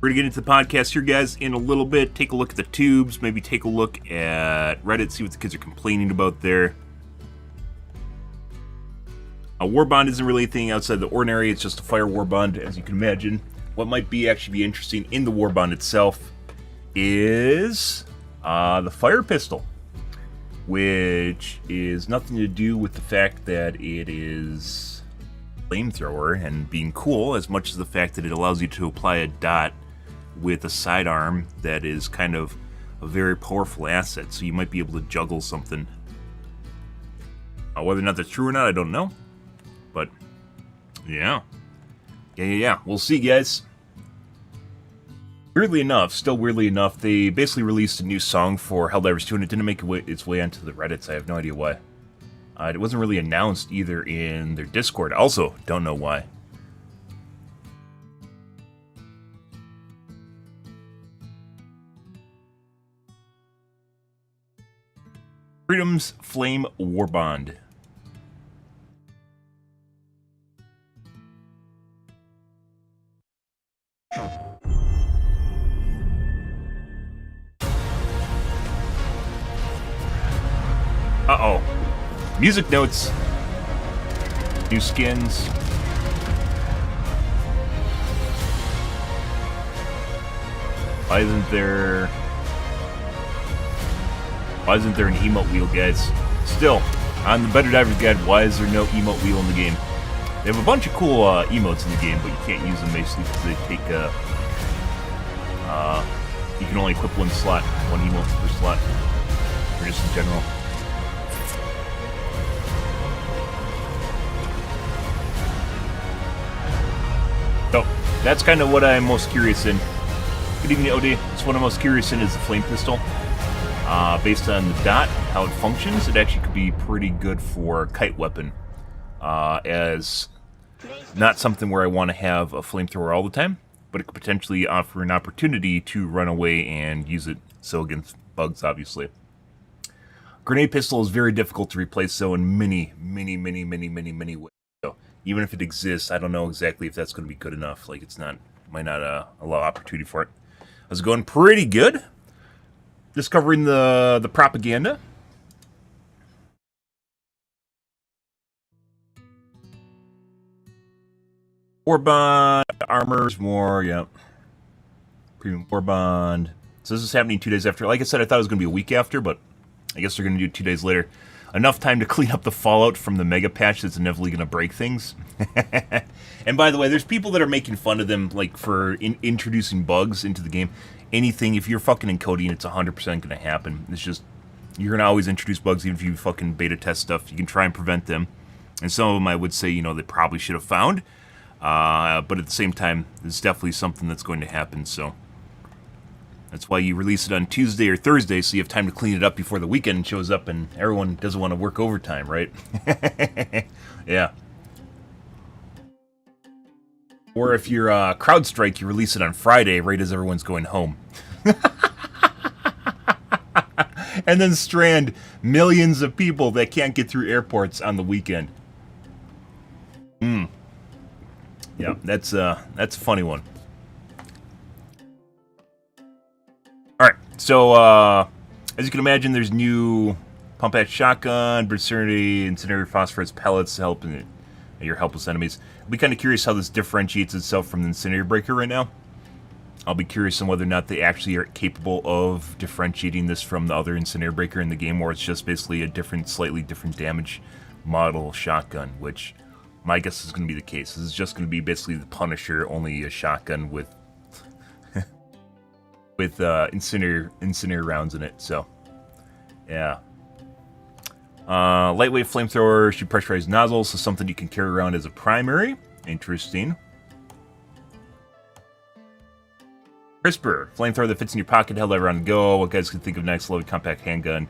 We're going to get into the podcast here, guys, in a little bit. Take a look at the tubes, maybe take a look at Reddit, see what the kids are complaining about there. A warbond isn't really anything outside the ordinary. It's just a fire warbond, as you can imagine. What might actually be interesting in the warbond itself is the fire pistol, which is nothing to do with the fact that it is flamethrower and being cool, as much as the fact that it allows you to apply a dot with a sidearm that is kind of a very powerful asset. So you might be able to juggle something. Whether or not that's true or not, I don't know. But, yeah. We'll see, guys. Weirdly enough, they basically released a new song for Helldivers 2, and it didn't make its way onto the Reddits. I have no idea why. It wasn't really announced either in their Discord. Also, don't know why. Freedom's Flame Warbond. Uh-oh. Music notes. New skins. Why isn't there an emote wheel, guys? Still, on the BetterDivers guide, why is there no emote wheel in the game? They have a bunch of cool emotes in the game, but you can't use them basically because they take you can only equip one emote per slot, or just in general. So, that's kind of what I'm most curious in. Good evening, OD. That's what I'm most curious in is the flame pistol. Based on the dot, how it functions, it actually could be pretty good for a kite weapon. As not something where I want to have a flamethrower all the time, but it could potentially offer an opportunity to run away and use it, so against bugs, obviously. Grenade pistol is very difficult to replace, so in many ways. So even if it exists, I don't know exactly if that's going to be good enough. Like, might not allow opportunity for it. I was going pretty good. Discovering the propaganda. Warbond, armors, more, yep. Premium Warbond. So this is happening 2 days after. Like I said, I thought it was going to be a week after, but I guess they're going to do it 2 days later. Enough time to clean up the fallout from the mega patch that's inevitably going to break things. And by the way, there's people that are making fun of them, like, for introducing bugs into the game. Anything, if you're fucking encoding, it's 100% going to happen. It's just, you're going to always introduce bugs, even if you fucking beta test stuff. You can try and prevent them. And some of them I would say, they probably should have found. But at the same time, it's definitely something that's going to happen, so that's why you release it on Tuesday or Thursday, so you have time to clean it up before the weekend shows up and everyone doesn't want to work overtime, right? Yeah. Or if you're CrowdStrike, you release it on Friday, right as everyone's going home. And then strand millions of people that can't get through airports on the weekend. Yeah, that's a funny one. Alright, so, as you can imagine, there's new pump-action shotgun, Berserity, incendiary phosphorus pellets to help your helpless enemies. I'll be kind of curious how this differentiates itself from the incendiary breaker right now. I'll be curious on whether or not they actually are capable of differentiating this from the other incendiary breaker in the game, or it's just basically a slightly different damage model shotgun, which my guess is going to be the case. This is just going to be basically the Punisher, only a shotgun with incendiary rounds in it. So, yeah. Lightweight flamethrower, shoot pressurized nozzles, so something you can carry around as a primary. Interesting. Crisper, flamethrower that fits in your pocket, held ever on the go. What guys can think of next? Loaded compact handgun.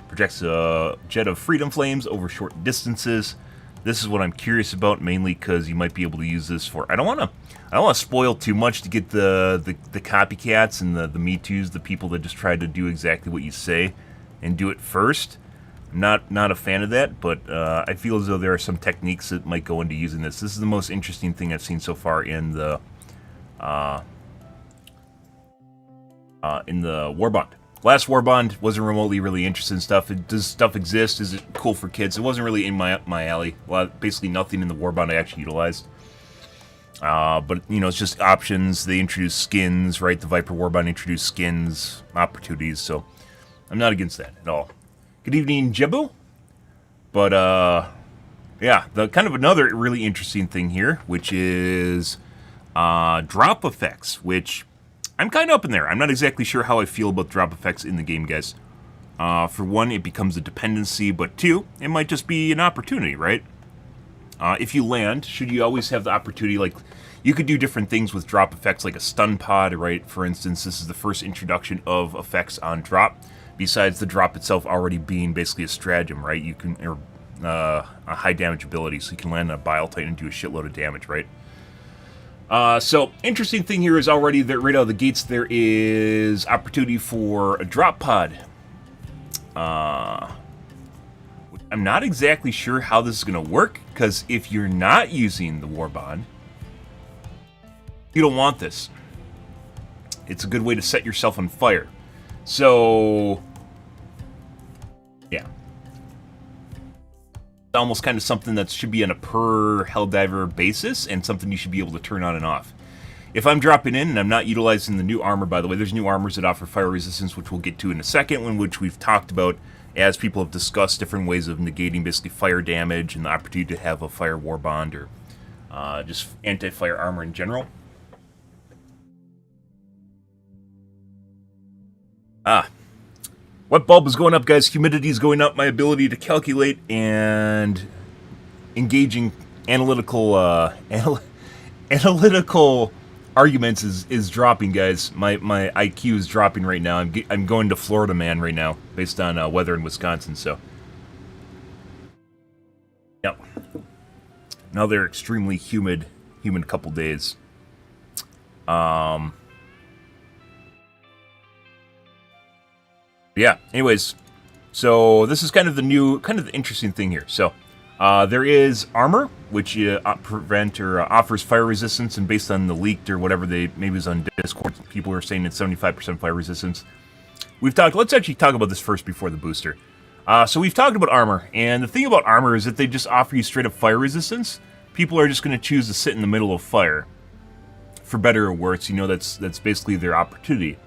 Projects a jet of freedom flames over short distances. This is what I'm curious about, mainly because you might be able to use this for. I don't want to spoil too much to get the copycats and the Me Too's, the people that just try to do exactly what you say and do it first. I'm not a fan of that, but I feel as though there are some techniques that might go into using this. This is the most interesting thing I've seen so far in the in the Warbond. Last Warbond wasn't remotely really interested in stuff. Does stuff exist? Is it cool for kids? It wasn't really in my alley. Well, basically nothing in the Warbond I actually utilized. But, you know, it's just options. They introduce skins, right? The Viper Warbond introduced skins, opportunities, so I'm not against that at all. Good evening, Jebu. But, yeah, the kind of another really interesting thing here, which is drop effects, which I'm kind of up in there. I'm not exactly sure how I feel about drop effects in the game, guys. For one, it becomes a dependency, but two, it might just be an opportunity, right? If you land, should you always have the opportunity, like, you could do different things with drop effects, like a stun pod, right? For instance, this is the first introduction of effects on drop, besides the drop itself already being basically a stratagem, right? You can, or a high damage ability, so you can land on a Bile Titan and do a shitload of damage, right? So, interesting thing here is already that right out of the gates there is opportunity for a drop pod. I'm not exactly sure how this is going to work, because if you're not using the Warbond, you don't want this. It's a good way to set yourself on fire. So, yeah. Almost kind of something that should be on a per Helldiver basis, and something you should be able to turn on and off. If I'm dropping in and I'm not utilizing the new armor, by the way, there's new armors that offer fire resistance, which we'll get to in a second, one which we've talked about as people have discussed different ways of negating basically fire damage and the opportunity to have a fire warbond or just anti-fire armor in general. What bulb is going up, guys? Humidity is going up. My ability to calculate and engaging analytical analytical arguments is dropping, guys. My IQ is dropping right now. I'm going to Florida man right now, based on weather in Wisconsin. So, yep. Another extremely humid couple days. Yeah, anyways, so this is kind of the interesting thing here. So, there is armor, which offers fire resistance, and based on the leaked or whatever maybe it was on Discord, people are saying it's 75% fire resistance. Let's actually talk about this first before the booster. So we've talked about armor, and the thing about armor is that they just offer you straight up fire resistance. People are just going to choose to sit in the middle of fire. For better or worse, you know, that's basically their opportunity.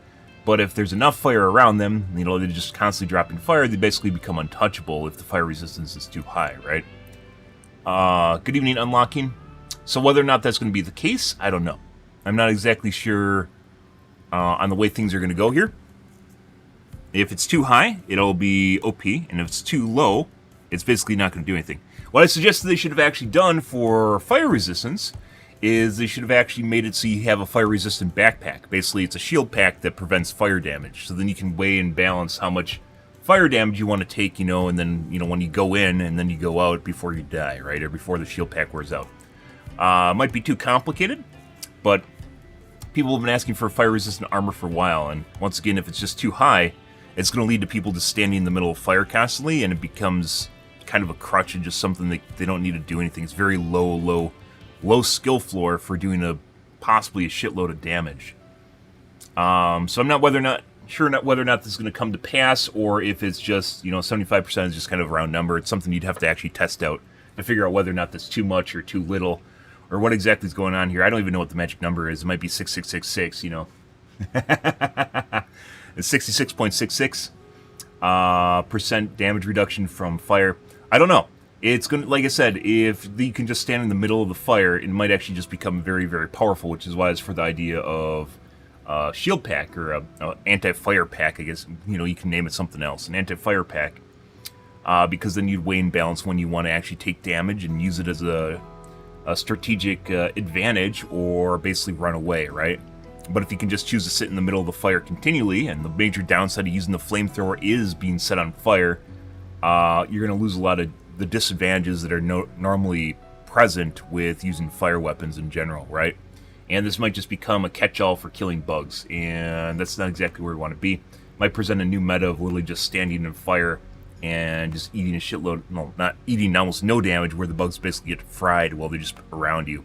But if there's enough fire around them, you know, they're just constantly dropping fire, they basically become untouchable if the fire resistance is too high, right? Good evening, Unlocking. So whether or not that's going to be the case, I don't know. I'm not exactly sure on the way things are going to go here. If it's too high, it'll be OP, and if it's too low, it's basically not going to do anything. What I suggested they should have actually done for fire resistance is they should have actually made it so you have a fire-resistant backpack. Basically, it's a shield pack that prevents fire damage. So then you can weigh and balance how much fire damage you want to take, you know, and then, you know, when you go in and then you go out before you die, right? Or before the shield pack wears out. Might be too complicated, but people have been asking for fire-resistant armor for a while, and once again, if it's just too high, it's going to lead to people just standing in the middle of fire constantly, and it becomes kind of a crutch and just something that they don't need to do anything. It's very low skill floor for doing possibly a shitload of damage. So I'm not sure whether or not this is going to come to pass, or if it's just, you know, 75% is just kind of a round number. It's something you'd have to actually test out to figure out whether or not that's too much or too little, or what exactly is going on here. I don't even know what the magic number is. It might be 6666, you know. It's 66.66 percent damage reduction from fire. I don't know. It's going to, like I said, if you can just stand in the middle of the fire, it might actually just become very, very powerful, which is why it's for the idea of a shield pack, or a anti-fire pack, I guess. You know, you can name it something else, an anti-fire pack, because then you'd weigh and balance when you want to actually take damage and use it as a strategic advantage, or basically run away, right? But if you can just choose to sit in the middle of the fire continually, and the major downside of using the flamethrower is being set on fire, you're going to lose a lot of the disadvantages that are normally present with using fire weapons in general, right? And this might just become a catch-all for killing bugs, and that's not exactly where we want to be. Might present a new meta of literally just standing in fire and just eating a shitload, no, not eating almost no damage, where the bugs basically get fried while they're just around you.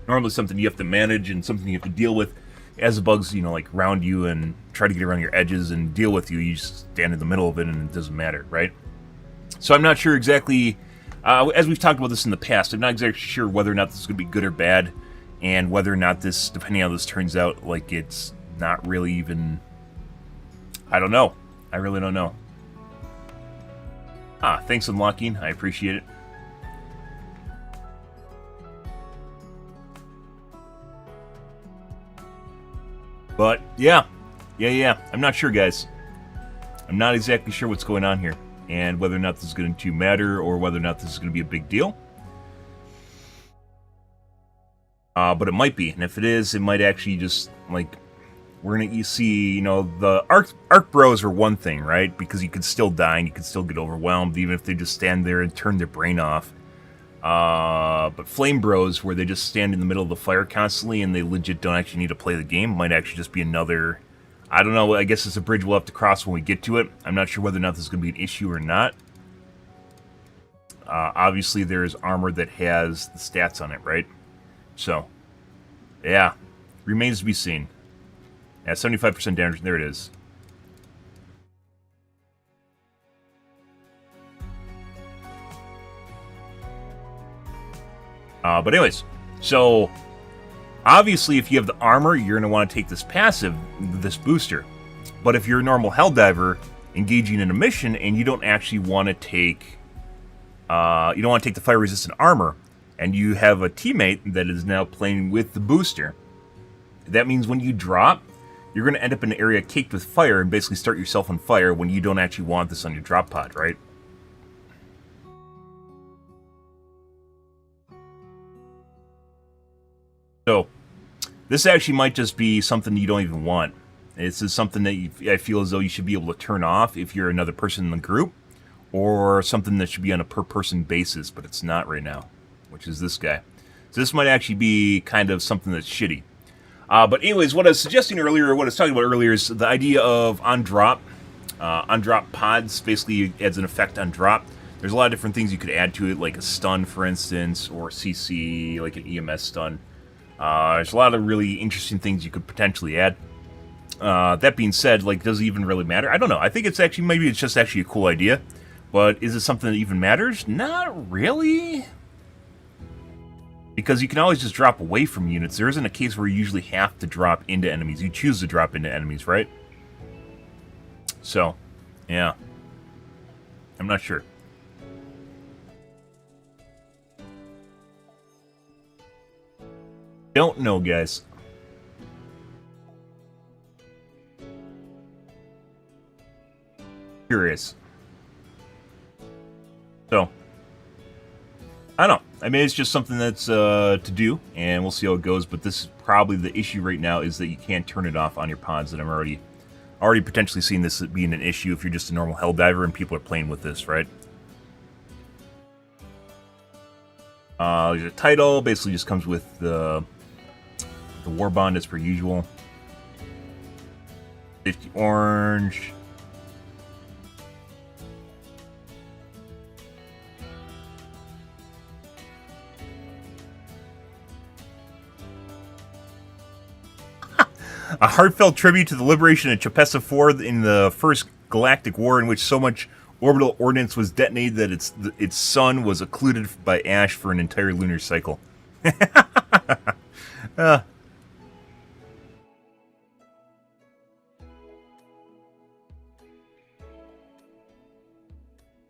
normally something you have to manage and something you have to deal with as the bugs, like round you and try to get around your edges and deal with you. You just stand in the middle of it and it doesn't matter, right? So I'm not sure exactly, as we've talked about this in the past, I'm not exactly sure whether or not this is going to be good or bad, and whether or not this, depending on how this turns out, like it's not really even, I don't know. I really don't know. Thanks unlocking. I appreciate it. But, yeah. I'm not sure, guys. I'm not exactly sure what's going on here, and whether or not this is going to matter, or whether or not this is going to be a big deal. But it might be, and if it is, it might actually just, like, we're going to see, the Arc Bros are one thing, right? Because you could still die, and you could still get overwhelmed, even if they just stand there and turn their brain off. But Flame Bros, where they just stand in the middle of the fire constantly and they legit don't actually need to play the game, might actually just be another, I don't know, I guess it's a bridge we'll have to cross when we get to it. I'm not sure whether or not this is going to be an issue or not. Obviously there's armor that has the stats on it, right? So, yeah, remains to be seen. Yeah, 75% damage, there it is. But anyways, so obviously if you have the armor, you're going to want to take this passive, this booster. But if you're a normal Helldiver engaging in a mission and you don't actually want to take, the fire resistant armor, and you have a teammate that is now playing with the booster, that means when you drop, you're going to end up in an area caked with fire and basically start yourself on fire when you don't actually want this on your drop pod, right? So, this actually might just be something you don't even want. This is something that I feel as though you should be able to turn off if you're another person in the group, or something that should be on a per-person basis, but it's not right now, which is this guy. So this might actually be kind of something that's shitty. But anyways, what I was suggesting earlier, what I was talking about earlier, is the idea of on-drop. On-drop pods basically adds an effect on drop. There's a lot of different things you could add to it, like a stun, for instance, or CC, like an EMS stun. There's a lot of really interesting things you could potentially add. That being said, like, does it even really matter? I don't know. I think it's actually, maybe it's just actually a cool idea. But is it something that even matters? Not really. Because you can always just drop away from units. There isn't a case where you usually have to drop into enemies. You choose to drop into enemies, right? So, yeah. I'm not sure. Don't know, guys. Curious. So, I don't know. I mean, it's just something that's to do, and we'll see how it goes. But this is probably the issue right now, is that you can't turn it off on your pods. And I'm already potentially seeing this being an issue if you're just a normal Helldiver and people are playing with this, right? There's a title. Basically, just comes with the war bond as per usual. 50 orange. A heartfelt tribute to the liberation of Chapessa 4 in the first galactic war, in which so much orbital ordnance was detonated that its sun was occluded by ash for an entire lunar cycle.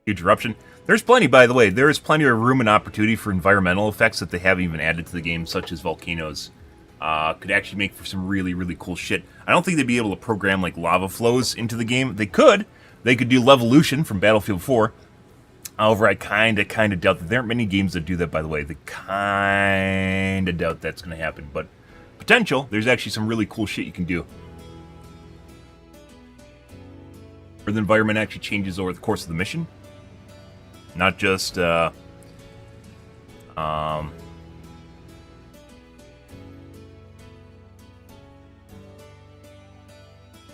Huge eruption. There's plenty, by the way. There is plenty of room and opportunity for environmental effects that they haven't even added to the game, such as volcanoes. Could actually make for some really, really cool shit. I don't think they'd be able to program, like, lava flows into the game. They could. They could do Levolution from Battlefield 4. However, I kind of doubt that. There aren't many games that do that, by the way. They kind of doubt that's going to happen. But potential. There's actually some really cool shit you can do. Where the environment actually changes over the course of the mission. Not just,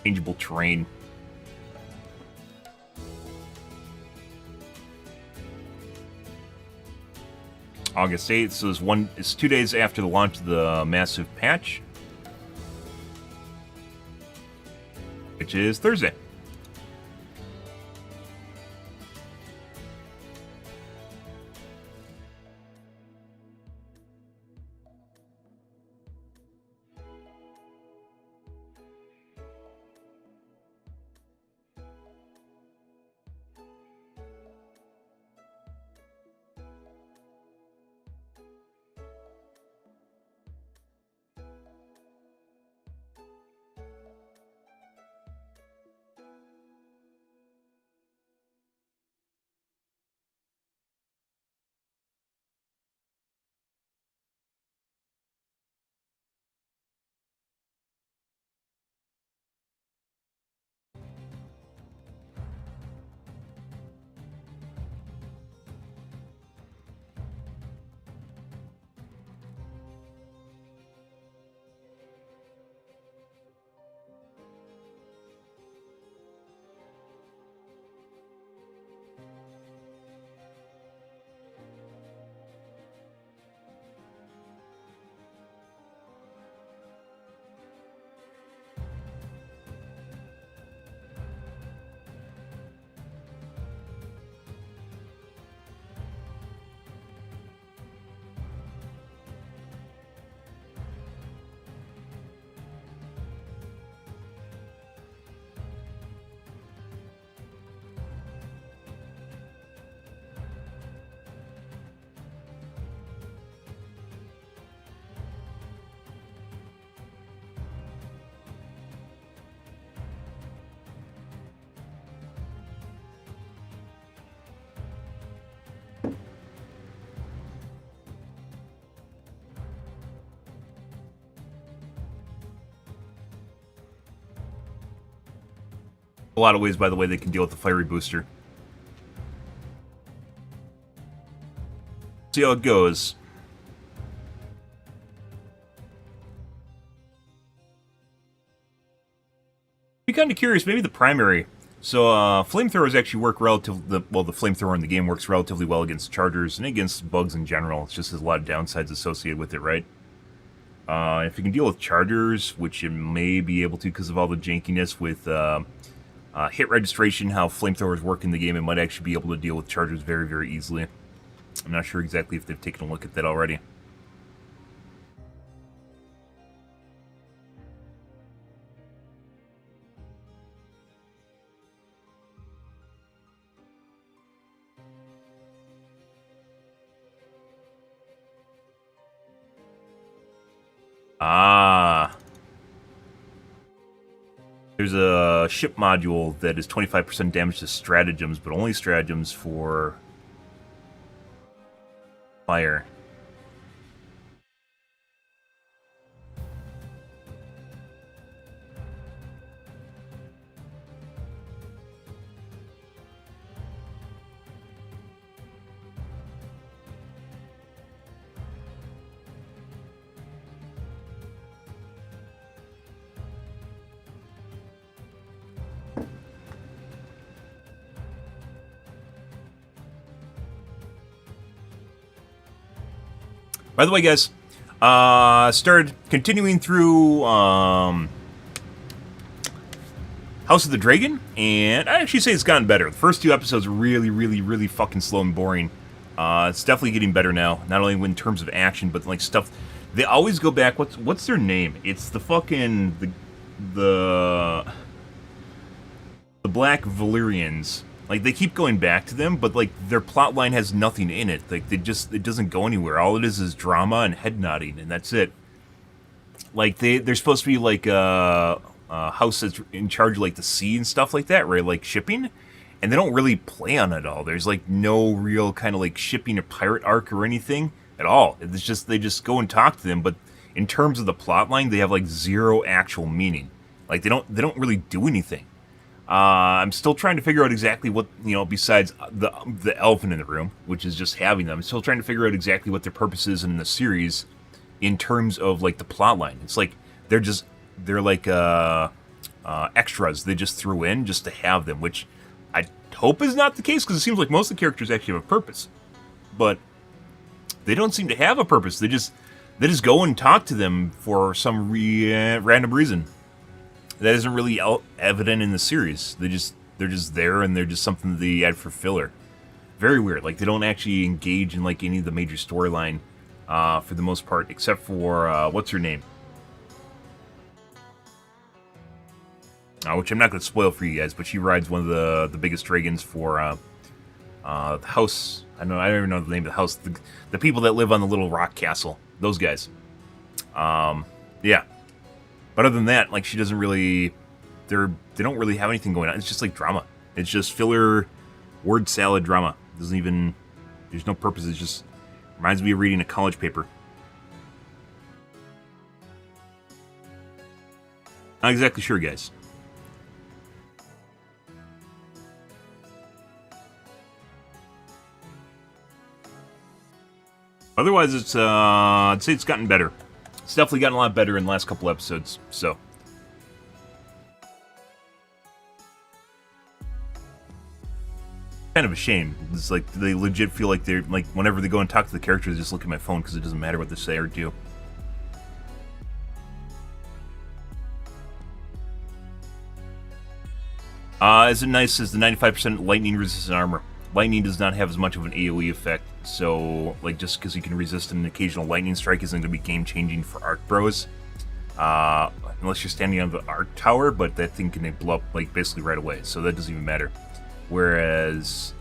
changeable terrain. August 8th, so it's 2 days after the launch of the massive patch, which is Thursday. A lot of ways, by the way, they can deal with the fiery booster. See how it goes. Be kind of curious, maybe the primary. So, flamethrowers actually work well, the flamethrower in the game works relatively well against chargers and against bugs in general. It's just there's a lot of downsides associated with it, right? If you can deal with chargers, which you may be able to because of all the jankiness with hit registration, how flamethrowers work in the game, it might actually be able to deal with chargers very, very easily. I'm not sure exactly if they've taken a look at that already. Ah. There's a ship module that is 25% damage to stratagems, but only stratagems for fire. By the way, guys, started continuing through House of the Dragon, and I actually say it's gotten better. The first 2 episodes were really, really, really fucking slow and boring. It's definitely getting better now, not only in terms of action, but like stuff. They always go back. What's their name? It's the fucking the Black Valyrians. Like, they keep going back to them, but, like, their plot line has nothing in it. Like, it doesn't go anywhere. All it is drama and head nodding, and that's it. Like, they're supposed to be, like, a house that's in charge of, like, the sea and stuff like that, right? Like, shipping. And they don't really play on it at all. There's, like, no real kind of, like, shipping or pirate arc or anything at all. It's just, they just go and talk to them, but in terms of the plot line, they have, like, zero actual meaning. Like, they don't really do anything. I'm still trying to figure out exactly what, besides the elephant in the room, which is just having them. I'm still trying to figure out exactly what their purpose is in the series in terms of, like, the plot line. It's like they're like extras they just threw in just to have them, which I hope is not the case, because it seems like most of the characters actually have a purpose. But they don't seem to have a purpose. They just go and talk to them for some random reason that isn't really evident in the series. They're just there, and they're just something that they add for filler. Very weird. Like, they don't actually engage in like any of the major storyline for the most part, except for what's her name, which I'm not going to spoil for you guys, but she rides one of the biggest dragons for the house. I don't even know the name of the house. The people that live on the little rock castle. Those guys. Yeah. But other than that, like, she doesn't really... They don't really have anything going on. It's just like drama. It's just filler, word salad drama. Doesn't even... There's no purpose. It just reminds me of reading a college paper. Not exactly sure, guys. Otherwise, it's I'd say it's gotten better. It's definitely gotten a lot better in the last couple episodes, so. Kind of a shame. It's like, they legit feel like they're, like, whenever they go and talk to the characters, they just look at my phone because it doesn't matter what they say or do. Is it nice as the 95% lightning resistant armor? Lightning does not have as much of an AoE effect, so, like, just because you can resist an occasional lightning strike isn't going to be game-changing for Arc Bros. Unless you're standing on the Arc Tower, but that thing can blow up, like, basically right away, so that doesn't even matter. Whereas,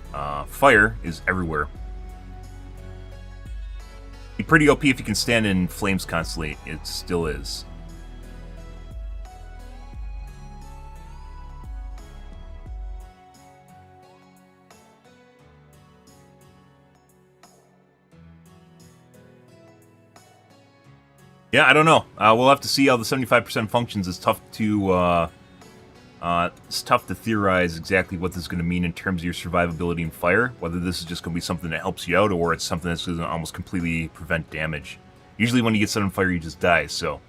fire is everywhere. Be pretty OP if you can stand in flames constantly. It still is. Yeah, I don't know. We'll have to see how the 75% functions. It's tough to theorize exactly what this is going to mean in terms of your survivability in fire. Whether this is just going to be something that helps you out, or it's something that's going to almost completely prevent damage. Usually, when you get set on fire, you just die. So,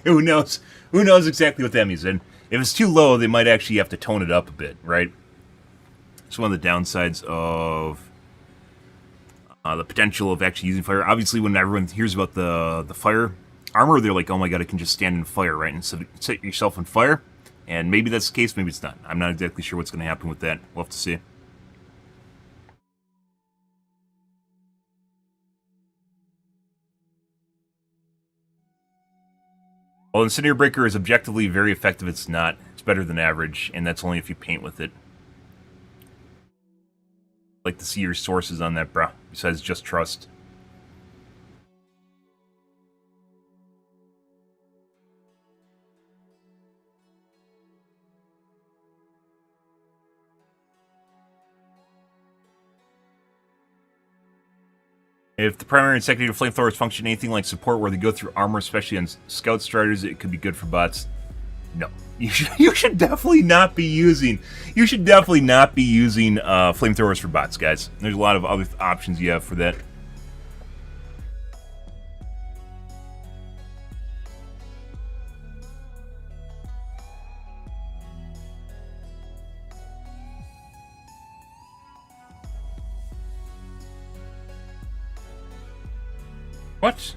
who knows? Who knows exactly what that means? And if it's too low, they might actually have to tone it up a bit, right? It's one of the downsides of the potential of actually using fire. Obviously, when everyone hears about the fire armor, they're like, oh my god, I can just stand in fire, right? And so set yourself on fire. And maybe that's the case, maybe it's not. I'm not exactly sure what's going to happen with that. We'll have to see. Well, Incendiary Breaker is objectively very effective. It's not. It's better than average, and that's only if you paint with it. Like to see your sources on that, bruh. Besides just trust. If the primary and secondary flamethrowers function anything like support where they go through armor, especially on scout striders, it could be good for bots. No. You should definitely not be using flamethrowers for bots, guys. There's a lot of other options you have for that. What?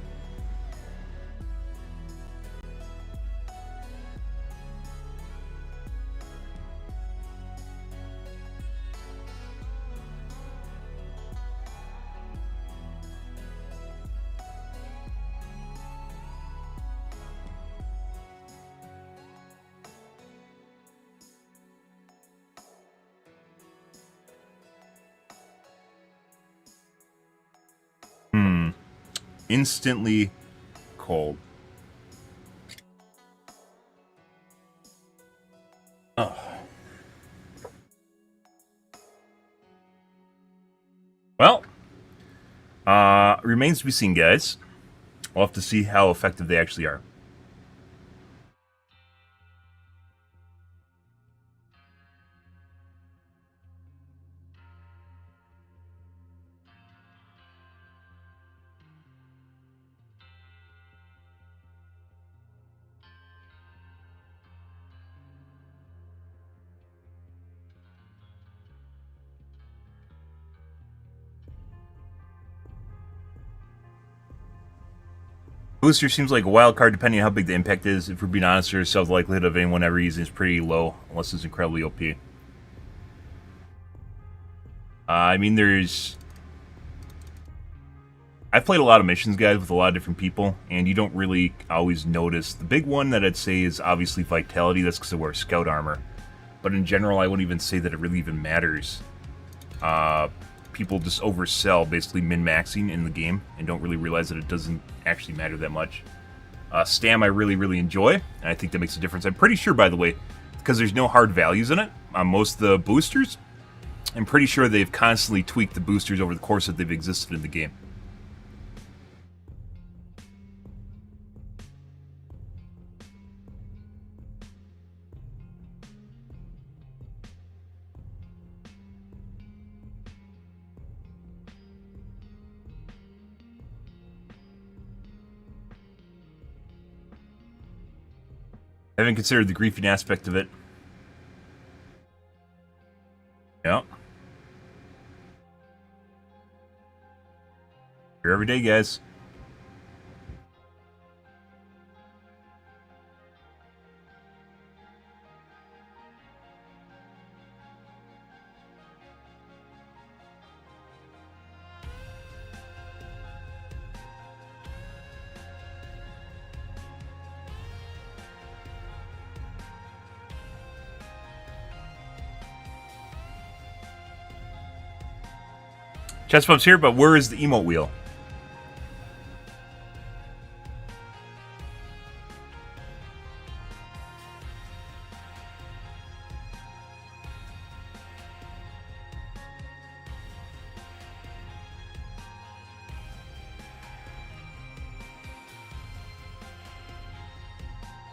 Instantly cold. Oh. Well, remains to be seen, guys. We'll have to see how effective they actually are. Booster seems like a wild card depending on how big the impact is. If we're being honest here, so the likelihood of anyone ever using is pretty low, unless it's incredibly OP. I mean, I've played a lot of missions, guys, with a lot of different people, and you don't really always notice. The big one that I'd say is obviously Vitality. That's because I wear Scout armor. But in general, I wouldn't even say that it really even matters. People just oversell, basically min-maxing in the game, and don't really realize that it doesn't actually matter that much. Stam I really, really enjoy, and I think that makes a difference. I'm pretty sure, by the way, because there's no hard values in it on most of the boosters, I'm pretty sure they've constantly tweaked the boosters over the course that they've existed in the game. I haven't considered the griefing aspect of it. Yeah. Here every day, guys. Chest bump's here, but where is the emote wheel?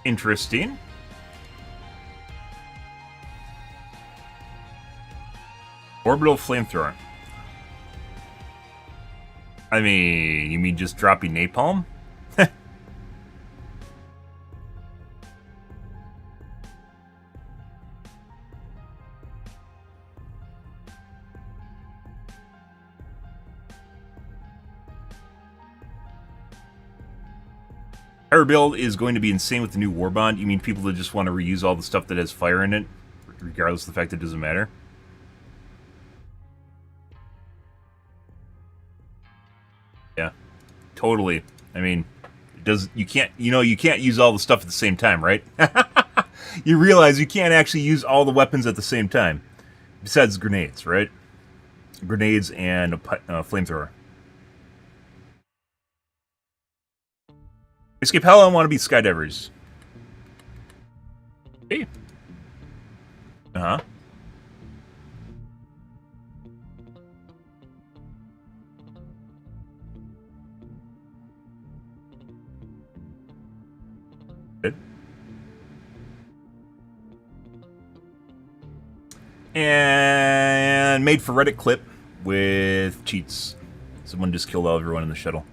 Interesting. Orbital flamethrower. I mean, you mean just dropping napalm? Fire build is going to be insane with the new Warbond. You mean people that just want to reuse all the stuff that has fire in it, regardless of the fact that it doesn't matter? Yeah, totally. I mean, you can't use all the stuff at the same time, right? You realize you can't actually use all the weapons at the same time, besides grenades, right? Grenades and a flamethrower. Escape hell, I want to be skydivers. Hey. Uh-huh. Good. And made for Reddit clip with cheats. Someone just killed everyone in the shuttle.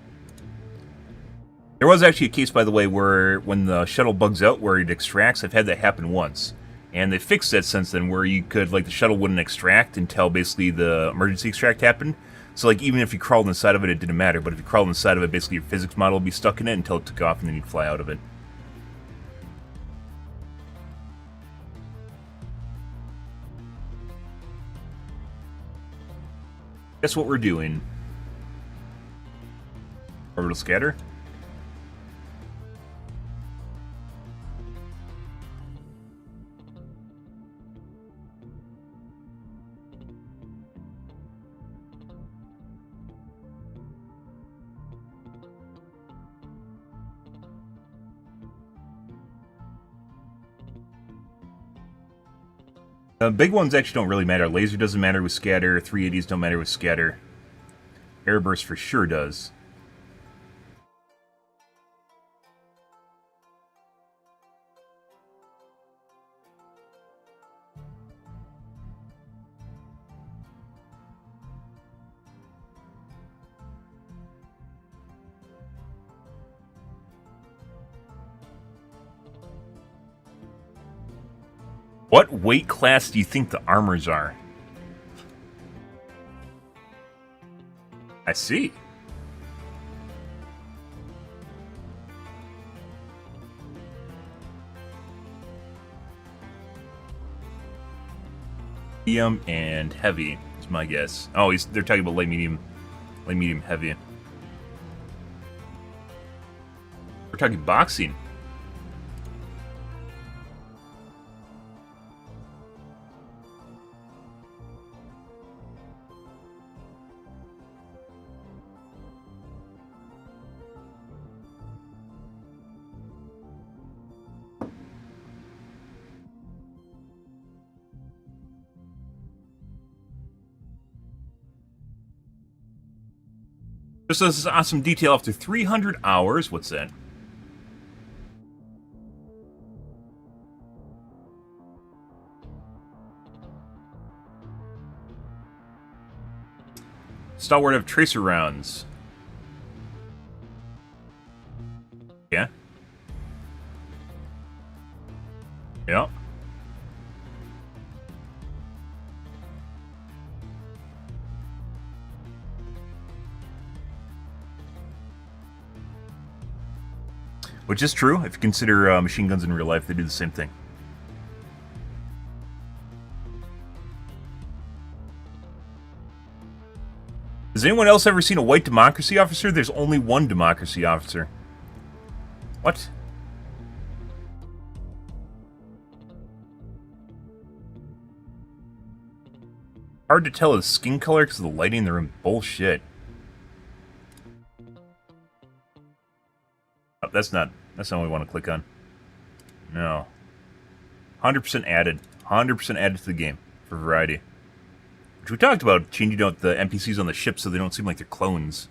There was actually a case, by the way, where when the shuttle bugs out where it extracts, I've had that happen once. And they fixed that since then, where you could, like, the shuttle wouldn't extract until basically the emergency extract happened. So, like, even if you crawled inside of it, it didn't matter. But if you crawled inside of it, basically your physics model would be stuck in it until it took off and then you'd fly out of it. Guess what we're doing? Orbital scatter? Big ones actually don't really matter. Laser doesn't matter with scatter. 380s don't matter with scatter. Airburst for sure does. What weight class do you think the armors are? I see. medium, and heavy. Is my guess. Oh, they're talking about light, medium, heavy. We're talking boxing. Just as awesome detail after 300 hours. What's that? Stalwart of tracer rounds. Yeah. Yeah. Which is true. If you consider machine guns in real life, they do the same thing. Has anyone else ever seen a white democracy officer? There's only one democracy officer. What? Hard to tell his skin color because of the lighting in the room. Bullshit. Oh, that's not what we want to click on. No. 100% added. 100% added to the game for variety. Which we talked about, changing out the NPCs on the ship so they don't seem like they're clones.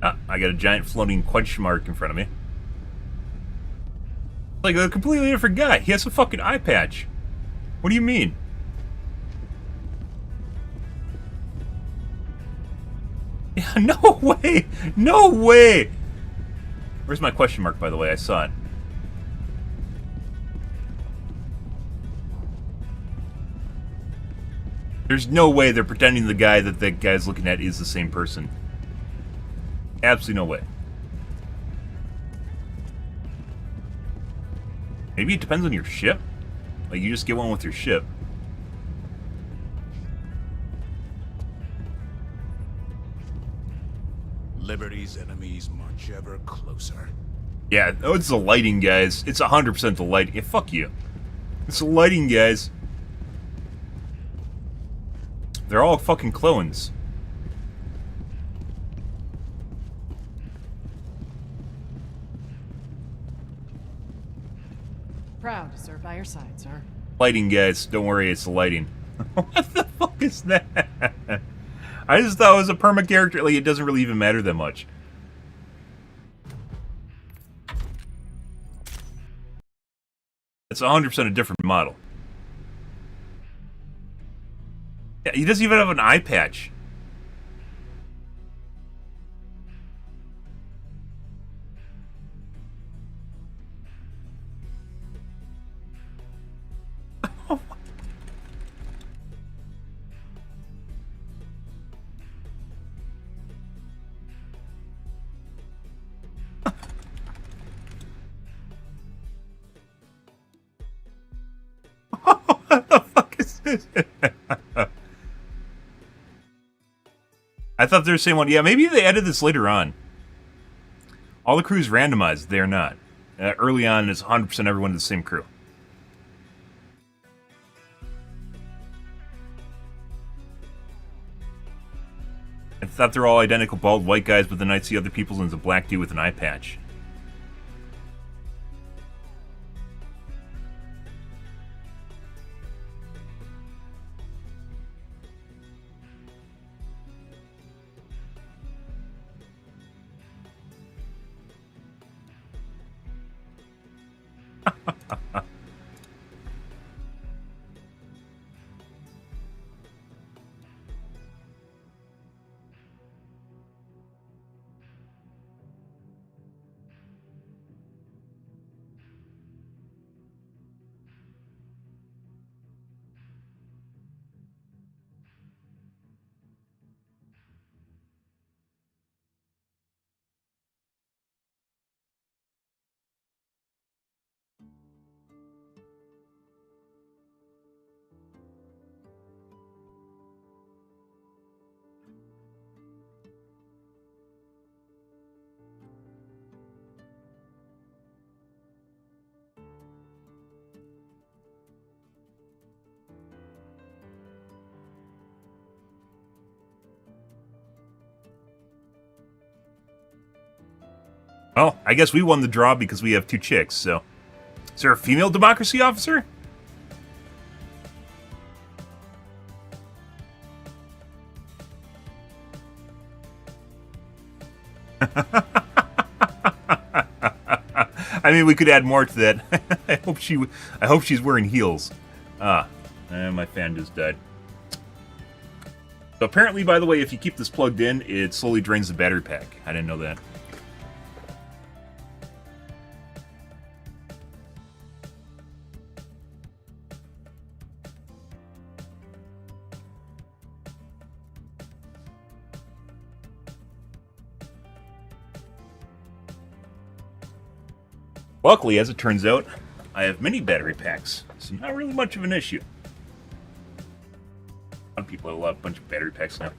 Ah, I got a giant floating question mark in front of me. Like a completely different guy. He has a fucking eye patch. What do you mean? Yeah, no way! No way! Where's my question mark, by the way? I saw it. There's no way they're pretending the guy that that guy's looking at is the same person. Absolutely no way. Maybe it depends on your ship? Like, you just get one with your ship. Liberty's enemies march ever closer. Yeah, oh, it's the lighting, guys. It's 100% the lighting. Yeah, fuck you. It's the lighting, guys. They're all fucking clones. Proud to serve by your side, sir. Lighting, guys. Don't worry, it's the lighting. What the fuck is that? I just thought it was a perma character. Like, it doesn't really even matter that much. It's 100% a different model. Yeah, he doesn't even have an eye patch. What the fuck is this? I thought they were saying one. Yeah, maybe they added this later on. All the crews randomized. They're not. Early on, it's 100% everyone in the same crew. I thought they were all identical bald white guys, but then I'd see other people and it's a black dude with an eye patch. Well, I guess we won the draw because we have 2 chicks, so... Is there a female democracy officer? I mean, we could add more to that. I hope she's wearing heels. And my fan just died. So apparently, by the way, if you keep this plugged in, it slowly drains the battery pack. I didn't know that. Luckily, as it turns out, I have mini battery packs, so not really much of an issue. A lot of people have a bunch of battery packs now.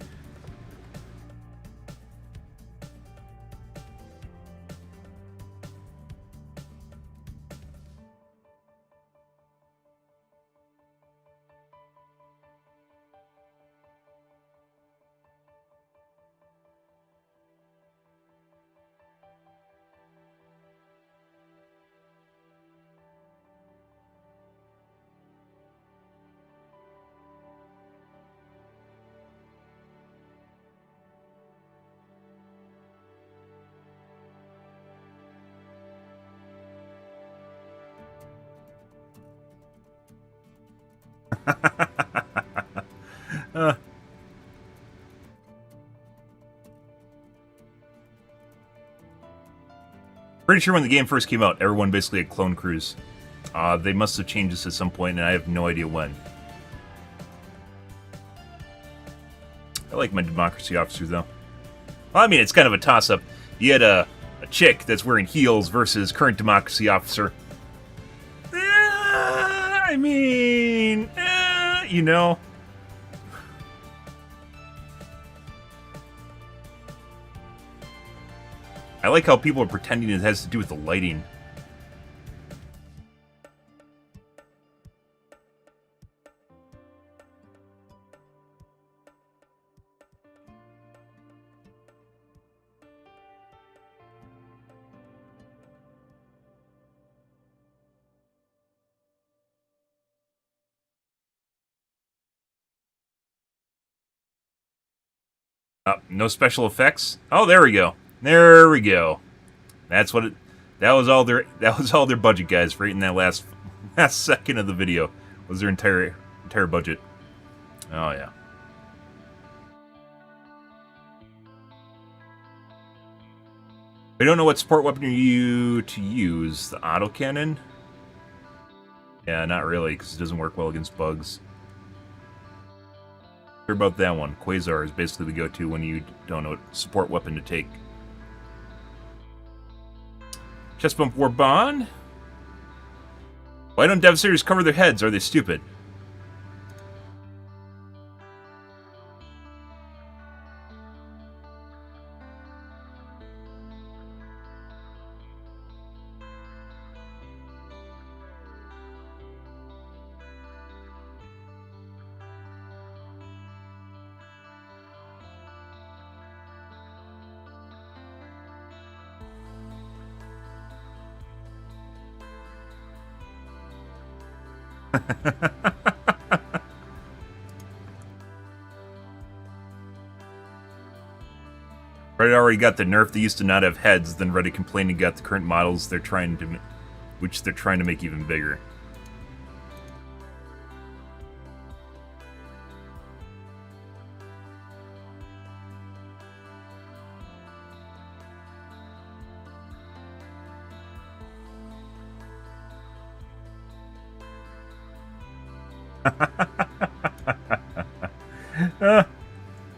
Pretty sure when the game first came out, everyone basically had clone crews. They must have changed this at some point, and I have no idea when. I like my democracy officers, though. Well, I mean, it's kind of a toss-up. You had a chick that's wearing heels versus current democracy officer. I mean, you know. I like how people are pretending it has to do with the lighting. No special effects. Oh, there we go. There we go. That's what it. That was all their budget, guys. For eating that last second of the video was their entire budget. Oh yeah. We don't know what support weapon you to use. The autocannon? Yeah, not really, because it doesn't work well against bugs. Hear about that one. Quasar is basically the go-to when you don't know what support weapon to take. Chest bump war bond. Why don't Devastators cover their heads? Are they stupid? Reddit already got the nerf. They used to not have heads. Then Reddit complained and got the current models they're trying to make even bigger.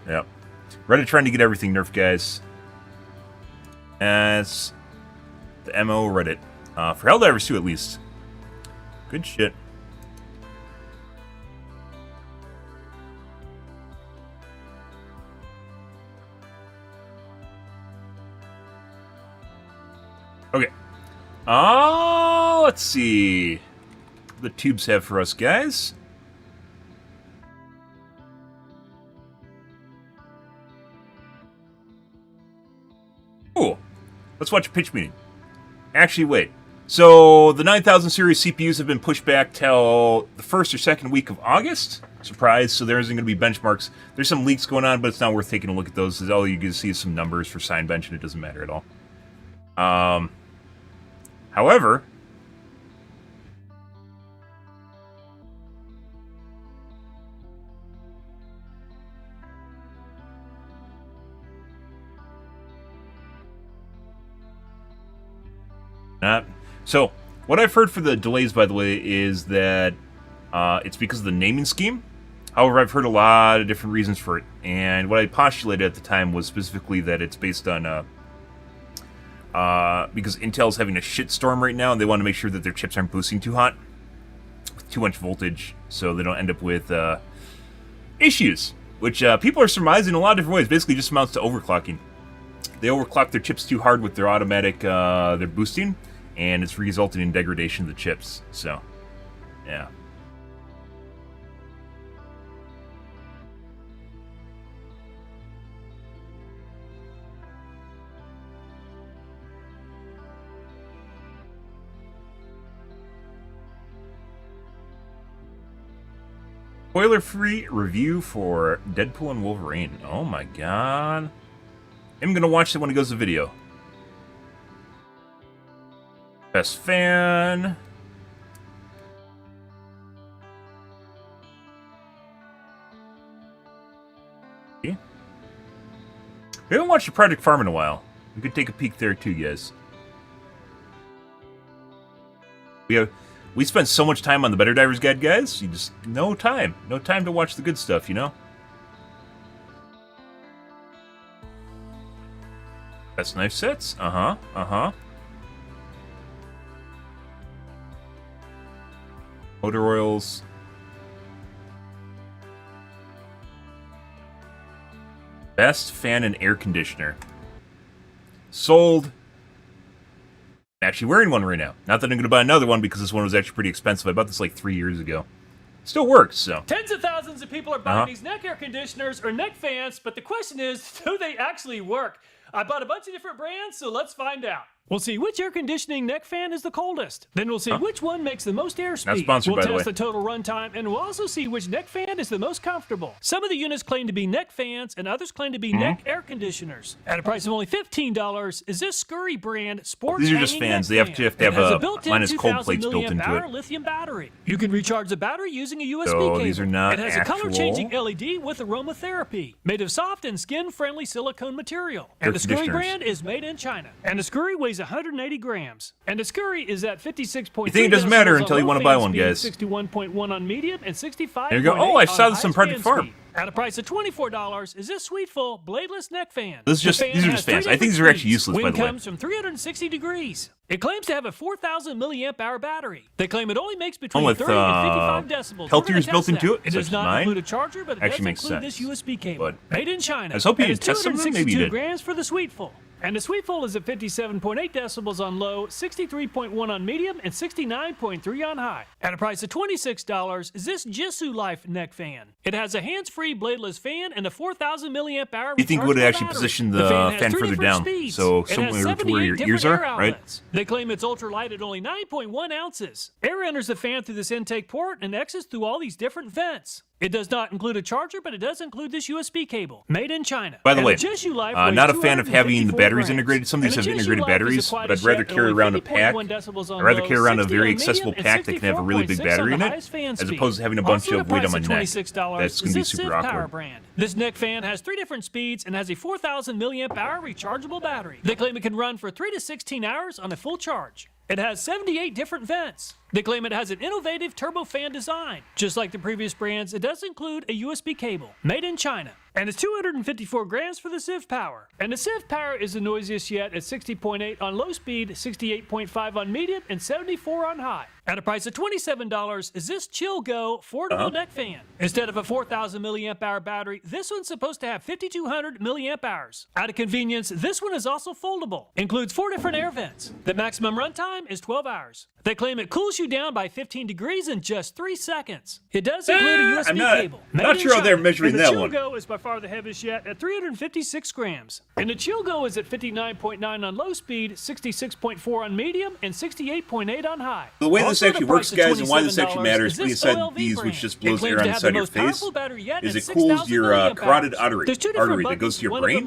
Yep. Reddit trying to get everything nerfed, guys. As the MO Reddit. For Helldivers 2, at least. Good shit. Okay. Let's see. What the tubes have for us, guys. Cool. Let's watch a pitch meeting. Actually, wait. So the 9000 series CPUs have been pushed back till the first or second week of August. Surprise! So there isn't going to be benchmarks. There's some leaks going on, but it's not worth taking a look at those. All you can see is some numbers for sign bench, and it doesn't matter at all. However, so what I've heard for the delays, by the way, is that it's because of the naming scheme. However, I've heard a lot of different reasons for it, and what I postulated at the time was specifically that it's based on because Intel's having a shitstorm right now, and they want to make sure that their chips aren't boosting too hot with too much voltage, so they don't end up with issues, which people are surmising in a lot of different ways. Basically, just amounts to overclocking. They overclock their chips too hard with their automatic their boosting, and it's resulting in degradation of the chips. So, yeah. Spoiler-free review for Deadpool and Wolverine. Oh my god. I'm gonna watch it when it goes to video. Best fan. Okay. We haven't watched the Project Farm in a while. We could take a peek there too, guys. We spent so much time on the BetterDivers guide, guys. You just no time to watch the good stuff, you know. Best knife sets. Motor oils. Best fan and air conditioner. Sold. I'm actually wearing one right now. Not that I'm going to buy another one because this one was actually pretty expensive. I bought this like 3 years ago. Still works, so. Tens of thousands of people are buying these neck air conditioners or neck fans, but the question is, do they actually work? I bought a bunch of different brands, so let's find out. We'll see which air conditioning neck fan is the coldest. Then we'll see which one makes the most airspeed. Not sponsored, by the way. We'll test the total runtime, and we'll also see which neck fan is the most comfortable. Some of the units claim to be neck fans, and others claim to be neck air conditioners. At a price of only $15, is this Scurry brand sports These are just fans. They have to have a minus cold plates built into it. Lithium battery. You can recharge the battery using a USB so cable. These are not It has actual... a color-changing LED with aromatherapy, made of soft and skin-friendly silicone material. And the Scurry brand is made in China. And the Scurry weighs 180 grams. And the Scurry is at 56.3. You think it doesn't matter until you want to buy one, guys. 61.1 on medium and 65. There you go. Oh, I saw this on Project Farm. At a price of $24, is this Sweetful bladeless neck fan? These are just fans. I think these are actually useless, by the way. Wind comes from 360 degrees. It claims to have a 4,000 milliamp hour battery. They claim it only makes between 30 and 55 decibels. Peltier's built into it. It does not include a charger, but it does include this USB cable. Made in China. I was hoping you'd test some of them. Maybe you did. 262 grams for the Sweetful. And the Sweetful is at 57.8 decibels on low, 63.1 on medium, and 69.3 on high. At a price of $26, is this Jisoo Life neck fan. It has a hands-free bladeless fan and a 4,000 milliamp hour. You think would actually position the fan further down, so similar to where your ears are, right? They claim it's ultralight at only 9.1 ounces. Air enters the fan through this intake port and exits through all these different vents. It does not include a charger, but it does include this USB cable, made in China. By the way, not a fan of having the batteries integrated. Some of these have integrated batteries, but I'd rather carry around a pack. I'd rather carry around a very accessible pack that can have a really big battery in it, as opposed to having a bunch of weight on my neck. That's going to be super awkward. This neck fan has 3 different speeds and has a 4,000 milliamp hour rechargeable battery. They claim it can run for 3 to 16 hours on a full charge. It has 78 different vents. They claim it has an innovative turbofan design. Just like the previous brands, it does include a USB cable, made in China. And it's 254 grams for the Civ Power. And the Civ Power is the noisiest yet at 60.8 on low speed, 68.5 on medium, and 74 on high. At a price of $27, is this Chill Go foldable neck fan. Instead of a 4,000 milliamp hour battery, this one's supposed to have 5,200 milliamp hours. Out of convenience, this one is also foldable. Includes 4 different air vents. The maximum runtime is 12 hours. They claim it cools you down by 15 degrees in just 3 seconds. It does include a USB cable. Not sure how they're measuring that one. The Chill Go is by far the heaviest yet at 356 grams. And the Chill Go is at 59.9 on low speed, 66.4 on medium, and 68.8 on high. The way this actually works, guys, and why this actually matters, putting aside these, which just blows air on the side of your face, is it cools your carotid artery that goes to your brain,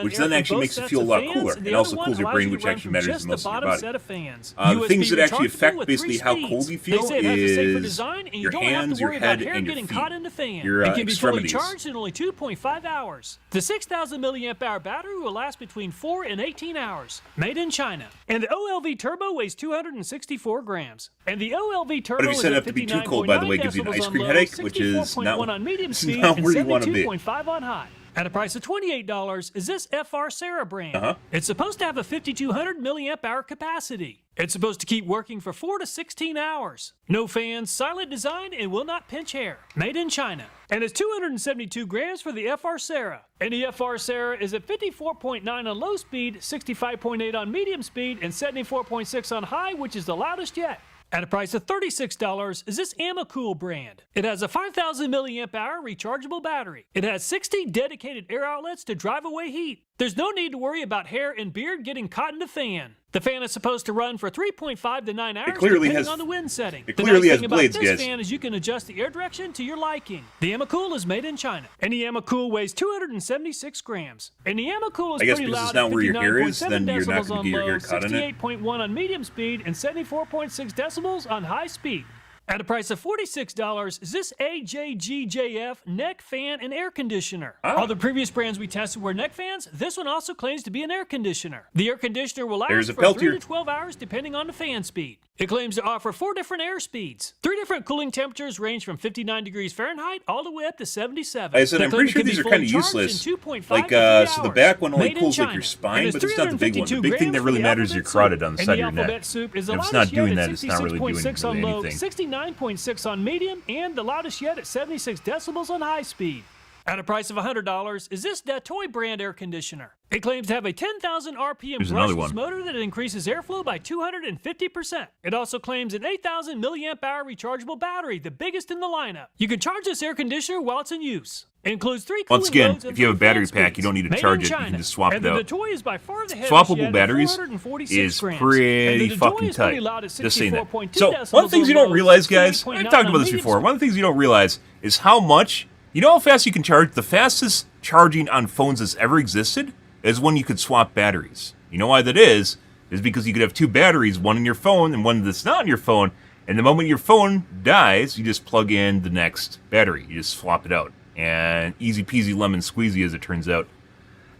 which then actually makes you feel a lot cooler, and also cools your brain, which actually matters the most in your body. The things that actually affect basically how cold you feel is your hands, your head, and your feet, your it can be fully extremities. charged in only 2.5 hours. The 6,000 milliamp hour battery will last between 4 and 18 hours. Made in China. And the OLV Turbo weighs 264 grams. And the OLV Turbo But if you set it up to be too cold, by the way, it gives you an ice cream headache, which is not on medium speed not and where you want to be. 72.5 on high. At a price of $28 is this FR Sarah brand. It's supposed to have a 5,200 milliamp hour capacity. It's supposed to keep working for 4 to 16 hours. No fans, silent design, and will not pinch hair. Made in China. And it's 272 grams for the FR Sarah. And the FR Sarah is at 54.9 on low speed, 65.8 on medium speed, and 74.6 on high, which is the loudest yet. At a price of $36 is this Amacool brand. It has a 5,000 milliamp hour rechargeable battery. It has 60 dedicated air outlets to drive away heat. There's no need to worry about hair and beard getting caught in the fan. The fan is supposed to run for 3.5 to 9 hours depending on the wind setting. It clearly has the nice thing blades, about this guys. fan is you can adjust the air direction to your liking. The Amacool is made in China. And the Amacool weighs 276 grams. And the Amacool is I guess pretty because loud it's not at where your hair is, 59.7 then you're not decibels going on to get your low, hair caught in it. 68.1 on medium speed, and 74.6 decibels on high speed. At a price of $46 is this AJGJF neck fan and air conditioner. All the previous brands we tested were neck fans. This one also claims to be an air conditioner. The air conditioner will last for 3 to 12 hours depending on the fan speed. It claims to offer 4 different air speeds. 3 different cooling temperatures range from 59 degrees Fahrenheit all the way up to 77. I said I'm pretty sure these are kind of useless. Like, so the back one only cools like your spine, but it's not the big one. The big thing that really matters is your carotid on the side of your neck. If it's not doing that, it's not really doing anything. 69.6 on medium, and the loudest yet at 76 decibels on high speed. At a price of $100 is this Datoy brand air conditioner. It claims to have a 10,000 RPM brushless motor that increases airflow by 250%. It also claims an 8,000 milliamp hour rechargeable battery, the biggest in the lineup. You can charge this air conditioner while it's in use. It includes 3 cooling Once again, modes and if you have a 3 fan battery pack, you don't need to speeds. charge Made it. in You China. can just swap And it out. the Datoy is by far the heaviest Swappable yet at batteries 446 is grams. pretty And the Datoy fucking is pretty tight. loud at Just saying that. 64.2 So, one of the things you don't realize, guys, I've talked about this before, one of the things you don't realize is how much, you know how fast you can charge? The fastest charging on phones that's ever existed is when you could swap batteries. You know why that is because you could have 2 batteries, one in your phone and one that's not in your phone, and the moment your phone dies, you just plug in the next battery. You just swap it out. And easy peasy lemon squeezy, as it turns out.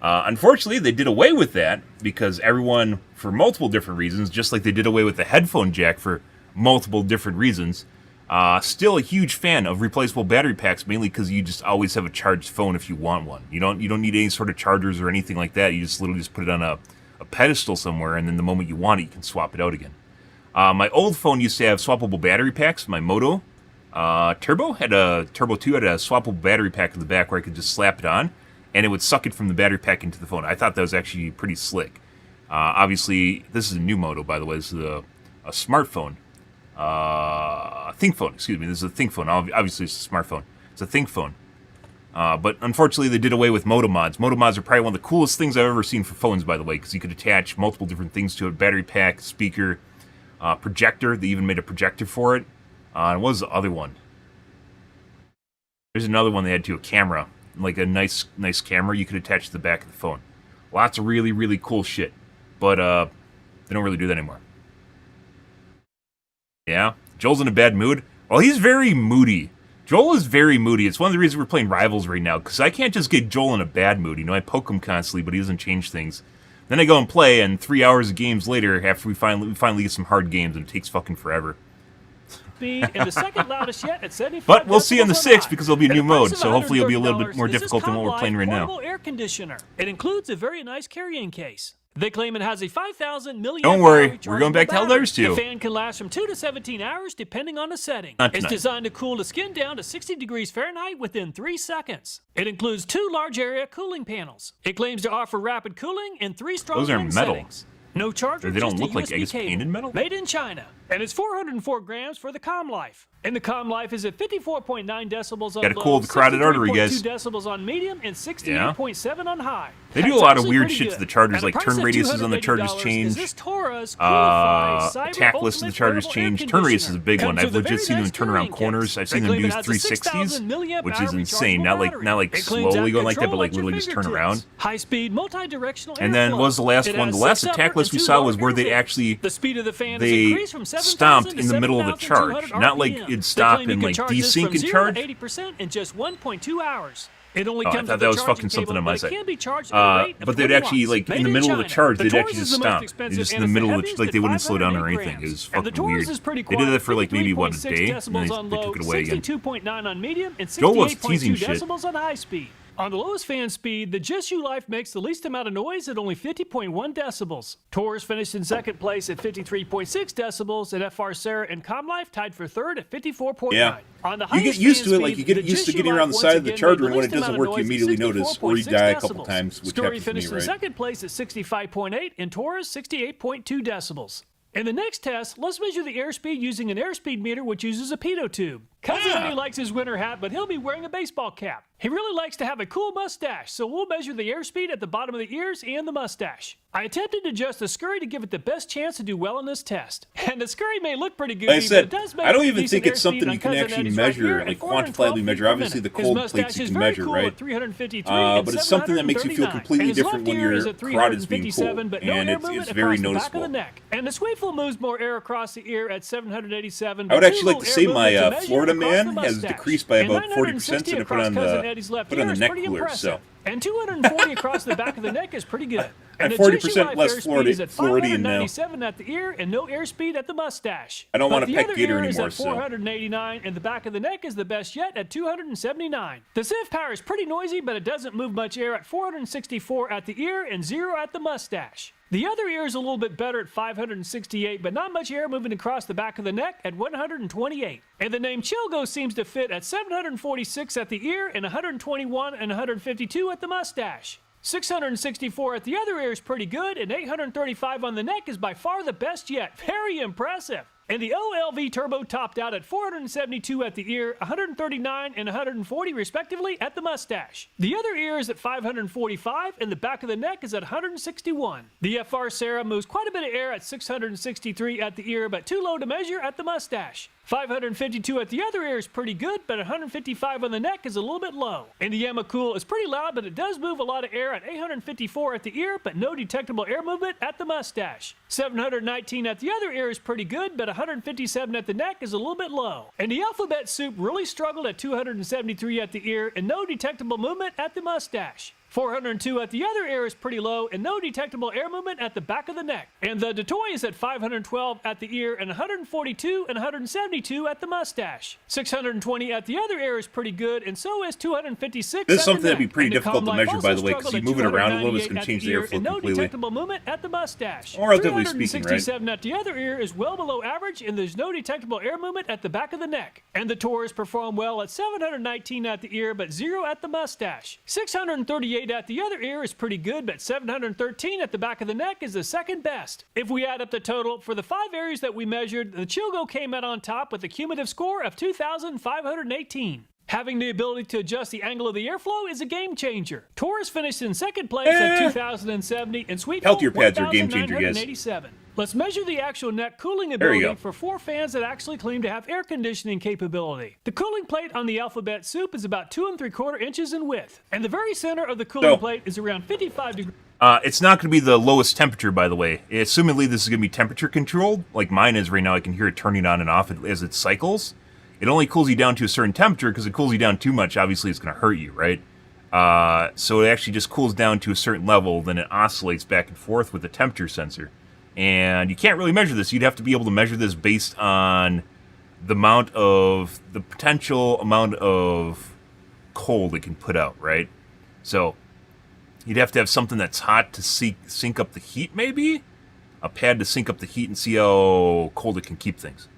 Unfortunately, they did away with that because everyone, for multiple different reasons, just like they did away with the headphone jack for multiple different reasons, still a huge fan of replaceable battery packs, mainly because you just always have a charged phone if you want one. You don't need any sort of chargers or anything like that. You just literally just put it on a pedestal somewhere, and then the moment you want it, you can swap it out again. My old phone used to have swappable battery packs. My Moto Turbo 2 had a swappable battery pack in the back where I could just slap it on, and it would suck it from the battery pack into the phone. I thought that was actually pretty slick. Obviously, this is a new Moto, by the way. This is a smartphone. A Think phone, excuse me. This is a Think phone. Obviously, it's a smartphone. It's a Think phone. But unfortunately, they did away with Moto mods. Moto mods are probably one of the coolest things I've ever seen for phones, by the way, because you could attach multiple different things to it. Battery pack, speaker, projector. They even made a projector for it. And what was the other one? There's another one they had to a camera, like a nice camera you could attach to the back of the phone. Lots of really, really cool shit, but they don't really do that anymore. Yeah, Joel's in a bad mood. Well, he's very moody. Joel is very moody. It's one of the reasons we're playing Rivals right now, because I can't just get Joel in a bad mood. You know, I poke him constantly, but he doesn't change things. Then I go and play, and 3 hours of games later, after we finally get some hard games, and it takes fucking forever. And the second loudest yet at 75 But we'll see on the 6th high. because there'll be a new mode, so hopefully it'll be a little bit more is this difficult than what we're playing right now. portable air conditioner. It includes a very nice carrying case. They claim it has a 5,000 milliamp Don't worry, rechargeable we're going back to battery. Helldivers 2. The fan can last from 2 to 17 hours depending on the setting. Not It's tonight. designed to cool the skin down to 60 degrees Fahrenheit within 3 seconds. It includes 2 large area cooling panels. It claims to offer rapid cooling and 3 strong Those are wind metal. settings. No charger, Or they don't just look a like, USB I guess, cable. painted metal? Made in China. And it's 404 grams for the Calm Life. And the Calm Life is at 54.9 decibels on Gotta low, cool the carotid artery, guys. 63.2 decibels on medium, and 68.7 on high. They do a That's lot of actually weird pretty shit good. to the chargers, And the like price turn at radiuses on the chargers $280 change. is this Taurus Coolify Cyber Attack list of Ultimate the chargers Portable Air change. Turn radius is a Conditioner. big one. Comes I've with a legit very seen them nice turn around cooling corners. case. I've seen They them claim do it has a 360s, 6,000 milliamp which hour is insane. Not rechargeable like battery. It cleans slowly out going like that, control but like at your literally just turn fingertips. around. High-speed, multi-directional And then airflow. what was the last It one? has The last 6 attack upper list and we 2 saw lower was where they intervals. actually The speed of the fan is they increased from 7,000 stomped to in the middle of the charge. 7,200 Not like RPM. it'd They stop claim you and can like charge this desync from and 0 charge. to 80% in just 1.2 hours. It only Oh, I comes thought with that a was charging fucking something cable, on my but it side. can be charged at a rate of But they'd 20 actually, watts. like, Made in the middle of the China. charge, The they'd Taurus actually is just the most stop. expensive Just in and the it's middle of heaviest the, like at they wouldn't slow down or 508 anything. It grams. was And the fucking Taurus weird. is pretty They did that for like maybe, what, a 53.6 day? And decibels they on took low, it away again. 62.9 on medium, and Joel loves teasing 68.2 shit. decibels on high speed. On the lowest fan speed, the Just You Life makes the least amount of noise at only 50.1 decibels. Taurus finished in second place at 53.6 decibels, and FR Sarah and Calm Life tied for third at 54.9. Yeah. On the You get highest used fan to it, like speed, you get the used to Just You getting Life around the once side of the again charger, made and when it least doesn't amount of work, you noise at immediately notice, or you 64.6 die a couple decibels. times, which Story happens to me, finished in right? second place at 65.8, and Taurus 68.2 decibels. In the next test, let's measure the airspeed using an airspeed meter which uses a pitot tube. Cousin Eddie likes his winter hat, but he'll be wearing a baseball cap. He really likes to have a cool mustache, so we'll measure the airspeed at the bottom of the ears and the mustache. I attempted to adjust the scurry to give it the best chance to do well in this test. And the scurry may look pretty goofy, Like I said, but it does make I don't a even decent think it's airspeed something on you can Cousin actually Eddie's measure, right here like at 412 quantifiably feet measure. per Obviously, minute. the His cold mustache plates you is can very measure, cool right? at 353 But it's something that makes you feel 739. completely And his different left when ear is your at carotid is being 357, cool, but no and air it's movement very across the back of noticeable. the neck. And the Sweetful moves more air across the ear at 787. I would but actually too like little to air say movement to my measure Florida across man the has mustache. decreased by And about 40% 960 and I put across on Cousin the Eddie's left put on ear the is neck pretty cooler. impressive. So And 240 across the back of the neck is pretty good. And the 40% Just You Life less airspeed is at Floridian now. 597 at the ear and no airspeed at the mustache. I don't But wanna the pet other Gator ear is anymore, at so. 489, and the back of the neck is the best yet at 279. The Civ Power is pretty noisy, but it doesn't move much air at 464 at the ear and 0 at the mustache. The other ear is a little bit better at 568, but not much air moving across the back of the neck at 128. And the name Chilgo seems to fit at 746 at the ear and 121 and 152 at the mustache. 664 at the other ear is pretty good, and 835 on the neck is by far the best yet. Very impressive. And the OLV Turbo topped out at 472 at the ear, 139 and 140 respectively at the mustache. The other ear is at 545, and the back of the neck is at 161. The FR Sarah moves quite a bit of air at 663 at the ear, but too low to measure at the mustache. 552 at the other ear is pretty good, but 155 on the neck is a little bit low. And the Yamaha Cool is pretty loud, but it does move a lot of air at 854 at the ear, but no detectable air movement at the mustache. 719 at the other ear is pretty good, but 157 at the neck is a little bit low. And the Alphabet Soup really struggled at 273 at the ear and no detectable movement at the mustache. 402 at the other ear is pretty low and no detectable air movement at the back of the neck. And the Detoy is at 512 at the ear and 142 and 172 at the mustache. 620 at the other ear is pretty good, and so is 256 this is at something the that'd be neck. pretty And the difficult to Calm measure, Life by the also way, because you struggled move at it around a little bit, it's 298 going to at change the ear airflow and no completely. detectable movement at the mustache. Or relatively speaking, right? 367 at the other ear is well below average, and there's no detectable air movement at the back of the neck. And the Taurus performed well at 719 at the ear, but 0 at the mustache. 638 at the other ear is pretty good, but 713 at the back of the neck is the second best. If we add up the total for the 5 areas that we measured, the Chilgo came out on top with a cumulative score of 2,518. Having the ability to adjust the angle of the airflow is a game changer. Taurus finished in second place at 2,070 and Sweetful Healthier pads are a game changer, guys. 1,987. Let's measure the actual neck cooling There you ability go. for 4 fans that actually claim to have air conditioning capability. The cooling plate on the Alphabet Soup is about 2 3/4 inches in width, and the very center of the cooling plate is around 55 degrees. It's not going to be the lowest temperature, by the way. Assumedly, this is going to be temperature controlled, like mine is right now. I can hear it turning on and off as it cycles. It only cools you down to a certain temperature, because it cools you down too much, obviously it's going to hurt you, right? So it actually just cools down to a certain level, then it oscillates back and forth with the temperature sensor. And you can't really measure this. You'd have to be able to measure this based on the potential amount of cold it can put out, right? So you'd have to have something that's hot to sync up the heat, maybe? A pad to sync up the heat and see how cold it can keep things.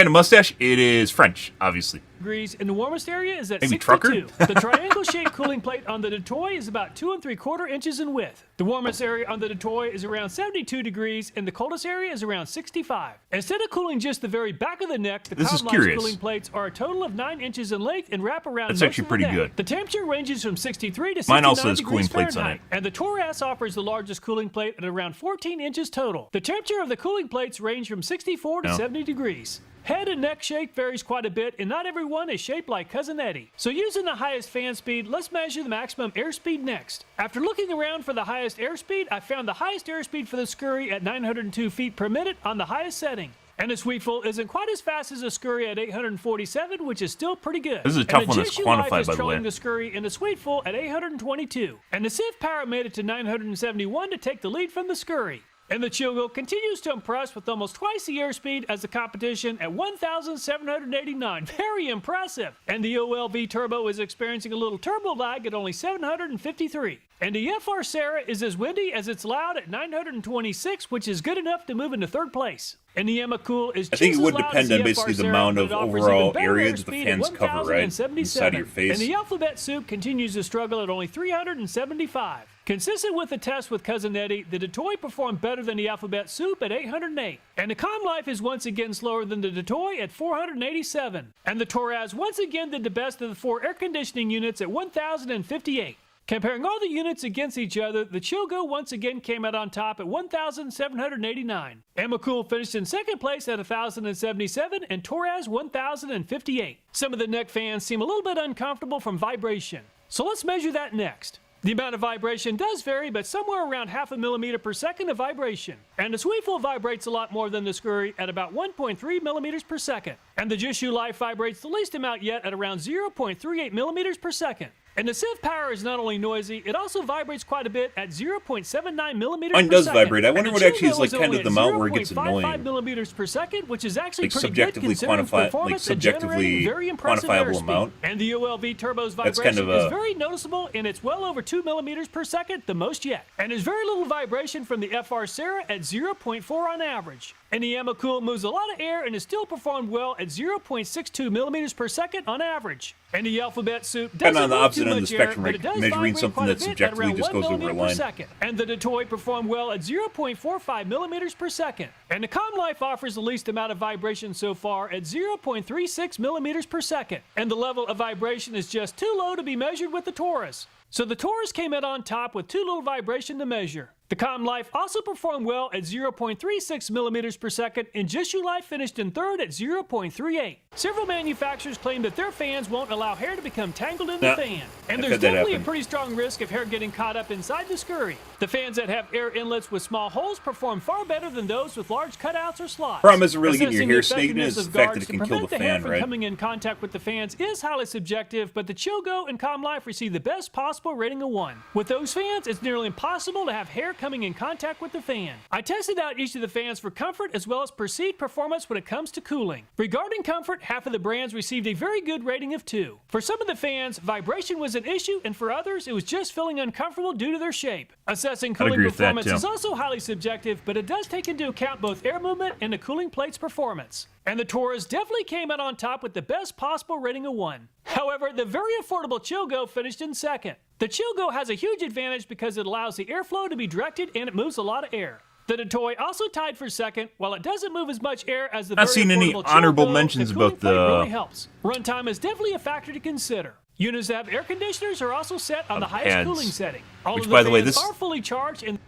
kind of mustache? It is French, obviously. Degrees, and the warmest area is at Maybe 62. trucker? The triangle-shaped cooling plate on the Detoy is about 2 3/4 inches in width. The warmest area on the Detoy is around 72 degrees, and the coldest area is around 65. Instead of cooling just the very back of the neck, the This is Calm curious. cooling plates are a total of 9 inches in length and wrap around That's most actually of the pretty neck. good. The temperature ranges from 63 to 69 Mine also has degrees cooling plates on Fahrenheit, it. and the Taurus offers the largest cooling plate at around 14 inches total. The temperature of the cooling plates range from 64 to No. 70 degrees. Head and neck shape varies quite a bit, and not everyone is shaped like Cousin Eddie. So using the highest fan speed, let's measure the maximum airspeed next. After looking around for the highest airspeed, I found the highest airspeed for the Scurry at 902 feet per minute on the highest setting. And the Sweetful isn't quite as fast as the Scurry at 847, which is still pretty good. This is a tough and one the that's Jishu Life quantified, is by the trailing way. the Scurry and the Sweetful at 822. And the Civ Power made it to 971 to take the lead from the Scurry. And the Chilgo continues to impress with almost twice the airspeed as the competition at 1,789. Very impressive. And the OLV Turbo is experiencing a little turbo lag at only 753. And the FR Sarah is as windy as it's loud at 926, which is good enough to move into third place. And the Emma Cool is I think just it would as loud depend as the on FR basically the Sarah, amount but of it offers overall even better area that the airspeed fans at cover, right? 1,077. Inside of your face. And the Alphabet Soup continues to struggle at only 375. Consistent with the test with Cousin Eddie, the Detoy performed better than the Alphabet Soup at 808. And the Calm Life is once again slower than the Detoy at 487. And the Torraz once again did the best of the 4 air conditioning units at 1,058. Comparing all the units against each other, the Chilgo once again came out on top at 1,789. Emma Cool finished in second place at 1,077 and Torraz 1,058. Some of the neck fans seem a little bit uncomfortable from vibration. So let's measure that next. The amount of vibration does vary, but somewhere around 0.5 millimeter per second of vibration. And the Sweetful vibrates a lot more than the Scurry at about 1.3 millimeters per second. And the Jishu Life vibrates the least amount yet at around 0.38 millimeters per second. And the Civ Power is not only noisy, it also vibrates quite a bit at 0.79 millimeters Mine per does second. vibrate. I wonder And what the actually is Chilgo like kind only of the at amount where it gets 0.55 annoying. millimeters per second, which is actually Like pretty subjectively good considering quantifi- performance like and generating subjectively very impressive quantifiable airspeed. amount. And the OLV Turbo's That's vibration kind of is a- very noticeable, and it's well over 2 millimeters per second, the most yet. And there's very little vibration from the FR Sarah at 0.4 on average. And the Emma Cool moves a lot of air and is still performed well at 0.62 millimeters per second on average. And the Alphabet Soup doesn't on the move opposite too end of much the air, spectrum, but it does measuring vibrate something quite a that bit at subjectively around just 1 goes over a millimeter per line. second. And the Detoy performed well at 0.45 millimeters per second. And the Calm Life offers the least amount of vibration so far at 0.36 millimeters per second. And the level of vibration is just too low to be measured with the Taurus. So the Taurus came out on top with too little vibration to measure. The Calm Life also performed well at 0.36 millimeters per second, and Jishu Life finished in third at 0.38. Several manufacturers claim that their fans won't allow hair to become tangled in the Yeah, fan. And I've there's had that definitely a happen. pretty strong risk of hair getting caught up inside the Scurry. The fans that have air inlets with small holes perform far better than those with large cutouts or slots. Problem isn't really getting your Assessing hair the snagged in, effectiveness it's of the fact guards that it can to kill the prevent hair fan, from right? coming in contact with the fans is highly subjective, but the Chilgo and Calm Life receive the best possible rating of 1. With those fans, it's nearly impossible to have hair coming in contact with the fan. I tested out each of the fans for comfort as well as perceived performance when it comes to cooling. Regarding comfort, half of the brands received a very good rating of 2. For some of the fans, vibration was an issue, and for others, it was just feeling uncomfortable due to their shape. Assessing cooling agree with that, performance too. is also highly subjective, but it does take into account both air movement and the cooling plate's performance. And the Taurus definitely came out on top with the best possible rating of 1. However, the very affordable Chilgo finished in second. The Chilgo has a huge advantage because it allows the airflow to be directed and it moves a lot of air. The Detoy also tied for second. While it doesn't move as much air as the Not very seen any affordable honorable Chilgo, mentions the cooling about plate the- really helps. Runtime is definitely a factor to consider. Units that have air conditioners are also set on the highest pads. cooling setting. All Which, of the by the way, fans this- are fully charged and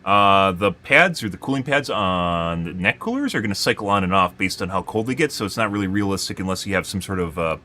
The pads or the cooling pads on the neck coolers are going to cycle on and off based on how cold they get, so it's not really realistic unless you have some sort of a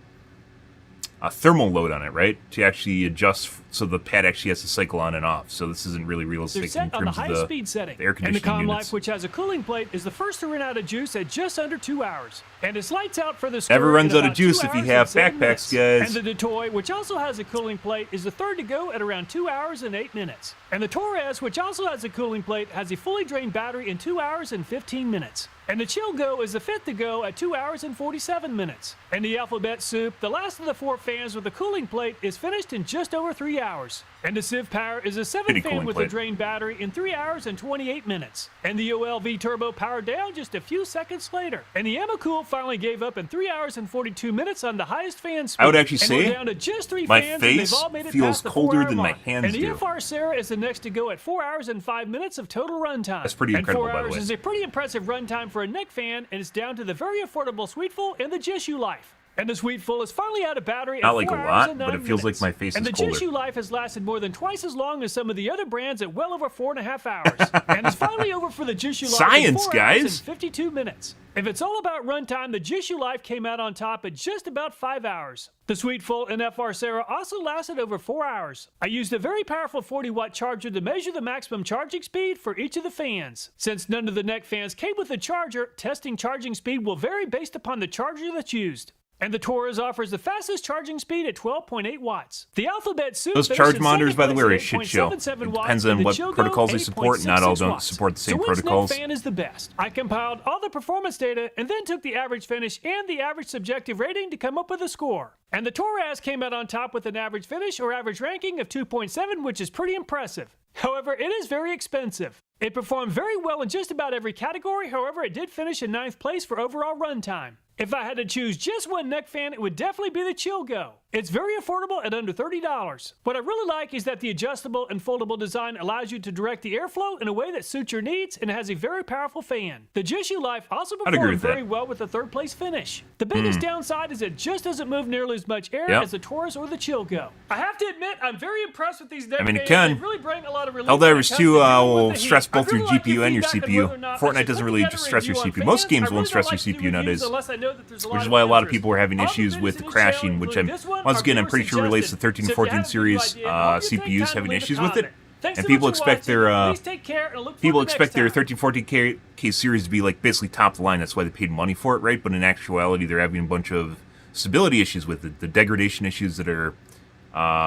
thermal load on it, right? To actually adjust so the pad actually has to cycle on and off. So this isn't really they're realistic in set on the terms of highest the speed setting. air And the conditioning Calm units. Life, which has a cooling plate, is the first to run out of juice at just under 2 hours. And it's lights out for the Scurry Never runs in out of about juice 2 if you hours have and 7 backpacks, minutes. guys. And the Detoy, which also has a cooling plate, is the third to go at around 2 hours and 8 minutes. And the Torres, which also has a cooling plate, has a fully drained battery in 2 hours and 15 minutes. And the Chilgo is the fifth to go at 2 hours and 47 minutes. And the Alphabet Soup, the last of the 4 fans with the cooling plate, is finished in just over 3 hours. And the Civ Power is a 7 Pretty cool fan when with a played. drained battery in 3 hours and 28 minutes. And the OLV Turbo powered down just a few seconds later. And the Amacool finally gave up in 3 hours and 42 minutes on the highest fan speed. I would actually and say we're down to just 3 my fans, and face they've all made it feels past the colder 4-hour than my mark. hands And the do. FR Sarah is the next to go at 4 hours and 5 minutes of total runtime. That's pretty incredible, and 4 by the hours way. is a pretty impressive runtime for a neck fan, and it's down to the very affordable Sweetful and the Jishu Life. And the Sweetful is finally out of battery Not at like 4 a hours lot, and but 9 it feels like minutes. my face and is the colder. Jishu Life has lasted more than twice as long as some of the other brands at well over 4.5 hours. And it's finally over for the Jishu Life in Science, 4 guys! hours and 52 minutes. If it's all about runtime, the Jishu Life came out on top at just about 5 hours. The Sweetful and FR Sarah also lasted over 4 hours. I used a very powerful 40-watt charger to measure the maximum charging speed for each of the fans. Since none of the neck fans came with a charger, testing charging speed will vary based upon the charger that's used. And the Taurus offers the fastest charging speed at 12.8 watts. The Alphabet Soup Those finished charge in monitors, second by the way, are a place shit at show. 8.77 It watts, depends and on the what Chilgo, protocols they support. Not all 8.66 don't watts. support the same so protocols. Which neck fan is the best? I compiled all the performance data and then took the average finish and the average subjective rating to come up with a score. And the Torres came out on top with an average finish or average ranking of 2.7, which is pretty impressive. However, it is very expensive. It performed very well in just about every category, however, it did finish in 9th place for overall runtime. If I had to choose just one neck fan, it would definitely be the Chilgo. It's very affordable at under $30. What I really like is that the adjustable and foldable design allows you to direct the airflow in a way that suits your needs and has a very powerful fan. The Jishu Life also I'd agree performed with very that. well with a 3rd place finish. The biggest downside is it just doesn't move nearly as much air Yep. as the Taurus or the Chilgo. I have to admit, I'm very impressed with these neck I mean, it fans. can. They really bring a lot of relief. Helldivers when it 2 comes to dealing will with the stress heat. I'd both your really like GPU and your feedback on CPU. whether or not I Fortnite should doesn't put really together just a stress your review on CPU. Most fans. games I won't really stress don't your like to do CPU reviews nowadays. unless I know that there's a Which is lot why a of lot of answers. people were having All the issues videos with in the this crashing, channel which include I'm, this one once are again, I'm viewer pretty sure relates to suggested. 13 So if you 14 have a series video idea, I hope you take CPUs time having to leave a issues with it. comment. Thanks And so people much for expect watching. their Please take care and look people forward to expect their next time. 1340K series to be like basically top of the line. That's why they paid money for it, right? But in actuality, they're having a bunch of stability issues with it. The degradation issues that are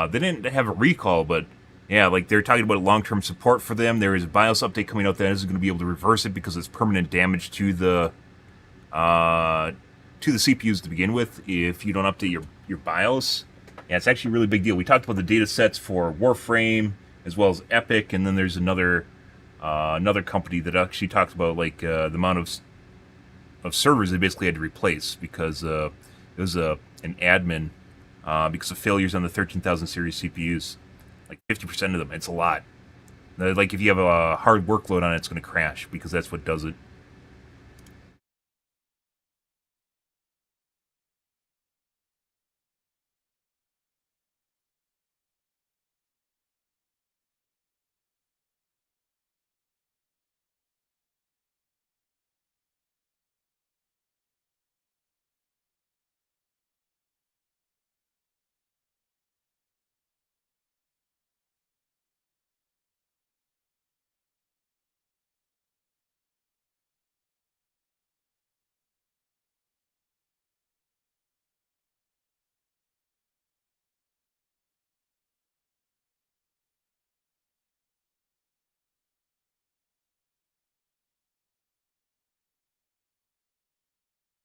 they didn't have a recall, but yeah, like they're talking about long-term support for them. There is a BIOS update coming out that isn't going to be able to reverse it because it's permanent damage to the CPUs to begin with if you don't update your BIOS. Yeah, it's actually a really big deal. We talked about the data sets for Warframe as well as Epic, and then there's another company that actually talks about like the amount of servers they basically had to replace because it was an admin because of failures on the 13,000 series CPUs. Like 50% of them. It's a lot. Like if you have a hard workload on it, it's going to crash because that's what does it.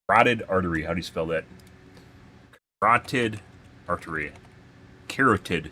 Carotid artery. How do you spell that? Carotid artery. Carotid.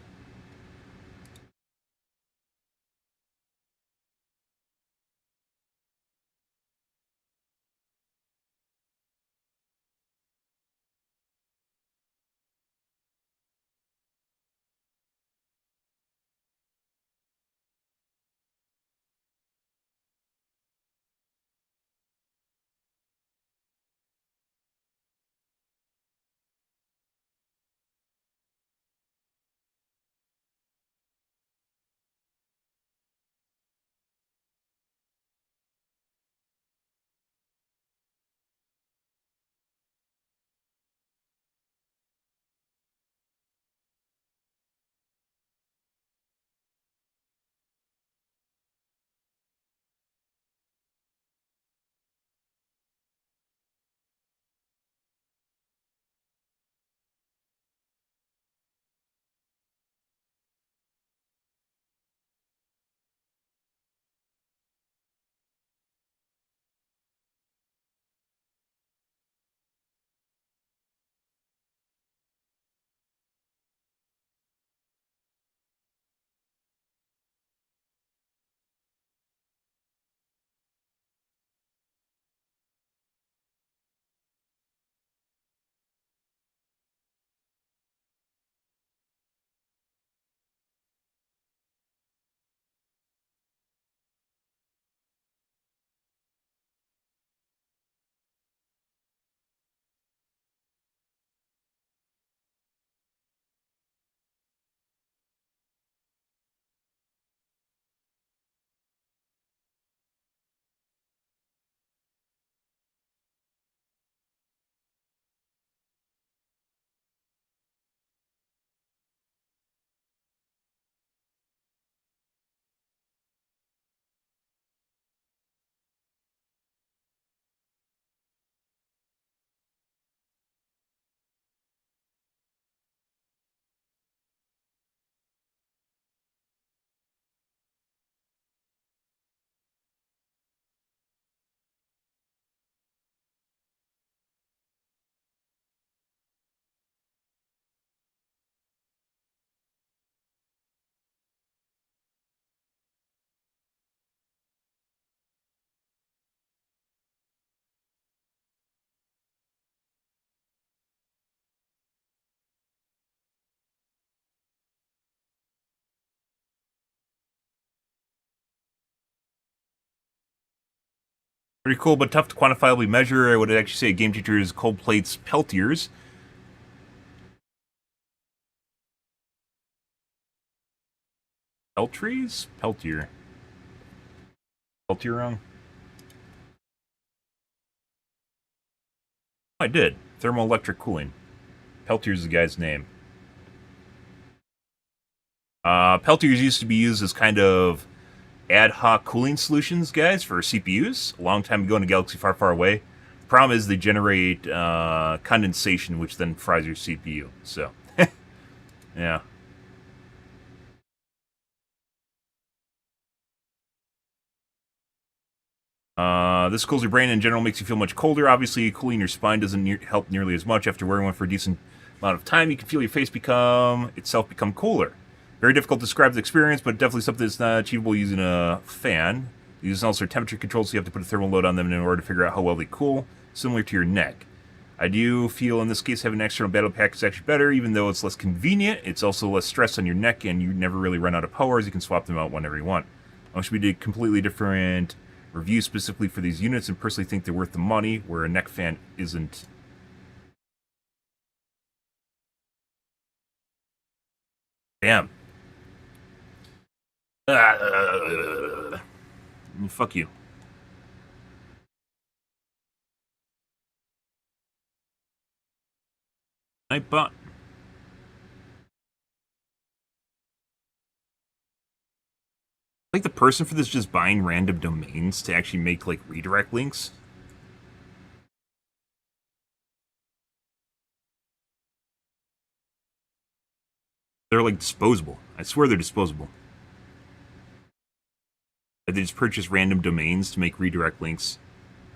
Pretty cool, but tough to quantifiably measure. I would actually say Game Teacher's cold plates Peltiers. Peltries? Peltier. Peltier wrong? I did. Thermoelectric cooling. Peltier's the guy's name. Peltiers used to be used as kind of ad hoc cooling solutions, guys, for CPUs a long time ago in a galaxy far, far away. The problem is they generate condensation, which then fries your CPU. So, yeah. This cools your brain in general, makes you feel much colder. Obviously, cooling your spine doesn't help nearly as much. After wearing one for a decent amount of time, you can feel your face become cooler. Very difficult to describe the experience, but definitely something that's not achievable using a fan. These also are temperature controlled, so you have to put a thermal load on them in order to figure out how well they cool, similar to your neck. I do feel in this case having an external battle pack is actually better, even though it's less convenient. It's also less stress on your neck, and you never really run out of power, as you can swap them out whenever you want. I wish we did completely different reviews specifically for these units, and personally think they're worth the money, where a neck fan isn't. Damn. Fuck you. Nightbot. Like the person for this just buying random domains to actually make like redirect links. They're like disposable. I swear they're disposable. They just purchase random domains to make redirect links.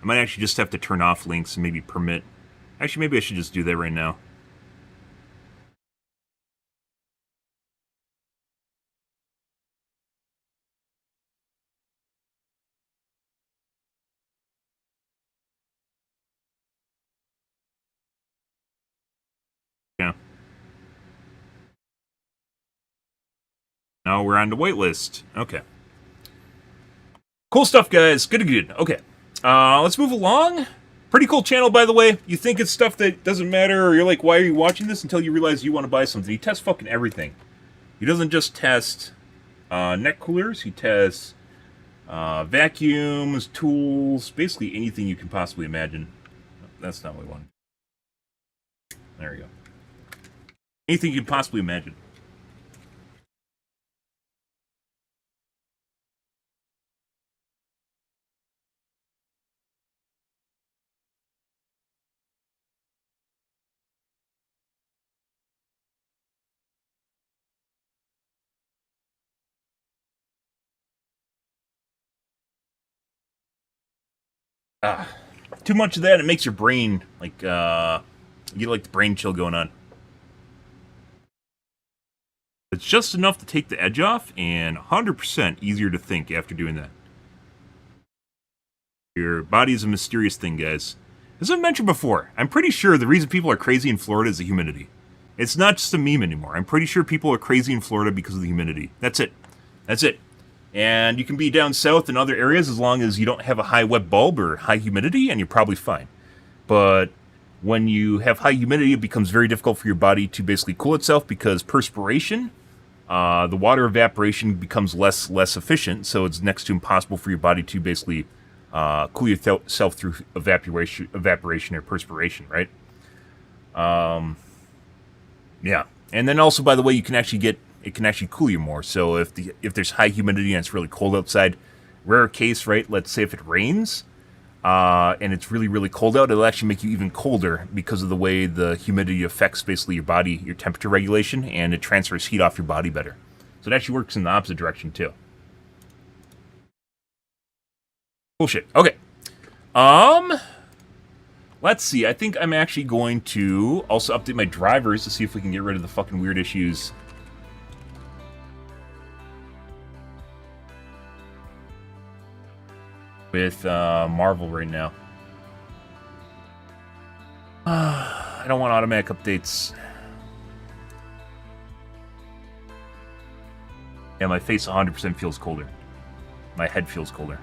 I might actually just have to turn off links and maybe permit. Actually, maybe I should just do that right now. Yeah. Now we're on the waitlist. Okay. Cool stuff, guys. Good. Okay. Let's move along. Pretty cool channel, by the way. You think it's stuff that doesn't matter, or you're like, why are you watching this? Until you realize you want to buy something. He tests fucking everything. He doesn't just test neck coolers. He tests vacuums, tools, basically anything you can possibly imagine. That's not what we want. There we go. Anything you can possibly imagine. Too much of that, it makes your brain, like, you get, like, the brain chill going on. It's just enough to take the edge off, and 100% easier to think after doing that. Your body is a mysterious thing, guys. As I mentioned before, I'm pretty sure the reason people are crazy in Florida is the humidity. It's not just a meme anymore. I'm pretty sure people are crazy in Florida because of the humidity. That's it. That's it. And you can be down south in other areas as long as you don't have a high wet bulb or high humidity, and you're probably fine. But when you have high humidity, it becomes very difficult for your body to basically cool itself because perspiration, the water evaporation becomes less efficient, so it's next to impossible for your body to basically cool yourself through evaporation or perspiration, right? Yeah. And then also, by the way, it can actually cool you more. So if there's high humidity and it's really cold outside, rare case, right? Let's say if it rains and it's really cold out, it'll actually make you even colder because of the way the humidity affects basically your body, your temperature regulation, and it transfers heat off your body better. So it actually works in the opposite direction too. Bullshit. Okay. Let's see. I think I'm actually going to also update my drivers to see if we can get rid of the fucking weird issues. With Marvel right now. I don't want automatic updates. Yeah, my face 100% feels colder. My head feels colder.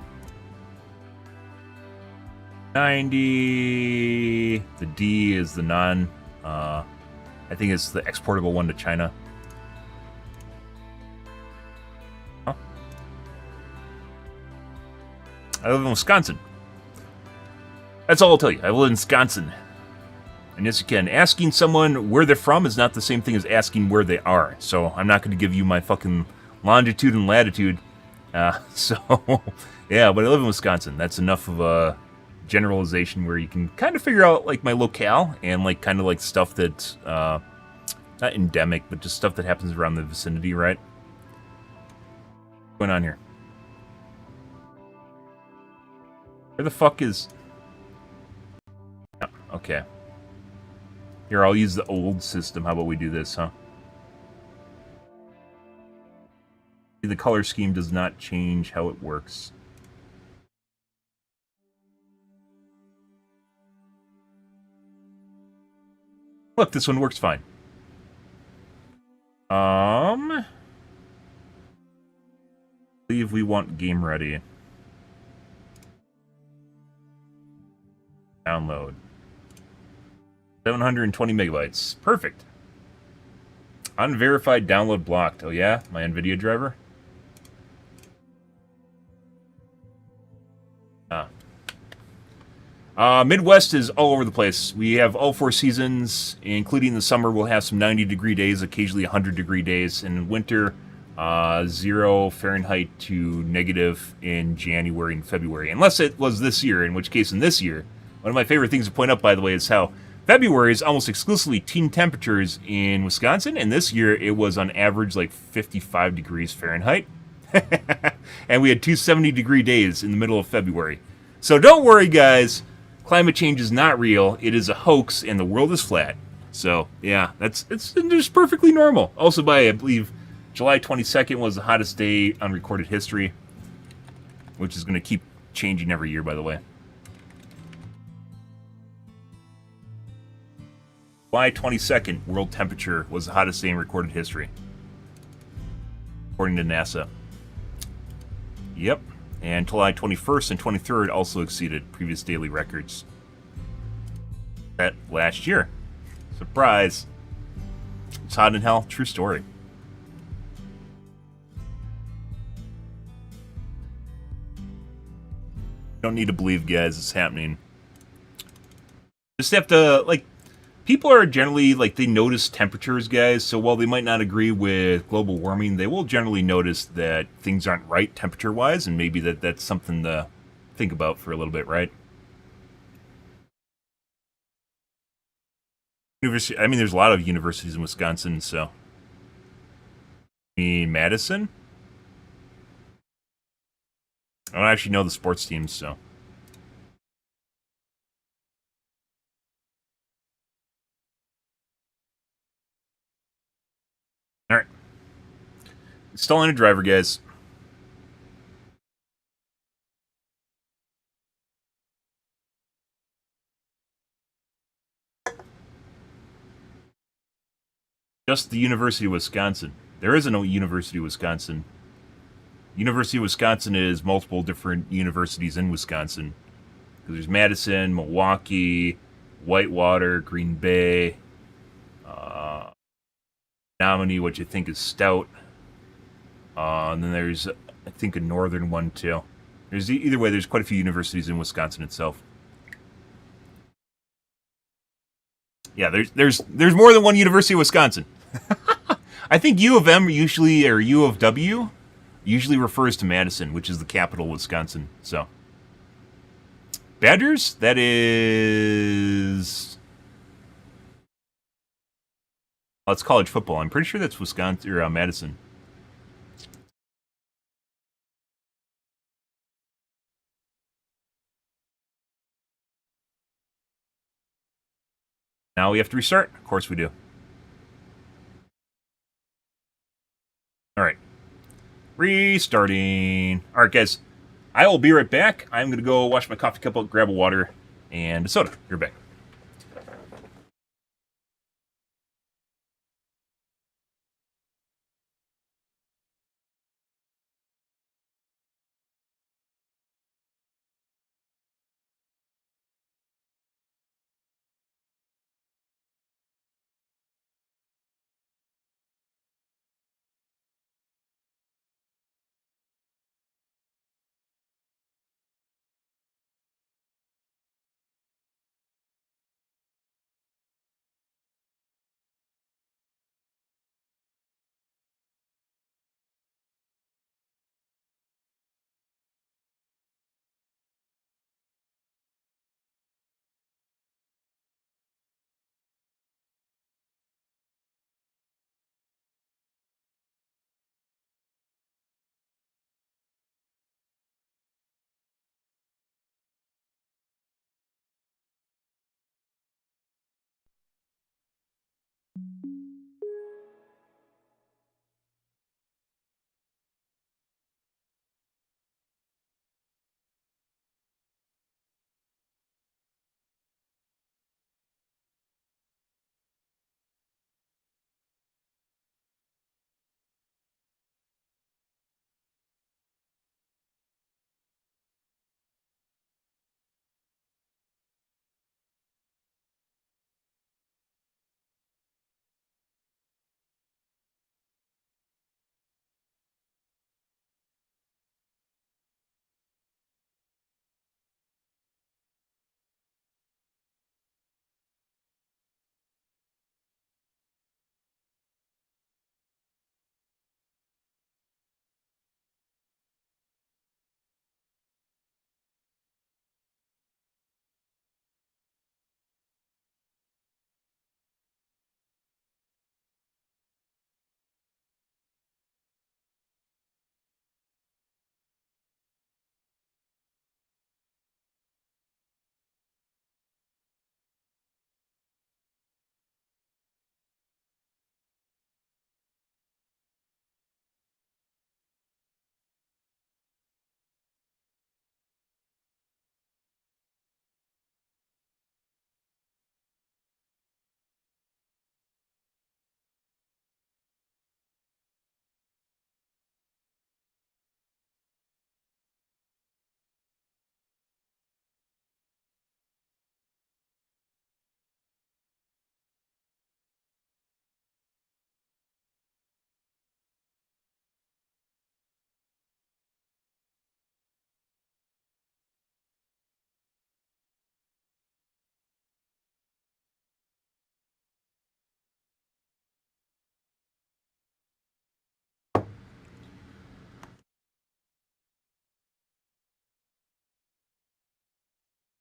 90. The D is the non. I think it's the exportable one to China. Huh? I live in Wisconsin. That's all I'll tell you. I live in Wisconsin. And yes, you can. Asking someone where they're from is not the same thing as asking where they are. So I'm not going to give you my fucking longitude and latitude. So, yeah, but I live in Wisconsin. That's enough of a generalization where you can kind of figure out, like, my locale and, like, kind of like stuff that's not endemic, but just stuff that happens around the vicinity, right? What's going on here? Where the fuck is... Oh, okay. Here, I'll use the old system. How about we do this, huh? The color scheme does not change how it works. Look, this one works fine. I believe we want game ready. Download. 720 megabytes. Perfect. Unverified download blocked. Oh yeah? My NVIDIA driver? Midwest is all over the place. We have all 4 seasons, including the summer. We'll have some 90-degree days, occasionally 100-degree days. And in winter, 0 Fahrenheit to negative in January and February. Unless it was this year, in which case in this year, one of my favorite things to point out, by the way, is how February is almost exclusively teen temperatures in Wisconsin, and this year it was on average like 55 degrees Fahrenheit. And we had 2 70-degree days in the middle of February. So don't worry, guys. Climate change is not real. It is a hoax, and the world is flat. So, yeah, it's just perfectly normal. Also, by, I believe, July 22nd was the hottest day on recorded history, which is going to keep changing every year, by the way. July 22nd, world temperature was the hottest day in recorded history, according to NASA. Yep. And July 21st and 23rd also exceeded previous daily records. That last year. Surprise. It's hot in hell. True story. Don't need to believe, guys, it's happening. Just have to, like, people are generally, like, they notice temperatures, guys, so while they might not agree with global warming, they will generally notice that things aren't right temperature-wise, and maybe that's something to think about for a little bit, right? University, I mean, there's a lot of universities in Wisconsin, so... I mean, Madison? I don't actually know the sports teams, so... Alright. Installing a driver, guys. Just the University of Wisconsin. There isn't no University of Wisconsin. University of Wisconsin is multiple different universities in Wisconsin. There's Madison, Milwaukee, Whitewater, Green Bay, Menominee, which I think is Stout. And then there's, I think, a northern one too. There's either way. There's quite a few universities in Wisconsin itself. Yeah, there's more than one University of Wisconsin. I think U of M usually, or U of W, usually refers to Madison, which is the capital of Wisconsin. So, Badgers, that is, well, it's college football. I'm pretty sure that's Wisconsin or Madison. Now we have to restart. Of course we do. All right. Restarting. All right, guys. I will be right back. I'm going to go wash my coffee cup out, grab a water, and a soda. You're back.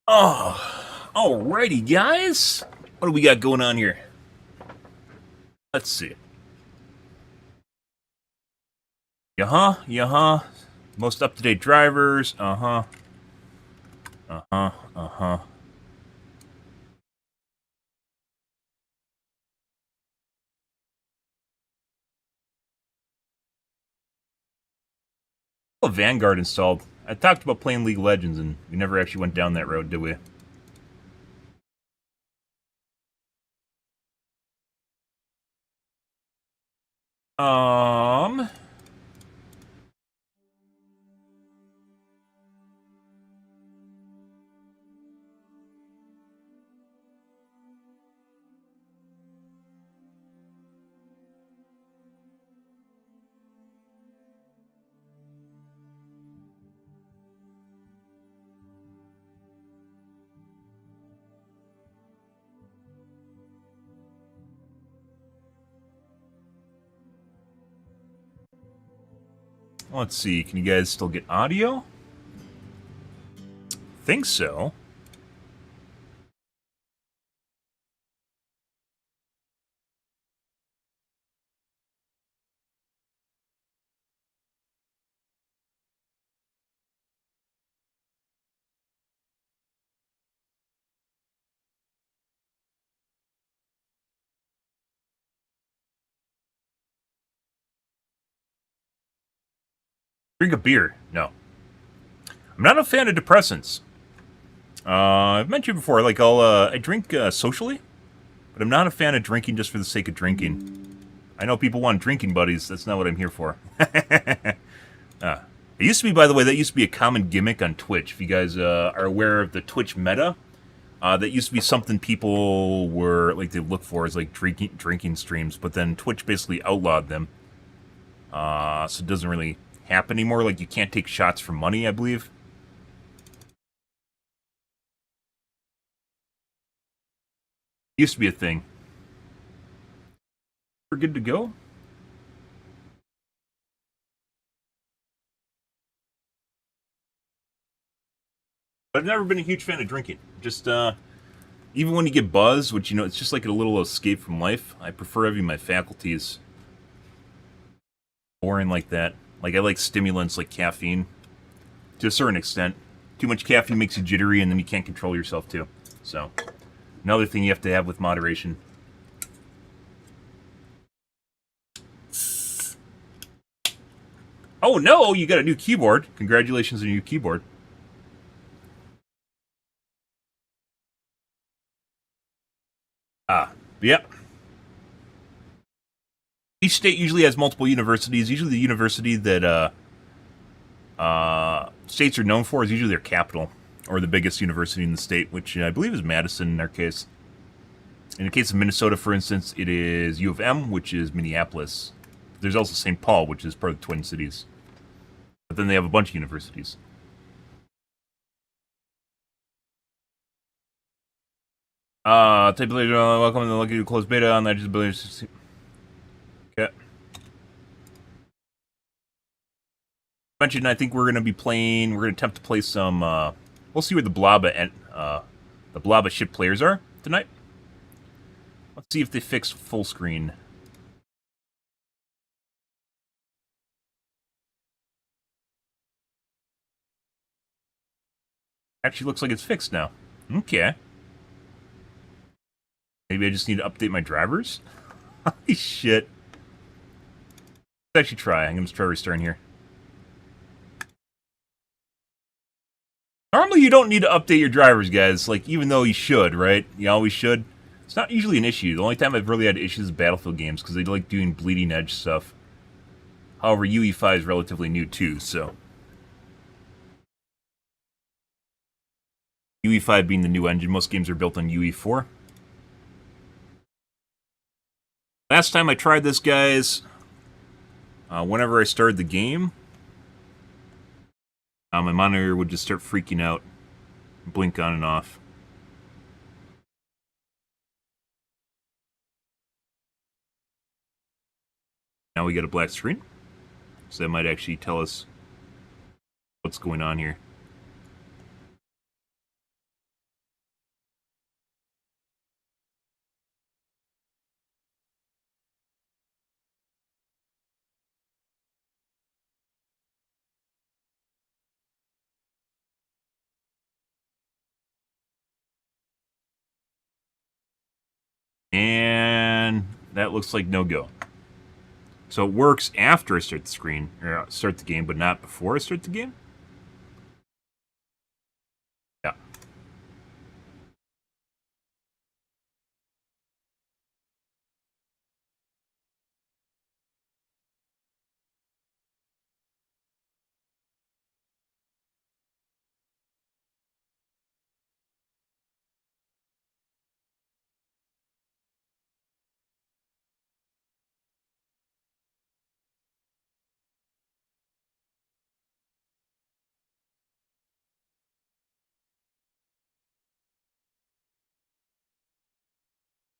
Oh, alrighty, guys. What do we got going on here? Let's see. Yeah-huh. Most up-to-date drivers. Uh-huh. Oh, Vanguard installed. I talked about playing League of Legends, and we never actually went down that road, did we? Um... Let's see, can you guys still get audio? Think so. Drink a beer. No. I'm not a fan of depressants. I've mentioned before, like, I drink socially, but I'm not a fan of drinking just for the sake of drinking. I know people want drinking buddies. That's not what I'm here for. It used to be, by the way, that used to be a common gimmick on Twitch. If you guys are aware of the Twitch meta, that used to be something people were, like, they look for as, like, drinking streams, but then Twitch basically outlawed them. So it doesn't really happen anymore. Like, you can't take shots for money, I believe. Used to be a thing. We're good to go? But I've never been a huge fan of drinking. Just, even when you get buzzed, which, you know, it's just like a little escape from life, I prefer having my faculties. Boring like that. Like, I like stimulants like caffeine. To a certain extent. Too much caffeine makes you jittery, and then you can't control yourself, too. So, another thing you have to have with moderation. Oh, no! You got a new keyboard. Congratulations on your new keyboard. Yep. Each state usually has multiple universities. Usually the university that states are known for is usually their capital, or the biggest university in the state, which I believe is Madison in our case. In the case of Minnesota, for instance, it is U of M, which is Minneapolis. There's also St. Paul, which is part of the Twin Cities. But then they have a bunch of universities. Typically, welcome to the Lucky Closed Beta on that. Okay. Mentioned, I think we're going to be playing, we're going to attempt to play some, we'll see where the Bloba ship players are tonight. Let's see if they fix full screen. Actually looks like it's fixed now. Okay. Maybe I just need to update my drivers? Holy shit. Let's actually try. I'm going to try restarting here. Normally you don't need to update your drivers, guys. Like, even though you should, right? You always should. It's not usually an issue. The only time I've really had issues is Battlefield games, because they like doing bleeding edge stuff. However, UE5 is relatively new, too, so... UE5 being the new engine. Most games are built on UE4. Last time I tried this, guys, whenever I started the game, my monitor would just start freaking out, blink on and off. Now we got a black screen, so that might actually tell us what's going on here. And that looks like no-go. So it works after I start the screen, or start the game, but not before I start the game? Yeah.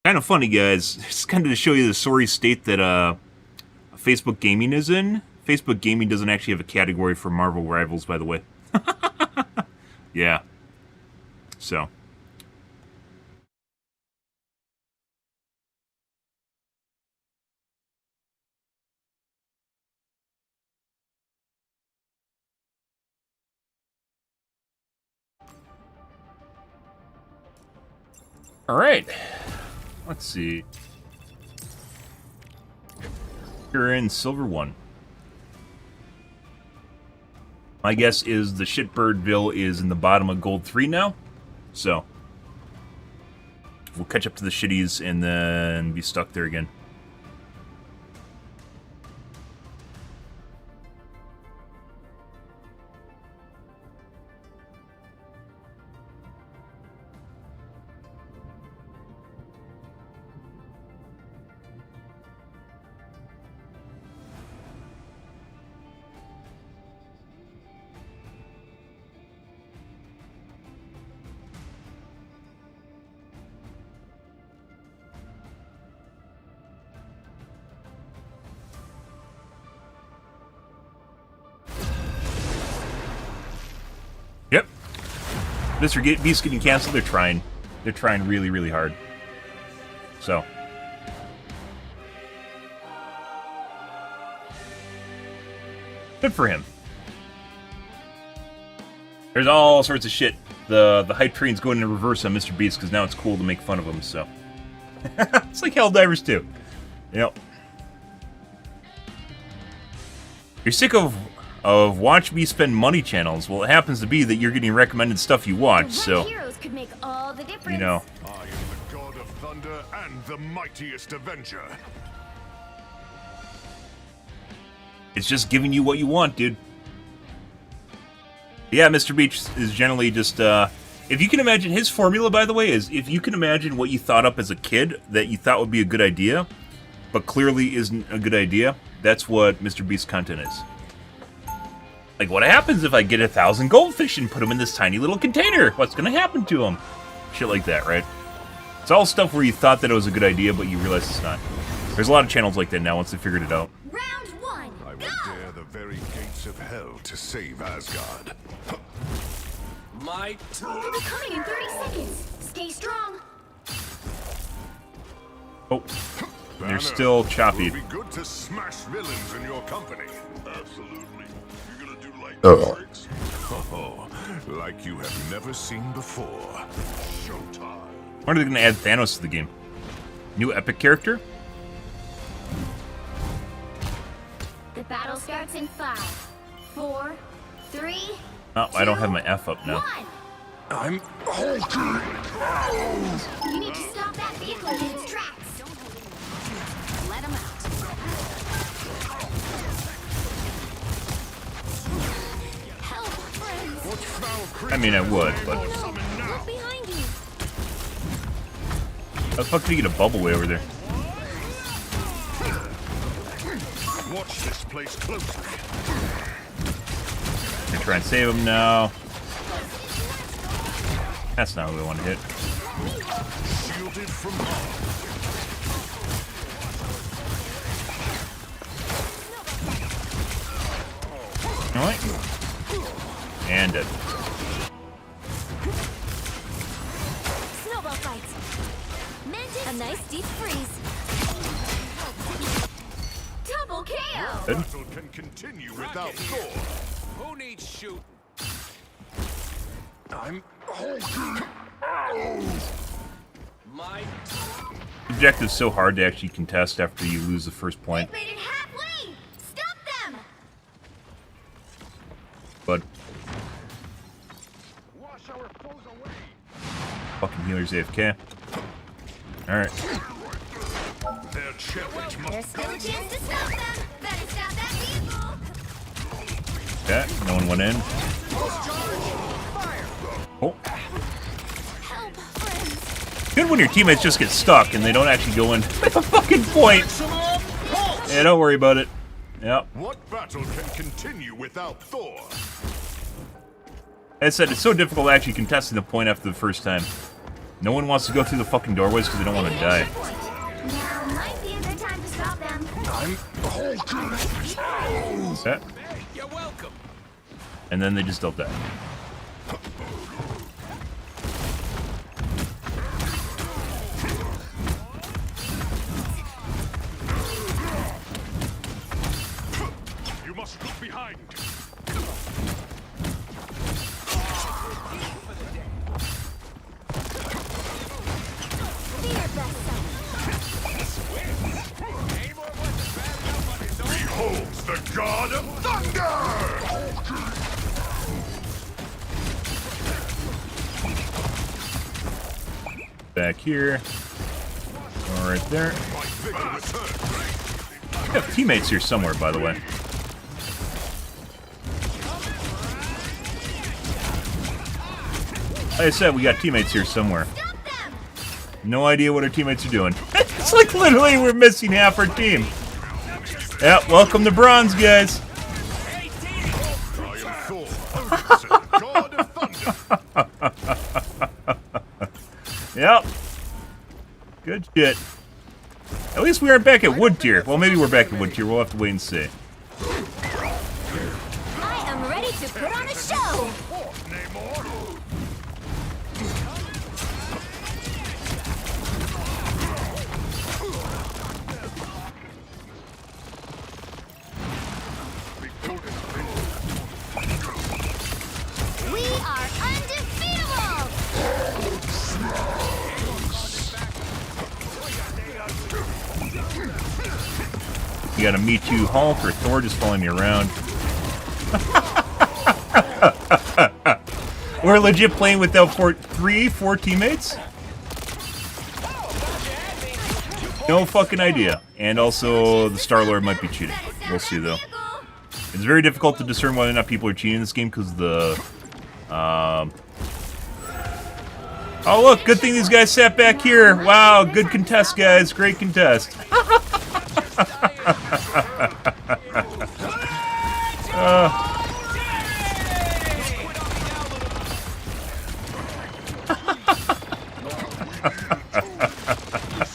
Kind of funny, guys. Just kind of to show you the sorry state that Facebook Gaming is in. Facebook Gaming doesn't actually have a category for Marvel Rivals, by the way. Yeah. So. All right. Let's see. You're in Silver 1. My guess is the Shitbirdville is in the bottom of Gold 3 now. So, we'll catch up to the shitties and then be stuck there again. Yep. Mr. Beast getting canceled. They're trying. They're trying really, really hard. So. Good for him. There's all sorts of shit. The hype train's going in reverse on Mr. Beast because now it's cool to make fun of him, so. It's like Helldivers too. You know. You're sick of watch me spend money channels. Well, it happens to be that you're getting recommended stuff you watch, so heroes could make all the difference. you know. I am the god of thunder and the mightiest avenger. It's just giving you what you want, dude. Yeah, Mr. Beach is generally just if you can imagine his formula, by the way, is if you can imagine what you thought up as a kid that you thought would be a good idea, but clearly isn't a good idea, that's what Mr. Beast's content is. Like, what happens if I get 1,000 goldfish and put them in this tiny little container? What's going to happen to them? Shit like that, right? It's all stuff where you thought that it was a good idea, but you realize it's not. There's a lot of channels like that now once they figured it out. Round one. I will dare the very gates of hell to save Asgard. My It'll be coming in 30 seconds. Stay strong. Oh, they're Banner, still choppy. It will be good to smash villains in your company. Absolutely. You're gonna do like tricks? Oh, like you have never seen before. Showtime. When are they going to add Thanos to the game? New epic character? The battle starts in 5, 4, 3. Oh, I don't have my F up now. 1. I'm You need to stop that vehicle in its tracks. Let him out. Help, friends. I mean, I would, but Look behind you. how the fuck did he get a bubble way over there? watch this place closely. Gonna try and save him now. That's not what we want to hit. Shielded from harm. Alright. And dead. Snowball fight. Mantis. A nice deep freeze. Double KO. Good. Battle can continue without Thor. Who needs shooting? I'm My The objective's so hard to actually contest after you lose the first point. They've made it halfway! Stop them! But Wash our foes away. fucking healer's AFK. Alright. Their challenge must There's still a chance to stop them! Better stop that vehicle! Okay, no one went in. Oh. Help, friends! Good when your teammates just get stuck and they don't actually go in at the fucking point. Yeah, don't worry about it. Yep. What battle can continue without Thor? As I said, it's so difficult actually contesting the point after the first time. No one wants to go through the fucking doorways because they don't want to die. Now might be a good time to stop them. Okay. You're welcome. And then they just don't die. You must look behind. Be your best self. Beholds the god of thunder! Back here. One right there. My vigor returns. We have teammates here somewhere, by the way. Like I said, we got teammates here somewhere. Stop them! No idea what our teammates are doing. It's like literally we're missing half our team. Yep, welcome to bronze, guys. I am Thor, god of thunder. Yep. Good shit. At least we aren't back at wood tier. Well, maybe we're back at wood tier. We'll have to wait and see. I am ready to put on a show! Namor. We are undefeatable! You got a Me Too Hulk or Thor just following me around. We're legit playing without four teammates? No fucking idea. And also, the Star-Lord might be cheating. We'll see, though. It's very difficult to discern whether or not people are cheating in this game because the... Oh, look! Good thing these guys sat back here. Wow, good contest, guys. Great contest.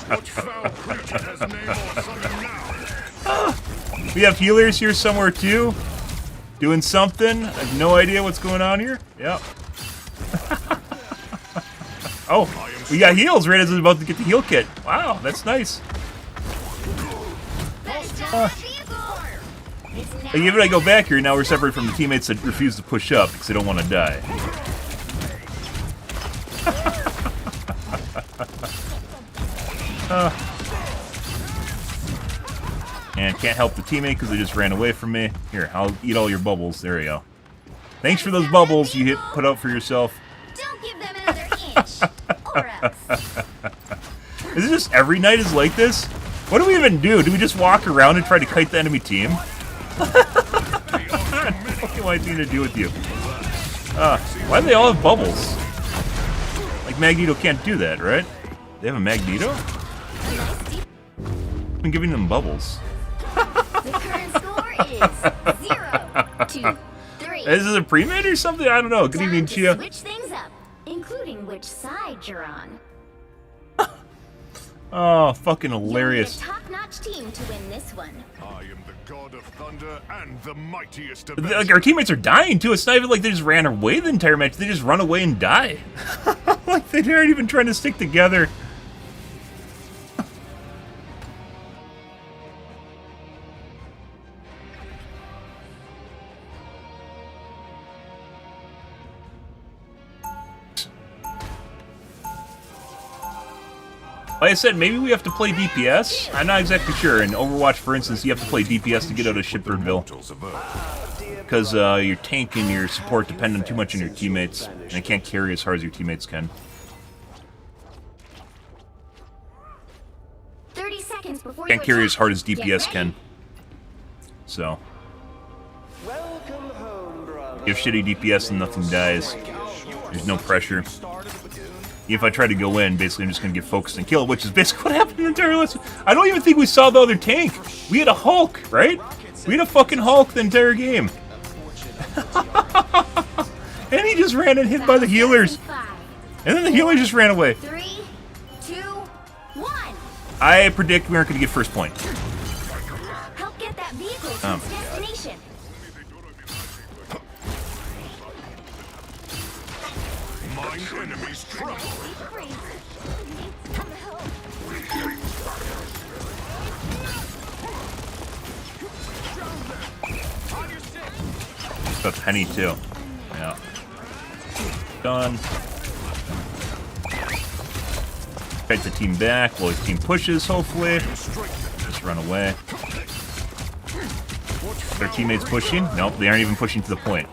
What foul creature has Namor summoned now? We have healers here somewhere, too. Doing something. I have no idea what's going on here. Yep. Oh, we got heals right as I was about to get the heal kit. Wow, that's nice. Like, even if I go back here, now we're separated from the teammates that refuse to push up because they don't want to die. And can't help the teammate because they just ran away from me. Here, I'll eat all your bubbles. There you go. Thanks for those bubbles you put out for yourself. Don't give them another inch! Or else. Is it just every night is like this? What do we even do? Do we just walk around and try to kite the enemy team? What do I need to do with you? Why do they all have bubbles? Like Magneto can't do that, right? They have a Magneto? I've been giving them bubbles. The current score is 0-3. Is this a pre-med or something? I don't know. Good evening, Time to Chia. switch things up, including which side you're on. Oh, fucking You'll need a hilarious. top-notch team to win this one. I am the god of thunder and the mightiest of Like, our teammates are dying, too. It's not even like they just ran away the entire match. They just run away and die. Like, they aren't even trying to stick together. Like I said, maybe we have to play DPS. I'm not exactly sure. In Overwatch, for instance, you have to play DPS to get out of Shepardville. Because your tank and your support depend on too much on your teammates. And they can't carry as hard as your teammates can. 30 seconds before Can't you carry attack. as hard as Get DPS ready. can. So. Give shitty DPS and nothing dies. There's no pressure. If I try to go in, basically I'm just going to get focused and kill, which is basically what happened in the entire list. I don't even think we saw the other tank. We had a Hulk, right? We had a fucking Hulk the entire game. And he just ran and hit by the healers. 5, And then the healers just ran away. 3, 2, 1. I predict we aren't going to get first point. Help get that vehicle to its destination. Mind enemies trouble. Got Penny too. Yeah. Done. Fight the team back while his team pushes, hopefully. Just run away. Their teammates pushing? Nope, they aren't even pushing to the point.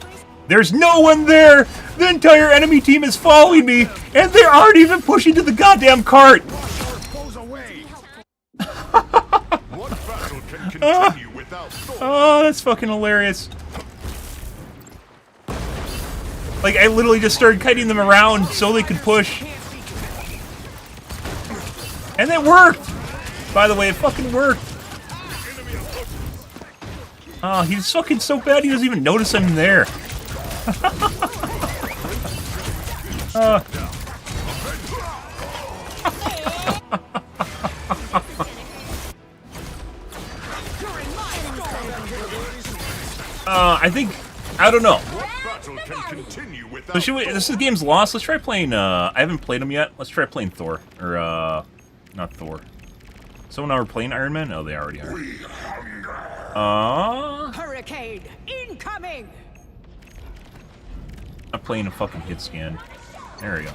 There's no one there! The entire enemy team is following me, and they aren't even pushing to the goddamn cart! What battle can continue without thought? Oh, that's fucking hilarious. Like, I literally just started kiting them around so they could push. And it worked! By the way, it fucking worked. Oh, he's fucking so bad he doesn't even notice I'm there. I think, I don't know. Battle can continue without So should we, this is game's lost. Let's try playing, I haven't played them yet. Let's try playing Thor. Or, not Thor. Someone ever playing Iron Man? Oh, they already are. Hurricane incoming! I'm playing a fucking hit scan. There we go.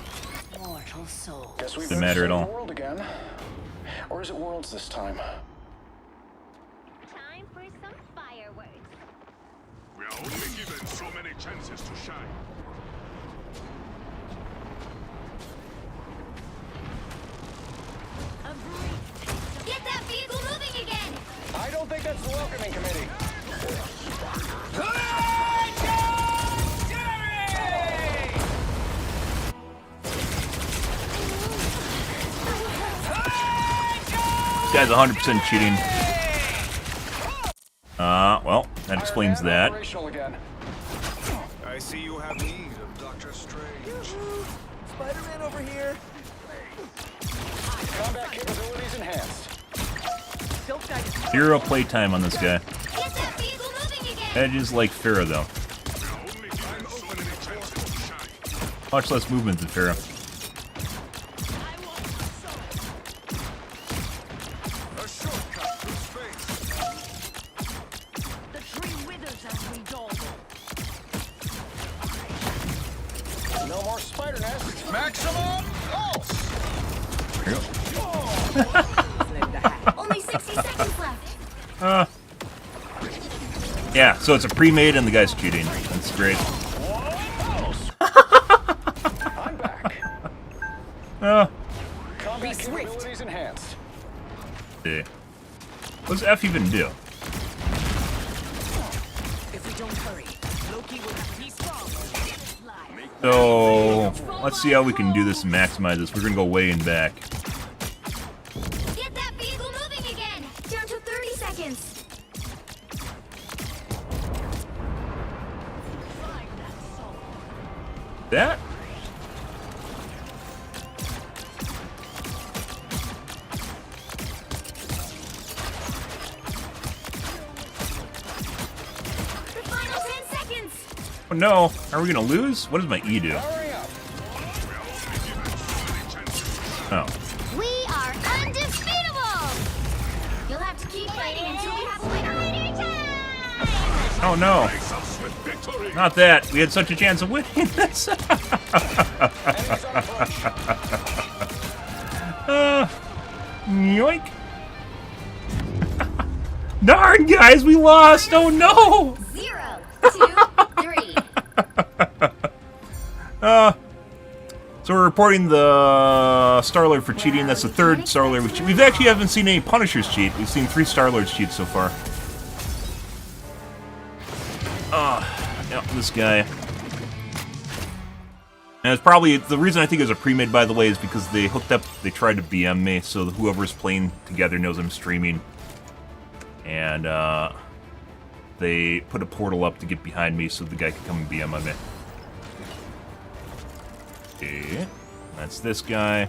Mortal soul. Guess we've Doesn't matter at all. World again. Or is it worlds this time? Time for some fireworks. We are only given so many chances to shine. Get that vehicle moving again! I don't think that's the welcoming committee. This guy's 100% cheating. Well, that explains that. Operational again. I see you have need of Doctor Strange. Spider-Man over here. Combat capabilities enhanced. Zero playtime on this guy. Get that vehicle moving again! Edges like Farah, though. We are only given so many chances to shine. Much less movement than Farah. A shortcut through space. The tree withers as we dawdle. No more spider nests. Maximum pulse. There you go. Only 60 seconds left. Yeah, so it's a pre-made and the guy's cheating. That's great. I'm back. Uh, Combat capabilities enhanced. yeah. What does F even do? If we don't hurry, Loki will have to be strong. So, let's see how we can do this and maximize this. We're gonna go way and back. Get that vehicle moving again! Down to 30 seconds. That? The final 10 seconds! Oh no, are we gonna lose? What does my E do? Hurry up. Oh. We are undefeatable! You'll have to keep fighting until we have a winner. Oh no. Face us with victory. Not that. We had such a chance of winning this. Enemies on approach. turn, guys. We lost. Oh, no. 0, 2, 3. So we're reporting the Star-Lord for cheating. That's the third Star-Lord we've cheated. We've actually haven't seen any Punishers cheat. We've seen 3 Star-Lords cheat so far. Yeah, this guy. And it's probably, the reason I think it was a pre-made, by the way, is because they hooked up, they tried to BM me, so whoever's playing together knows I'm streaming. And, they put a portal up to get behind me so the guy could come and BM on me. Okay, that's this guy.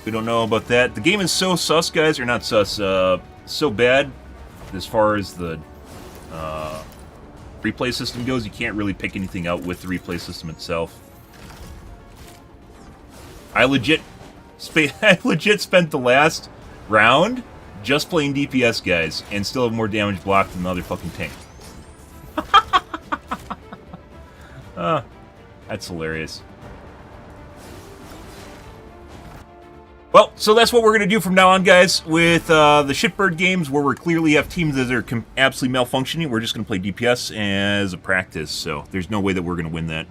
We don't know about that. The game is so sus, guys, or not sus, so bad as far as the replay system goes, you can't really pick anything out with the replay system itself. I legit spent the last round just playing DPS, guys, and still have more damage blocked than the other fucking tank. That's hilarious. Well, so that's what we're going to do from now on, guys. With the shitbird games, where we clearly have teams that are absolutely malfunctioning, we're just going to play DPS as a practice, so there's no way that we're going to win that.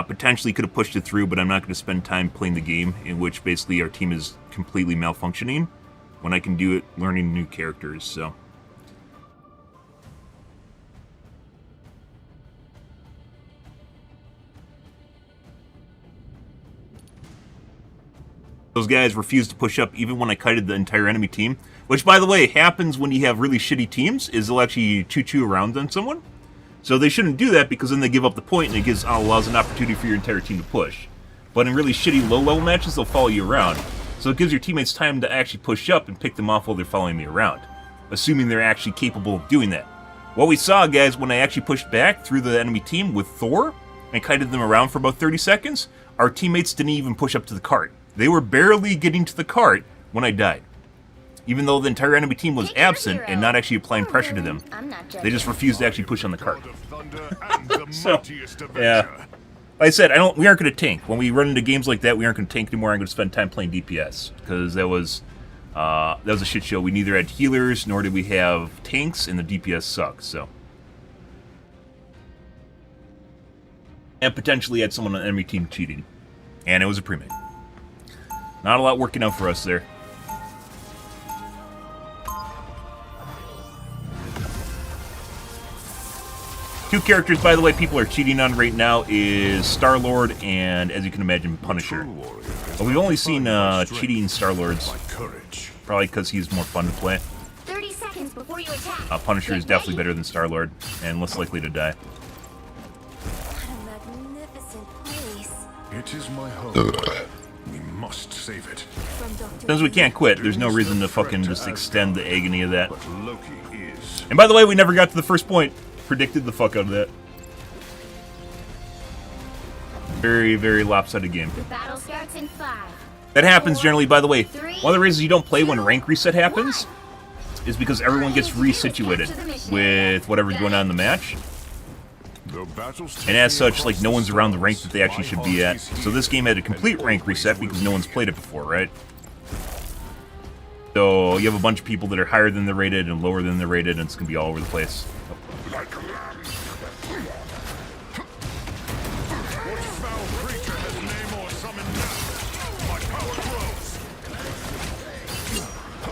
Potentially could have pushed it through, but I'm not going to spend time playing the game in which basically our team is completely malfunctioning when I can do it learning new characters, so. Those guys refused to push up even when I kited the entire enemy team, which, by the way, happens when you have really shitty teams, is they'll actually choo-choo around on someone. So they shouldn't do that, because then they give up the point and it allows an opportunity for your entire team to push. But in really shitty low-level matches, they'll follow you around. So it gives your teammates time to actually push up and pick them off while they're following me around, assuming they're actually capable of doing that. What we saw, guys, when I actually pushed back through the enemy team with Thor and kited them around for about 30 seconds, our teammates didn't even push up to the cart. They were barely getting to the cart when I died. Even though the entire enemy team was absent and not actually applying pressure to them, they just refused to actually push on the cart. So, yeah. Like I said, we aren't going to tank. When we run into games like that, we aren't going to tank anymore. I'm going to spend time playing DPS, because that was a shit show. We neither had healers nor did we have tanks, and the DPS sucks. So, and potentially had someone on the enemy team cheating, and it was a pre-made. Not a lot working out for us there. Two characters, by the way, people are cheating on right now is Star-Lord and, as you can imagine, Punisher. But we've only seen cheating Star-Lords, probably because he's more fun to play. 30 seconds before you attack. Punisher is definitely better than Star-Lord, and less likely to die. What a magnificent place. It is my home. We must save it. Since we can't quit, there's no reason to fucking just extend the agony of that. But Loki is. And by the way, we never got to the first point. Predicted the fuck out of that. Very, very lopsided game. The battle starts in 5. That happens generally, by the way. One of the reasons you don't play when rank reset happens is because everyone gets resituated with whatever's going on in the match. And as such, like, no one's around the rank that they actually should be at. So this game had a complete rank reset because no one's played it before, right? So you have a bunch of people that are higher than they're rated and lower than they're rated, and it's going to be all over the place.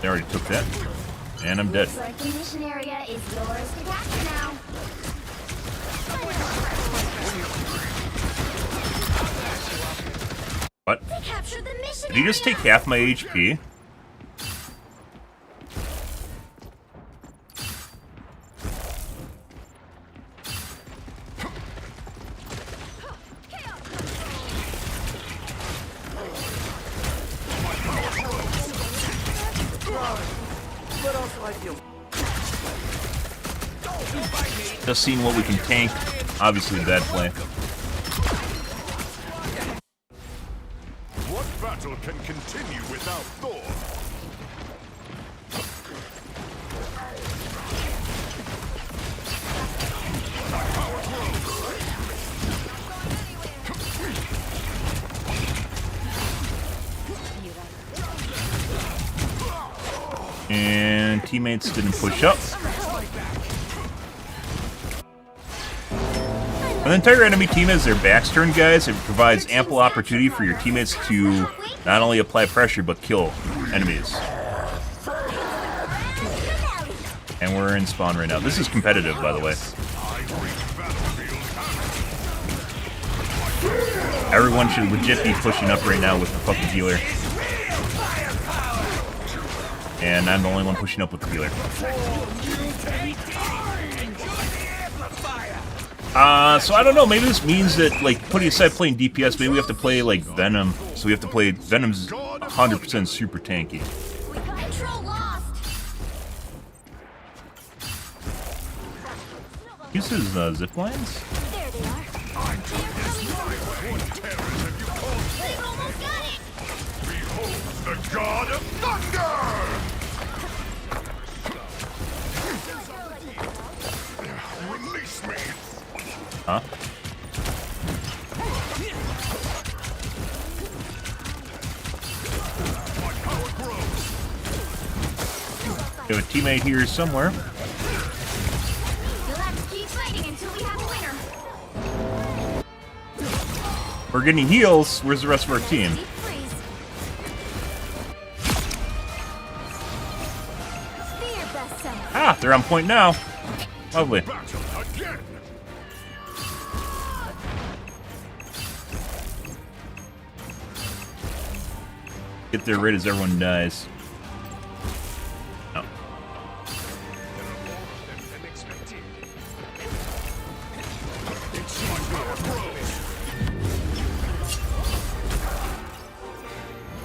They already took that. And I'm dead. Looks like the mission area is yours to capture now. What? We captured the mission Did he just area. take half my HP? Just seeing what we can tank. Obviously, bad play. What battle can continue without Thor? And teammates didn't push up. When the entire enemy team has their backs turned, guys, it provides ample opportunity for your teammates to not only apply pressure, but kill enemies. And we're in spawn right now. This is competitive, by the way. Everyone should legit be pushing up right now with the fucking healer. And I'm the only one pushing up with the healer. So I don't know, maybe this means that, like, putting aside playing DPS, maybe we have to play, like, Venom. So we have to play... Venom's 100% super tanky. Control lost. Use his zip lines? There they are. They've almost got it. The God of Thunder! Release me! Huh? We have a teammate here somewhere. You'll have to keep fighting until we have a winner. We're getting heals. Where's the rest of our team? Deep freeze. Be your best self. Ah, they're on point now. Lovely. Battle again! Get there right as everyone dies. Oh.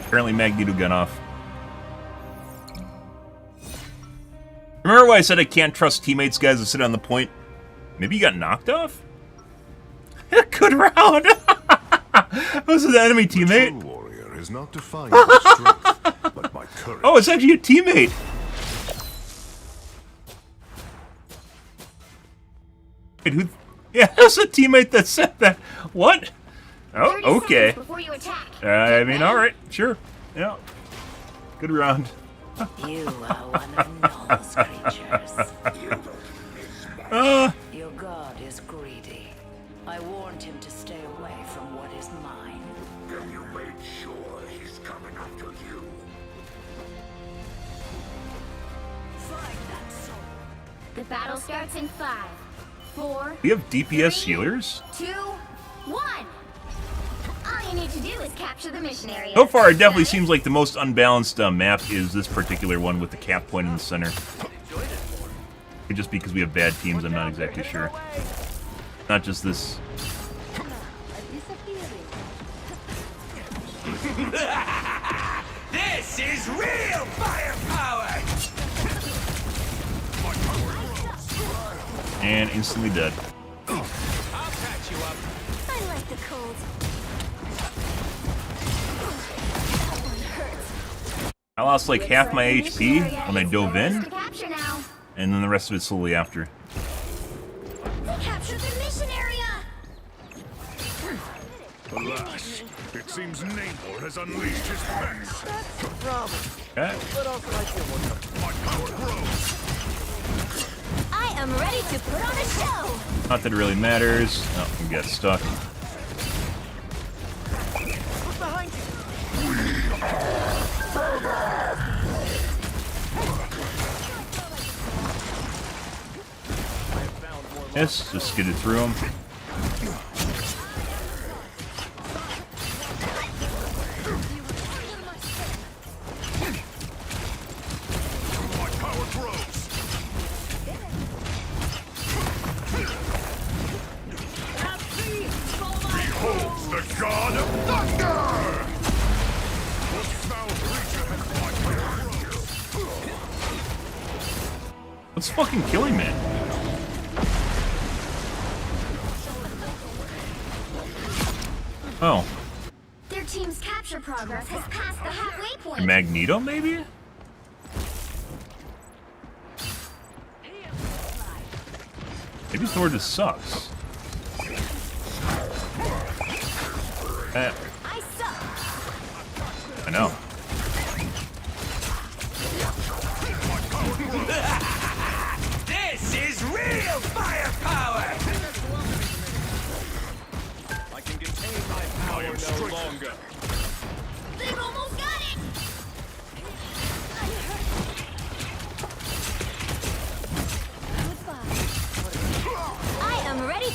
Apparently Magneto got off. Remember why I said I can't trust teammates, guys, to sit on the point? Maybe you got knocked off? Good round! Was it the enemy teammate? True warrior is not defined by strength, but by courage. Oh, it's actually a teammate! Wait, who... Yeah, that's a teammate that said that. What? Oh, 30 okay. seconds before you attack. I mean, alright, sure. Yeah. Good round. You are one of Null's creatures. Your god is greedy. I warned him to stay away from what is mine. Then you made sure he's coming after you. Find that soul. The battle starts in 5, 4, We have DPS healers? 2, 1. All you need to do is capture the mission area. So far, it definitely seems like the most unbalanced map is this particular one with the cap point in the center. Could just be because we have bad teams, I'm not exactly sure. Not just this. This is real firepower! And instantly dead. I'll patch you up. I like the cold. I lost like half my HP when I dove in, To capture now. and then the rest of it slowly after. They captured the mission area. Alas, it seems Namor has unleashed his best. Okay. My power grows. I am ready to put on a show. Not that it really matters. Oh, we got stuck. Yes, just skidded through them. My power grows. Behold the God of Thunder! What foul creature has my power grows? What's fucking killing me? Oh, Their team's capture progress has passed the halfway point. Magneto, maybe? Maybe Thor just sucks. I suck. I know.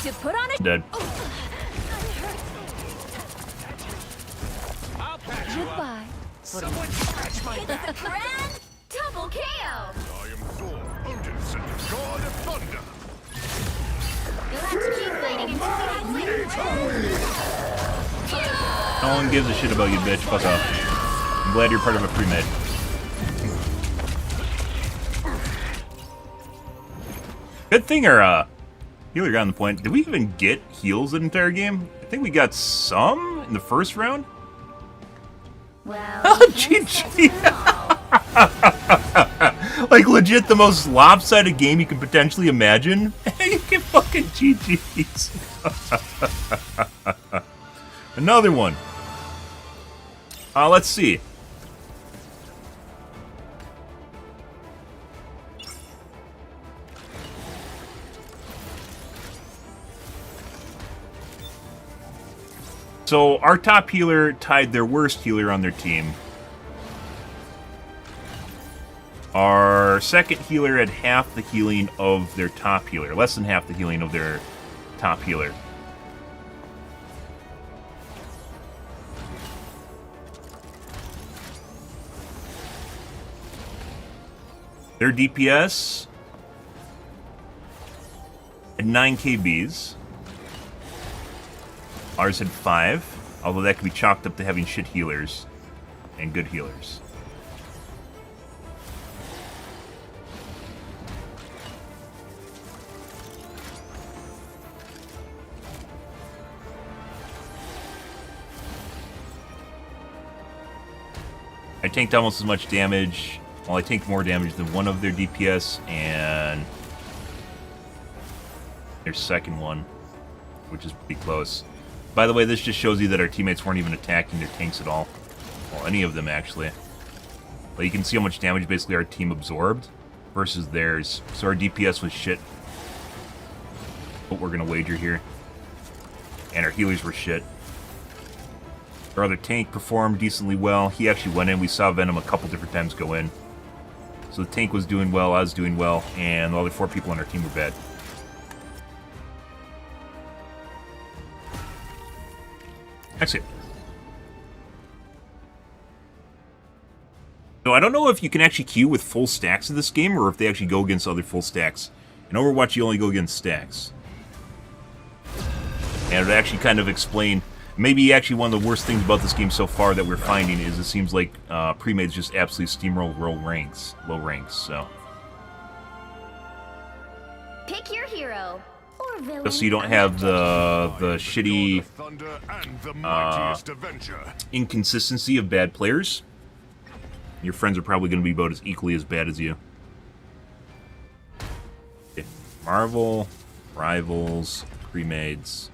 To put on a Dead. I'll patch you up. goodbye. Someone scratch my back. Grand double KO. I am Thor, Odin's God of Thunder. You'll have to keep fighting until we have No one gives a shit about you, bitch. Fuck off. I'm glad you're part of a pre-med. Good thing our healer got on the point. Did we even get heals the entire game? I think we got some in the first round. Well, Oh, GG. Like, legit the most lopsided game you can potentially imagine. You get fucking GG's. Another one. Let's see. So, our top healer tied their worst healer on their team. Our second healer had half the healing of their top healer. Less than half the healing of their top healer. Their DPS had 9 KBs. Ours had 5, although that could be chalked up to having shit healers and good healers. I tanked almost as much damage. Well, I tanked more damage than one of their DPS and their second one, which is pretty close. By the way, this just shows you that our teammates weren't even attacking their tanks at all. Well, any of them, actually. But you can see how much damage basically our team absorbed versus theirs. So our DPS was shit. What we're going to wager here. And our healers were shit. Our other tank performed decently well. He actually went in. We saw Venom a couple different times go in. So the tank was doing well, I was doing well, and the other 4 people on our team were bad. Excellent. So I don't know if you can actually queue with full stacks in this game, or if they actually go against other full stacks. In Overwatch, you only go against stacks. And it actually kind of explain, maybe actually one of the worst things about this game so far that we're finding is it seems like pre-mades just absolutely steamroll low ranks, so. Pick your hero or villain. Just so you don't have the shitty Thunder and the mightiest Avenger. inconsistency of bad players. Your friends are probably going to be about as equally as bad as you. Okay. Marvel, Rivals, Pre-Mades.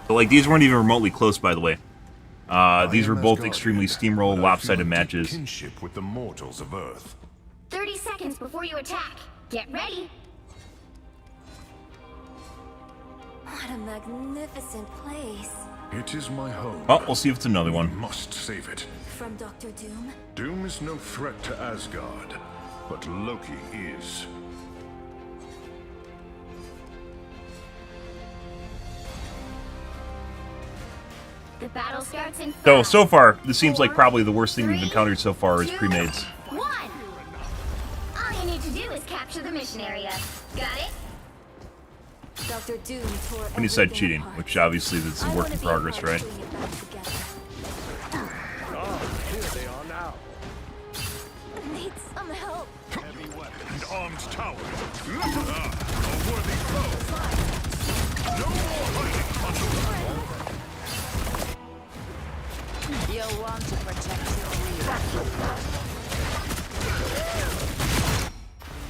But, like, these weren't even remotely close, by the way. These were both extremely steamroll, lopsided matches. Kinship with the mortals of Earth. 30 seconds before you attack. Get ready. What a magnificent place. It is my home. Oh, we'll see if it's another We one. must save it. From Dr. Doom? Doom is no threat to Asgard, but Loki is. The battle starts in So far, this seems like probably the worst thing we've encountered so far is pre-mades. 1. All you need to do is capture the mission area. Got it? Dr. Doom tore When you said cheating, which obviously that's a work in progress, right? Here they are now. Need some help. And armed tower. A worthy foe. No more hiding. You'll want to protect your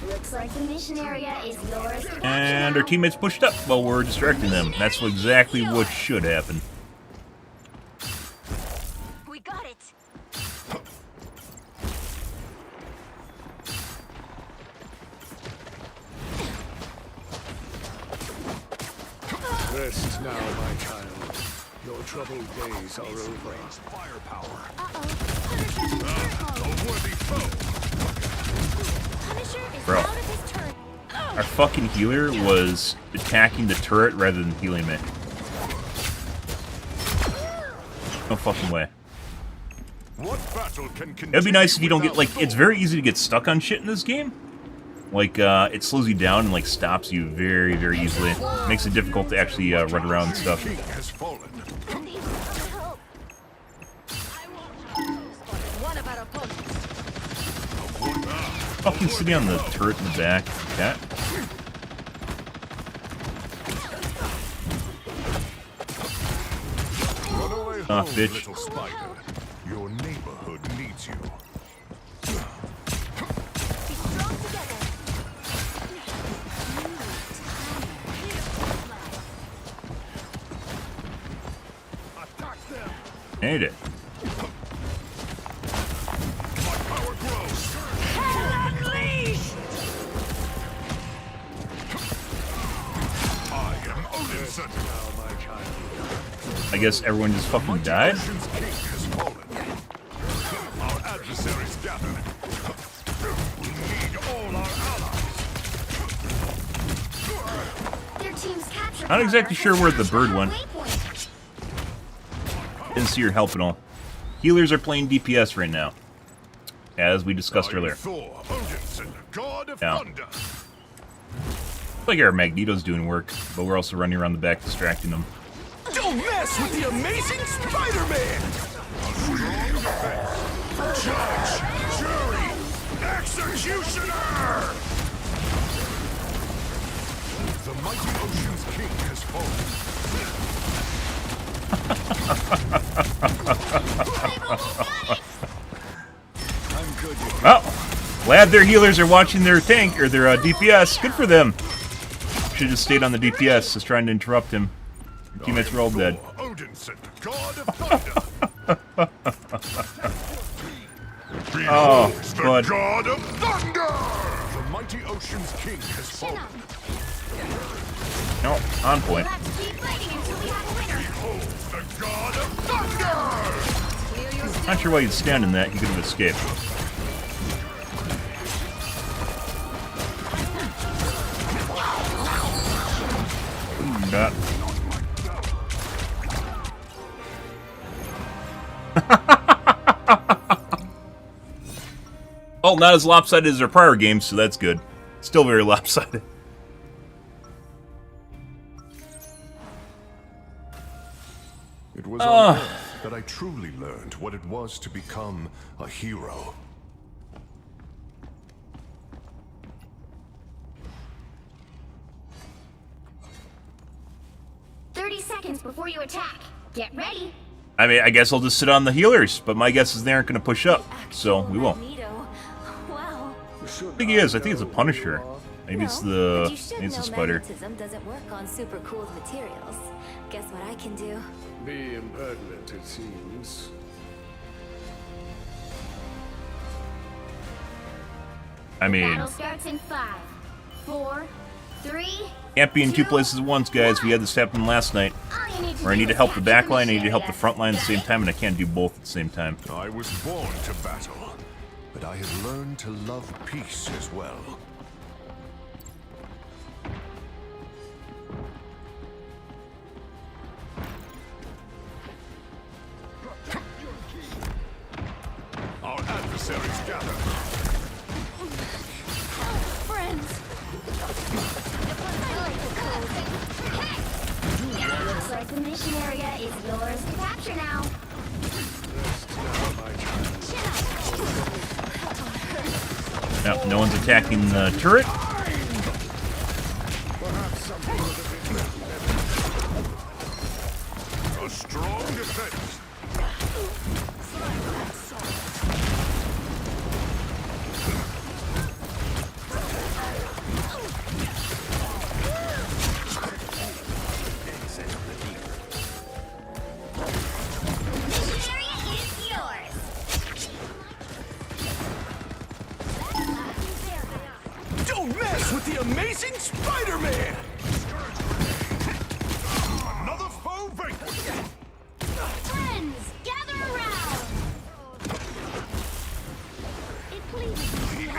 Looks like the mission area is yours to capture And our now. teammates pushed up while we're distracting them. That's exactly what should happen. We got it. Rest now, my child. Your troubled days are over. Firepower. Uh-oh. A worthy foe. Punisher is Bro. out of his turn. Our fucking healer was attacking the turret rather than healing it. No fucking way. What battle can continue? It'd be nice if you don't get, without like, it's very easy to get stuck on shit in this game. Like, it slows you down and, like, stops you very, very easily. Makes it difficult to actually run around and stuff. King has fallen. One of our opponents. Fucking sitting on the turret in the back. Cat. Run away Ah, home, bitch. little spider. Your neighborhood needs you. Be strong together. Hate it. My power grows. I am Odinson. Now, my child. I guess everyone just fucking died? Ocean's king has fallen. Our adversaries gather. We need all our allies. Their team's captured. Not exactly sure where the bird went. Waypoint. Didn't see your help at all. Healers are playing DPS right now. As we discussed I am earlier. Thor, Odinson, god of Yeah. thunder. Like our Magneto's doing work, but we're also running around the back distracting them. Don't mess with the amazing Spider-Man! Judge, jury, executioner! The mighty Ocean's king has fallen. I'm good. Oh! Glad their healers are watching their tank, or their DPS. Good for them. Should've just stayed on the DPS, just trying to interrupt him. Your teammates were all dead. Odinson, god of thunder. Oh, Behold the God. god of thunder! The mighty Ocean's king has fallen. No, on point. Let's keep fighting until we have a winner. Behold the god of thunder! Not sure why you'd stand in that. He could have escaped. God. Well, not as lopsided as our prior games, so that's good. Still very lopsided. It was on Earth that I truly learned what it was to become a hero. Seconds before you attack. Get ready. I mean, I guess I'll just sit on the healers, but my guess is they aren't going to push up, so we won't. Magneto. Wow. I think he is. I think it's a Punisher. Maybe it's the maybe it's a spider. Magnetism doesn't work on super cooled materials. Guess what I can do? Be impertinent, it seems. I mean, Battle starts in 5, 4, 3. can't be in two places at once, guys. We had this happen last night. All you need to Where I do need to is help the capture back line, I mission need to help the area. front line at the same Got it? time, and I can't do both at the same time. I was born to battle, but I have learned to love peace as well. Our adversaries gather. Friends. Looks like the mission area is yours to capture now. No, no one's attacking the turret. A strong defense. Mission area is yours. Don't mess with the amazing Spider-Man!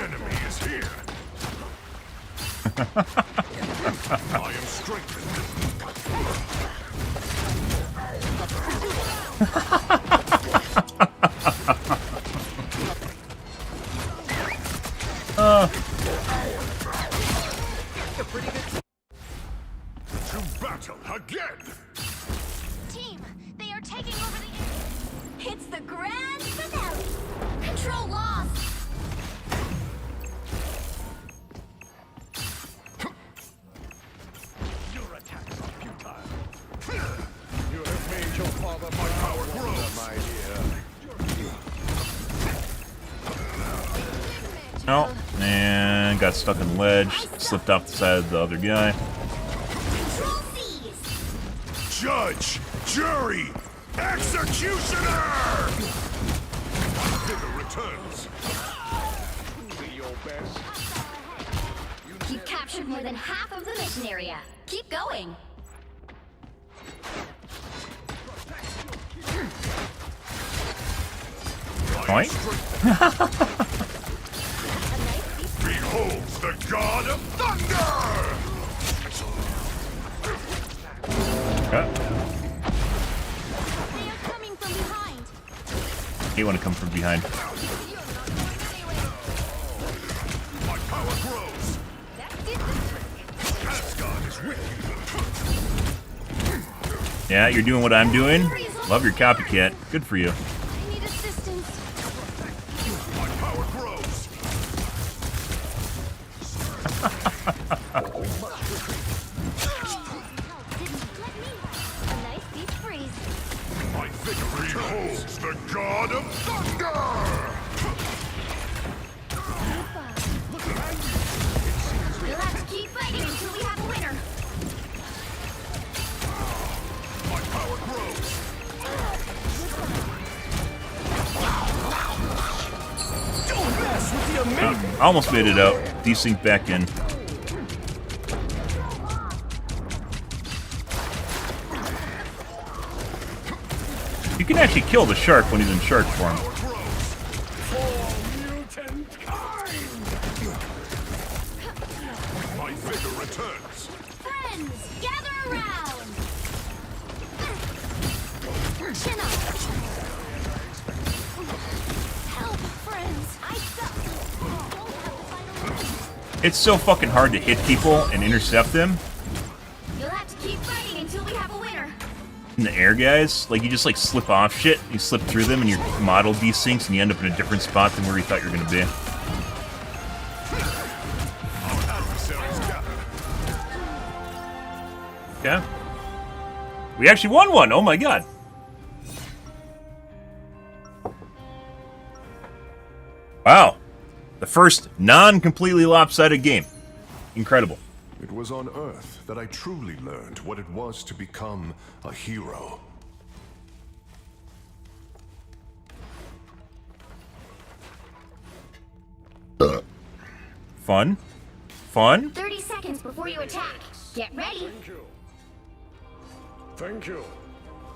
enemy is here. I am strengthened. To battle again. Team, they are taking over the air. It's the grand finale. Control lost. Your attacks are futile. You have made your father my power grow, my dear. Oh, and got stuck in the ledge. Slipped off the side of the other guy. Control seize. Judge, jury, executioner! Vigor returns. Truly your best. You've captured more than half of the mission area. Keep going. Point. Beholds the god of thunder! Okay. They are coming from behind. You want to come from behind. My power grows. That did the trick. Asgard is with Yeah, you're doing what I'm doing. Love your copycat. Good for you. I need assistance. you. My power grows. A nice deep freeze. My vigor beholds the god of thunder! You'll have to keep fighting until we have a winner. My power grows. Don't mess with the amazing. Almost made it out. Desync back in. You can actually kill the shark when he's in shark form. Mutant kind. My vigor returns. Friends, gather around. Chin up. Help, friends. I suck. It's so fucking hard to hit people and intercept them You'll have to keep fighting until we have a winner. in the air, guys. Like, you just, like, slip off shit. You slip through them and your model desyncs and you end up in a different spot than where you thought you were going to be. Our adversaries gather. Yeah. We actually won one! Oh my god. Wow. The first non-completely lopsided game. Incredible. It was on Earth that I truly learned what it was to become a hero. Fun. Fun. 30 seconds before you attack. Get ready. Thank you. Thank you.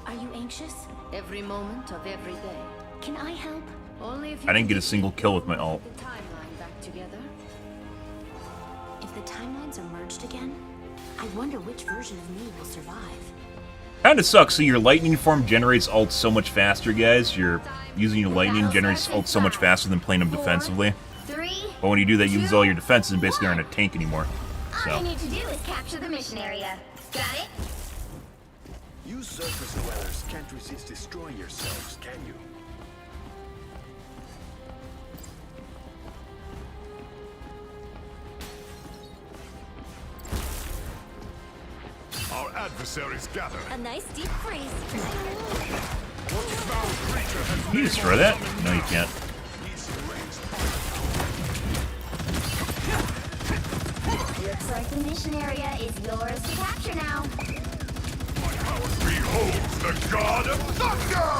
Are you anxious? Every moment of every day. Can I help? Only if you I didn't get a can single kill with my ult. the timeline back together. If the timelines are merged again, I wonder which version of me will survive. Kinda sucks. So your lightning form generates ult so much faster, guys. You're using your lightning generates ult so much faster than playing them defensively. 3. But when you do that, you lose all your defenses and basically aren't a tank anymore. All you So, need to do is capture the mission area. Got it? You surface dwellers can't resist destroying yourselves, can you? Our adversaries gather. A nice deep freeze. What foul creature has can you destroy that? No, you can't. Looks like the mission area is yours to capture now. My power beholds the god of thunder!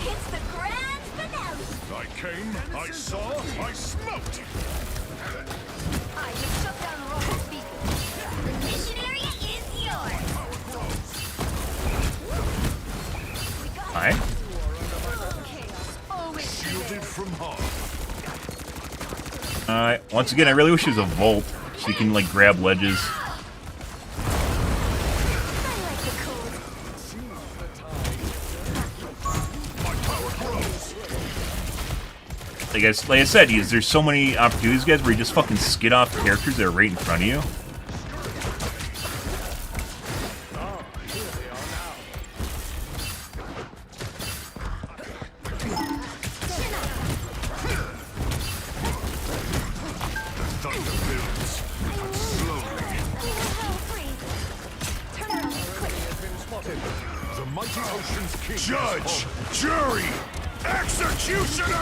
It's the grand finale. I came, I saw, I smoked! I just shut down Rocket's beacon. The mission area is yours. Alright. Chaos always Shielded prevails. from harm. Alright, once again, I really wish it was a vault, so you can, like, grab ledges. Like I said, there's so many opportunities, guys, where you just fucking skid off characters that are right in front of you. The mighty ocean's king. Judge, jury, executioner!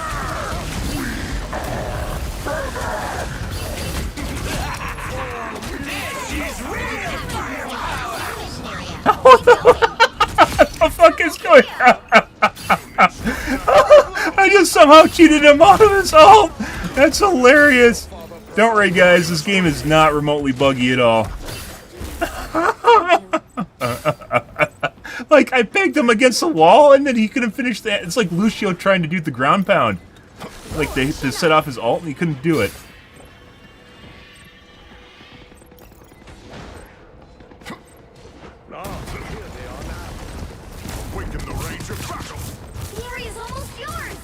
What the fuck is going on? I just somehow cheated him out of his ult. That's hilarious. Don't worry, guys. This game is not remotely buggy at all. Like, I pegged him against the wall, and then he couldn't finish that. It's like Lucio trying to do the ground pound. Like, they set off his ult, and he couldn't do it. Awaken the rage of battle. The area is almost yours.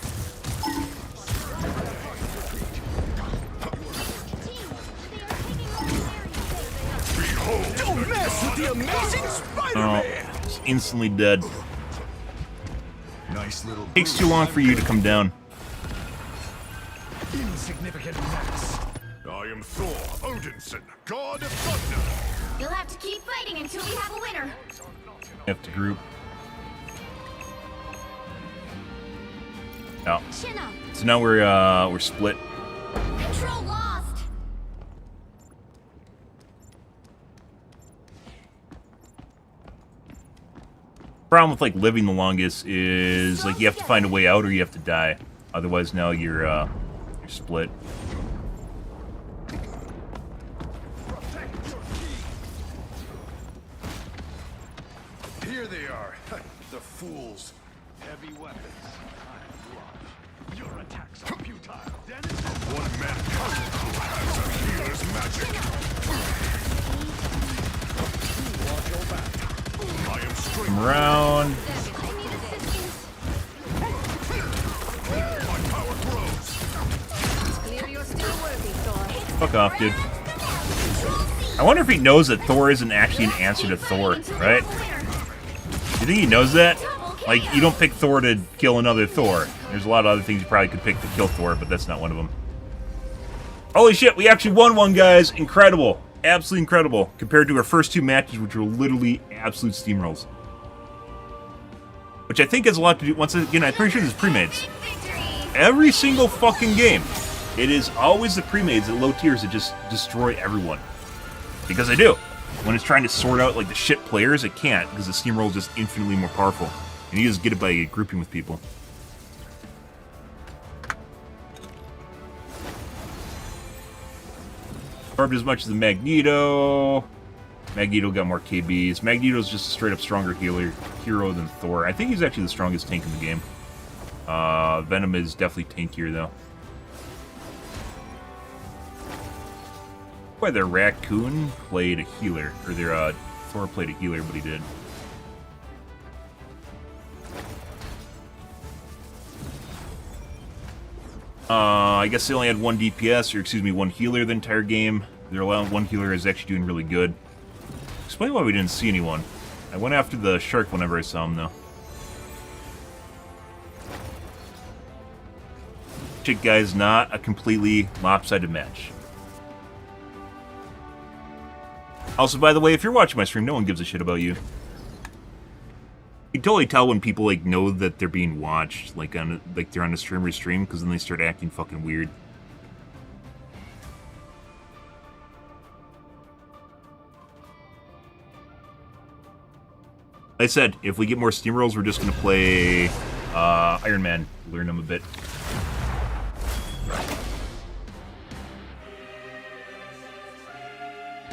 Behold, Don't mess with the amazing Spider-Man! Oh, he's instantly dead. nice little. Takes too long for you to come down. Insignificant mess. I am Thor Odinson, god of thunder. You'll have to keep fighting until we have a winner. Have to group. Oh. Chin up. So now we're split. Control lost. Problem with like living the longest is like you have to find a way out or you have to die. Otherwise, now you're split. Here they are, the fools. Heavy weapons. Your attacks are futile. One man who has a healer's magic. Watch your back. I am straight. Come around. I need assistance. My power grows. Clear, you're still worthy, Thor. Fuck off, dude. I wonder if he knows that Thor isn't actually an answer to Thor, right? You think he knows that? Like, you don't pick Thor to kill another Thor. There's a lot of other things you probably could pick to kill Thor, but that's not one of them. Holy shit, we actually won one, guys. Incredible. Absolutely incredible. Compared to our first two matches, which were literally absolute steamrolls. Which I think has a lot to do... Once again, I'm pretty sure this is pre-mades. Every single fucking game, it is always the pre-mades at low tiers that just destroy everyone. Because they do. When it's trying to sort out, like, the shit players, it can't, because the steamroll is just infinitely more powerful. And you just get it by grouping with people. Carved as much as the Magneto. Magneto got more KBs. Magneto's just a straight up stronger hero than Thor. I think he's actually the strongest tank in the game. Venom is definitely tankier, though. Why their Raccoon played a healer, or their Thor played a healer, but he did. I guess they only had one DPS, or excuse me, one healer the entire game. Their one healer is actually doing really good. Explain why we didn't see anyone. I went after the shark whenever I saw him, though. Shit, guys, not a completely lopsided match. Also, by the way, if you're watching my stream, no one gives a shit about you. You can totally tell when people like know that they're being watched, like they're on a streamer's stream, because then they start acting fucking weird. Like I said, if we get more steamrolls, we're just gonna play Iron Man, learn them a bit.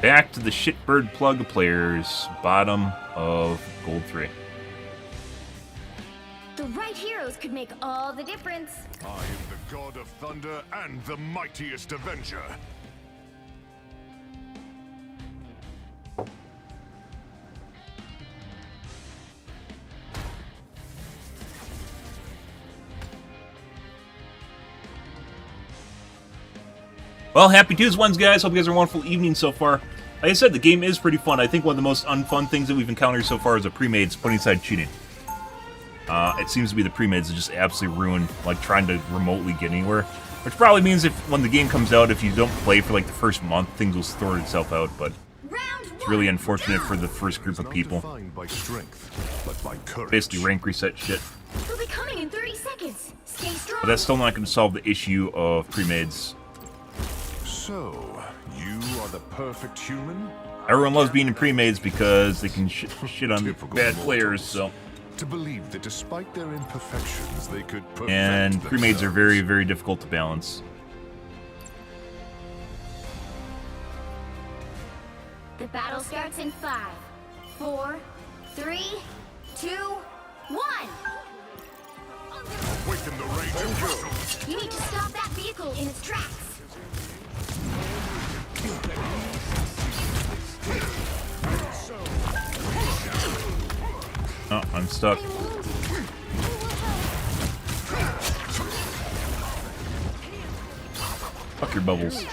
Back to the shitbird plug players, bottom of Gold 3. The right heroes could make all the difference. I am the god of thunder and the mightiest avenger. Well, happy Tuesday, ones, guys. Hope you guys are a wonderful evening so far. Like I said, the game is pretty fun. I think one of the most unfun things that we've encountered so far is a pre-mades, putting aside cheating. It seems to be the pre-mades that just absolutely ruin, like, trying to remotely get anywhere. Which probably means if when the game comes out, if you don't play for, like, the first month, things will sort itself out, but it's really unfortunate for the first group of people. By strength, but by courage. Basically rank reset shit. He'll be coming in 30 seconds. Stay strong. But that's still not going to solve the issue of pre-mades. So, you are the perfect human? Everyone loves being in pre-mades because they can shit on bad players, so... To believe that despite their imperfections, they could perfect And pre-mades are very, very difficult to balance. The battle starts in 5, 4, 3, 2, 1. Awaken the rage of battle. You need to stop that vehicle in its tracks. Oh, I'm stuck. Fuck your bubbles. The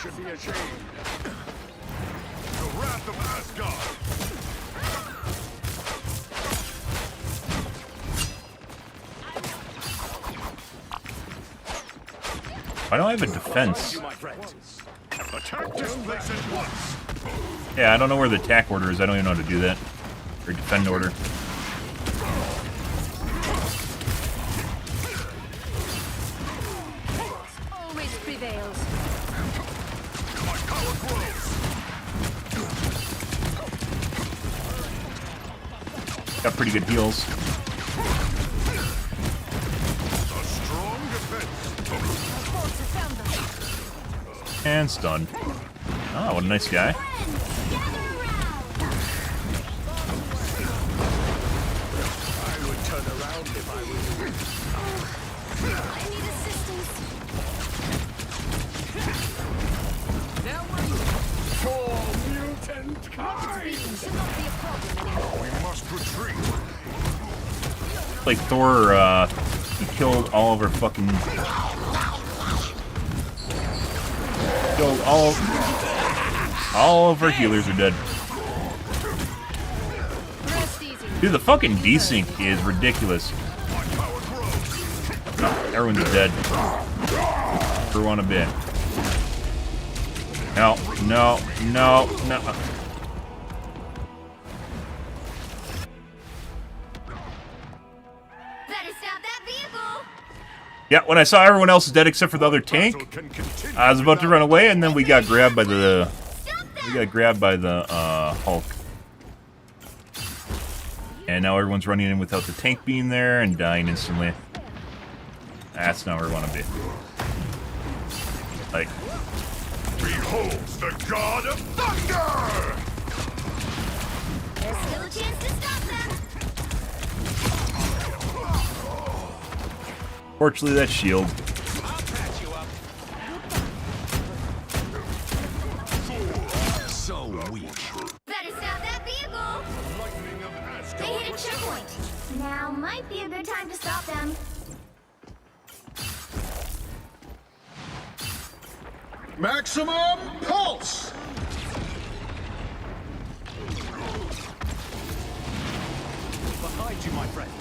wrath of Asgard. Why don't I have a defense? Attack this place at once. Yeah, I don't know where the attack order is. I don't even know how to do that. Or defend order. Always prevails. My power grows. Got pretty good heals. A strong defense. And stunned. Oh, what a nice guy. We must retreat. Like Thor, he killed all of our fucking... Killed all of our healers are dead. Dude, the fucking desync is ridiculous. Oh, everyone's dead. For one a bit. No, no, no, no. Better stop that vehicle. Yeah, when I saw everyone else is dead except for the other tank, I was about to run away, and then we got grabbed by the... Hulk. And now everyone's running in without the tank being there and dying instantly. That's not where we want to be. Like... Beholds the god of thunder! There's still a chance to stop them. Fortunately, that shield. So weak. Better stop that vehicle. They hit a checkpoint. Now might be a good time to stop them. Maximum pulse! Behind you, my friend.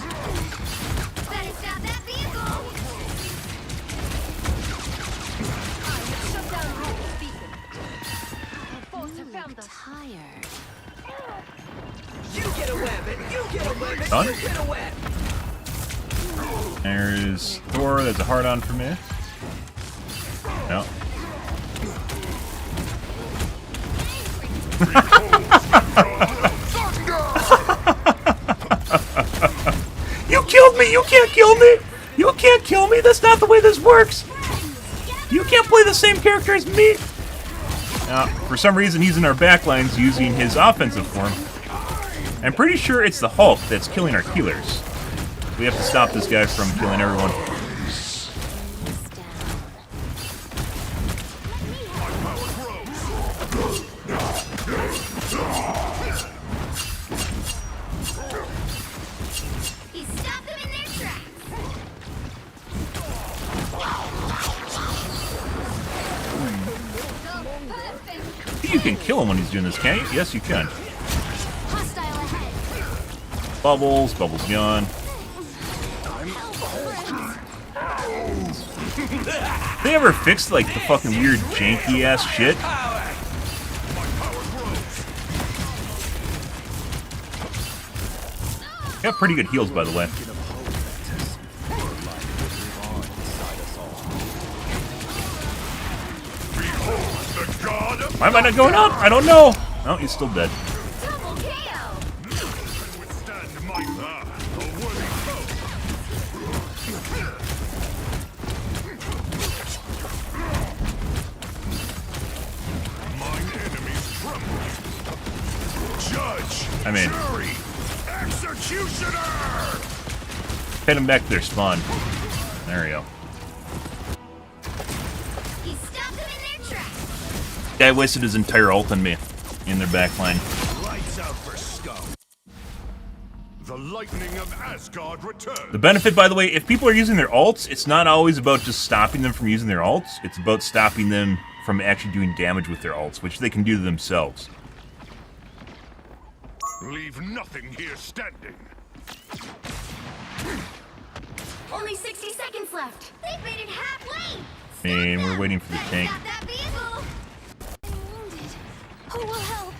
Better stop that vehicle. Shut down Robert's beacon. Our forces have found us. Tired. You get a weapon. You get a weapon. Done? You get a weapon. There's Thor, that's a hard-on for me. No. You killed me! You can't kill me! You can't kill me! That's not the way this works! You can't play the same character as me! Now, for some reason, he's in our backlines using his offensive form. I'm pretty sure it's the Hulk that's killing our healers. We have to stop this guy from killing everyone. think you can kill him when he's doing this, can't you? Yes, you can. Hostile ahead. Bubbles gone. They ever fixed like the fucking weird janky ass shit? Got pretty good heals, by the way. Why am I not going up? I don't know. Oh, he's still dead. Double KO. I mean, Jury, executioner. hit him back to their spawn. There we go. He stopped them in their tracks. Guy wasted his entire ult on me in their backline. Lights out for scum. The lightning of Asgard returns. The benefit, by the way, if people are using their ults, it's not always about just stopping them from using their ults. It's about stopping them from actually doing damage with their ults, which they can do themselves. Leave nothing here standing. Only 60 seconds left. They've made it halfway. And we're waiting for the tank. Stop that vehicle. I'm wounded. Who will help?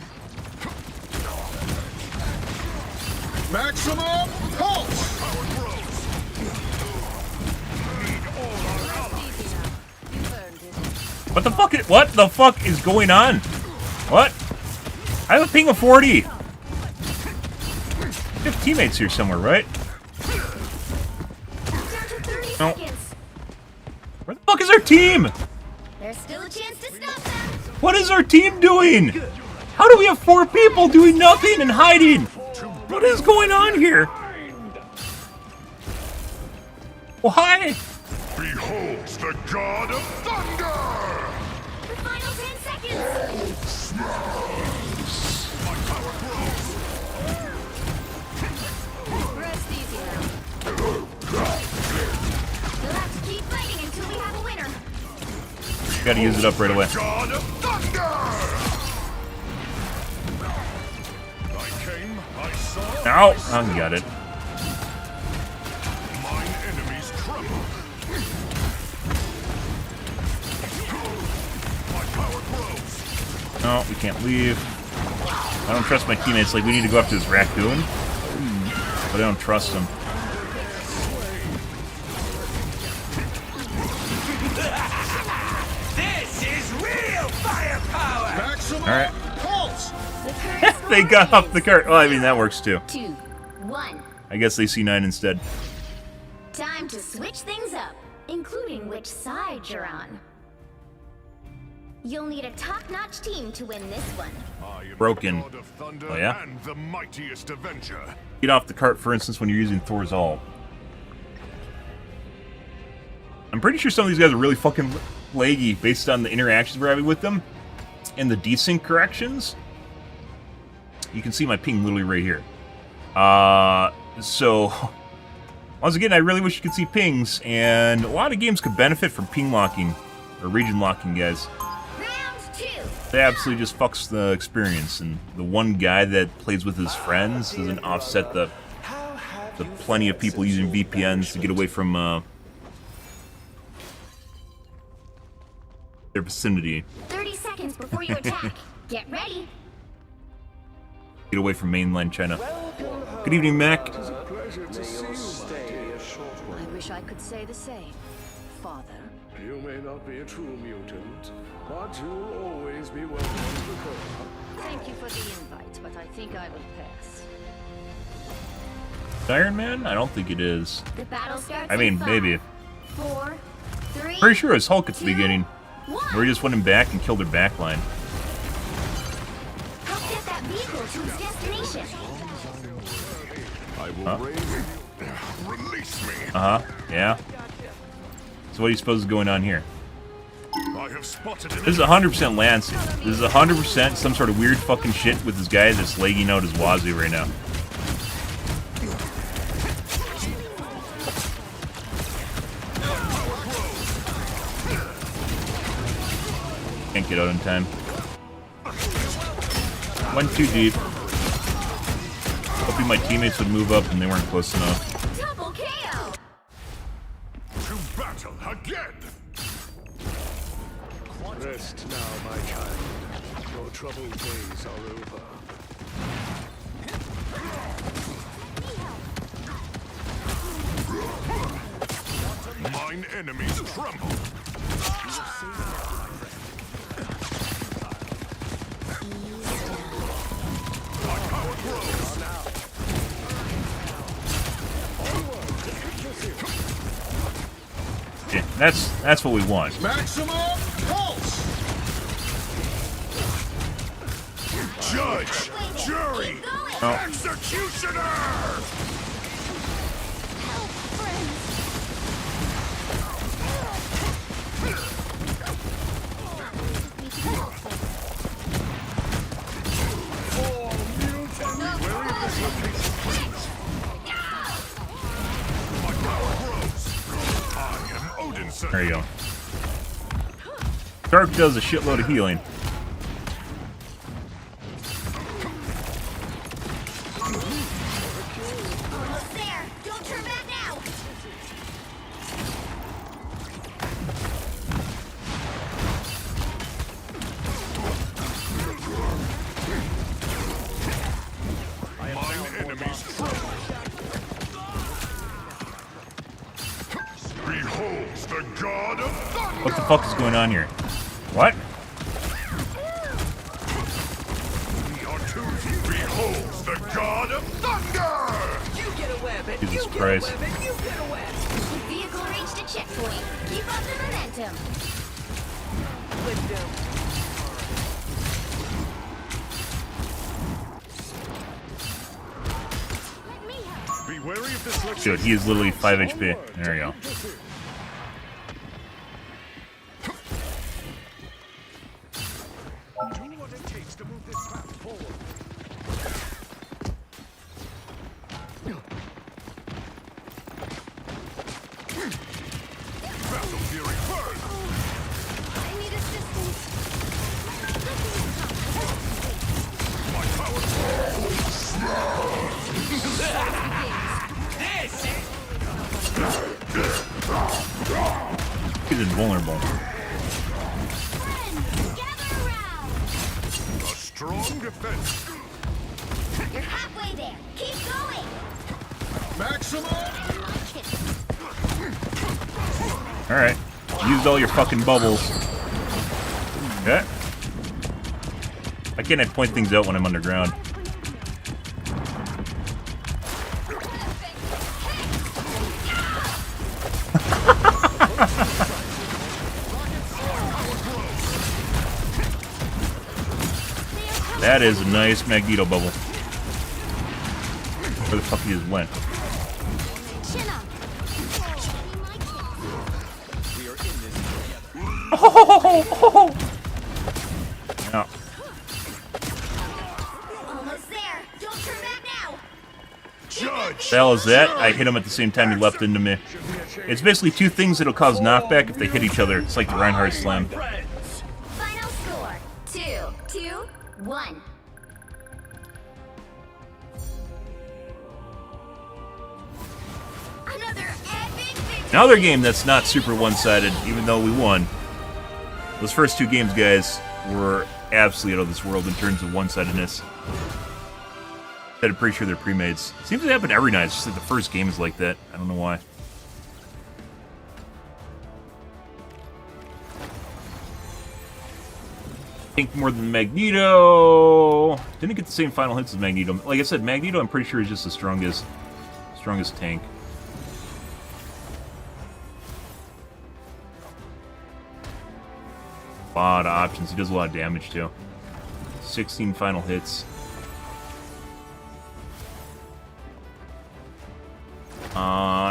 Maximum pulse! What the fuck is going on? What? I have a ping of 40. We have teammates here somewhere, right? No. Where the fuck is our team? There's still a chance to stop them. What is our team doing? How do we have 4 people doing nothing and hiding? What is going on here? Why? Beholds the god of thunder! The final 10 seconds. My power grows. Rest easy now. You'll have to keep fighting until we have a winner. Gotta use it up right away. God of thunder! I came, I saw. Ow! Oh, got it. Mine enemies tremble. My power grows. No, we can't leave. I don't trust my teammates. Like, we need to go after this raccoon. But I don't trust them. This is real firepower! Maximum Alright. pulse! The current score They got off is the cart. Well, I mean, that works too. 2, 1. I guess they C9 instead. Time to switch things up, including which side you're on. You'll need a top-notch team to win this one. I am Broken. the god of thunder Oh, yeah? and the mightiest avenger. Get off the cart, for instance, when you're using Thor's ult. I'm pretty sure some of these guys are really fucking laggy based on the interactions we're having with them and the desync corrections. You can see my ping literally right here. So, once again, I really wish you could see pings, and a lot of games could benefit from ping locking, or region locking, guys. Round 2. That absolutely just fucks the experience, and the one guy that plays with his friends doesn't offset the plenty of people using VPNs to get away from their vicinity, 30 seconds before you attack. Get ready. get away from mainland China. Good evening, Mac. I wish I could say the same, Father. You may not be a true mutant, but you'll always be welcome to come. Thank you for the invite, but I think I will pass. Iron Man? I don't think it is. The battle starts I mean, in 5, maybe. 4, 3, Pretty sure it was Hulk at the 2, beginning, 1. where he just went in back and killed their backline. Help get that vehicle to its destination. I will raise. Release me. Yeah. So what do you suppose is going on here? I have spotted an This is 100% Lancing. This is 100% some sort of weird fucking shit with this guy that's lagging out his wazoo right now. Can't get out in time. Went too deep. Hoping my teammates would move up and they weren't close enough. Double KO! To battle again! Rest now, my child. Your troubled days are over. Mine enemies tremble. My power grows. Yeah, that's what we want. Maximum pulse! Judge, jury, Oh. executioner! Help, friends! My power grows. I am Odinson. There you go. Dark does a shitload of healing. Almost there! Don't turn back now! Mine enemies tremble. Beholds the god of thunder! What the fuck is going on here? What? Beholds the god of thunder! You get a weapon. Jesus you Christ. Get a weapon. You get a weapon. Vehicle reached a checkpoint. Keep up the momentum. Let's go. Let me help. Be wary of this location. Dude, he is literally 5 HP. There you go. Do what it takes to move this craft forward. Battle fury burn! I need assistance. My power He's invulnerable. Friends, gather around. a strong defense. You're halfway there. Keep going. Maximum Alright. Used all your fucking bubbles. Okay. Why can't I point things out when I'm underground? That is a nice Magneto bubble. Where the fuck he just went? Chin up. Yeah. Almost there. Don't turn back now. Judge! The hell is that? I hit him at the same time he leapt into me. It's basically two things that'll cause knockback if they hit each other. It's like the Reinhardt slam. Final score: 2-2-1. Another epic victory. Another game that's not super one-sided, even though we won. Those first two games, guys, were absolutely out of this world in terms of one-sidedness. I'm pretty sure they're pre-mades. Seems to happen every night. It's just like the first game is like that. I don't know why. Think more than Magneto. Didn't get the same final hits as Magneto. Like I said, Magneto, I'm pretty sure is just the strongest tank. A lot of options. He does a lot of damage too. 16 final hits.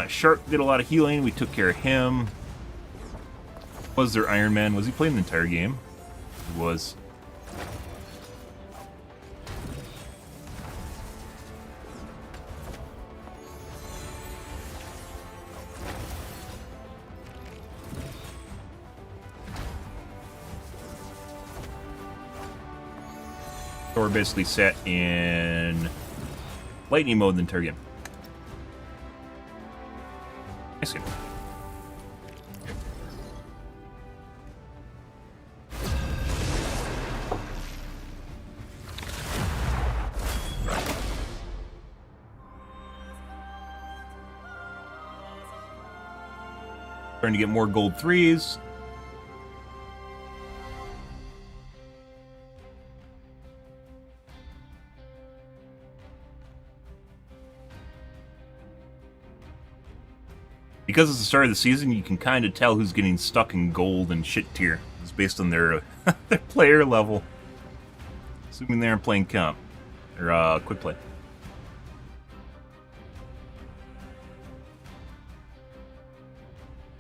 Shark did a lot of healing. We took care of him. Was there Iron Man? Was he playing the entire game? He was. So we're basically set in lightning mode the entire game. Nice game. Trying to get more gold 3s. Because it's the start of the season, you can kind of tell who's getting stuck in gold and shit tier. It's based on their their player level. Assuming they aren't playing comp or quick play.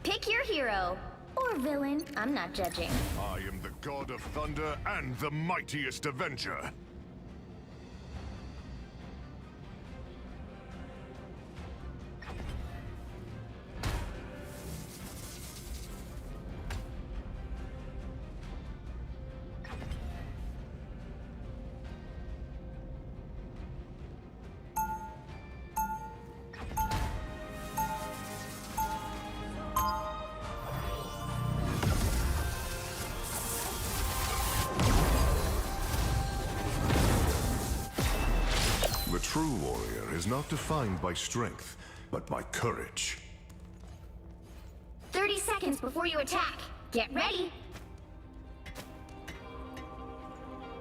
Pick your hero. Or villain. I'm not judging. I am the god of thunder and the mightiest avenger. The true warrior is not defined by strength, but by courage. 30 seconds before you attack. Get ready.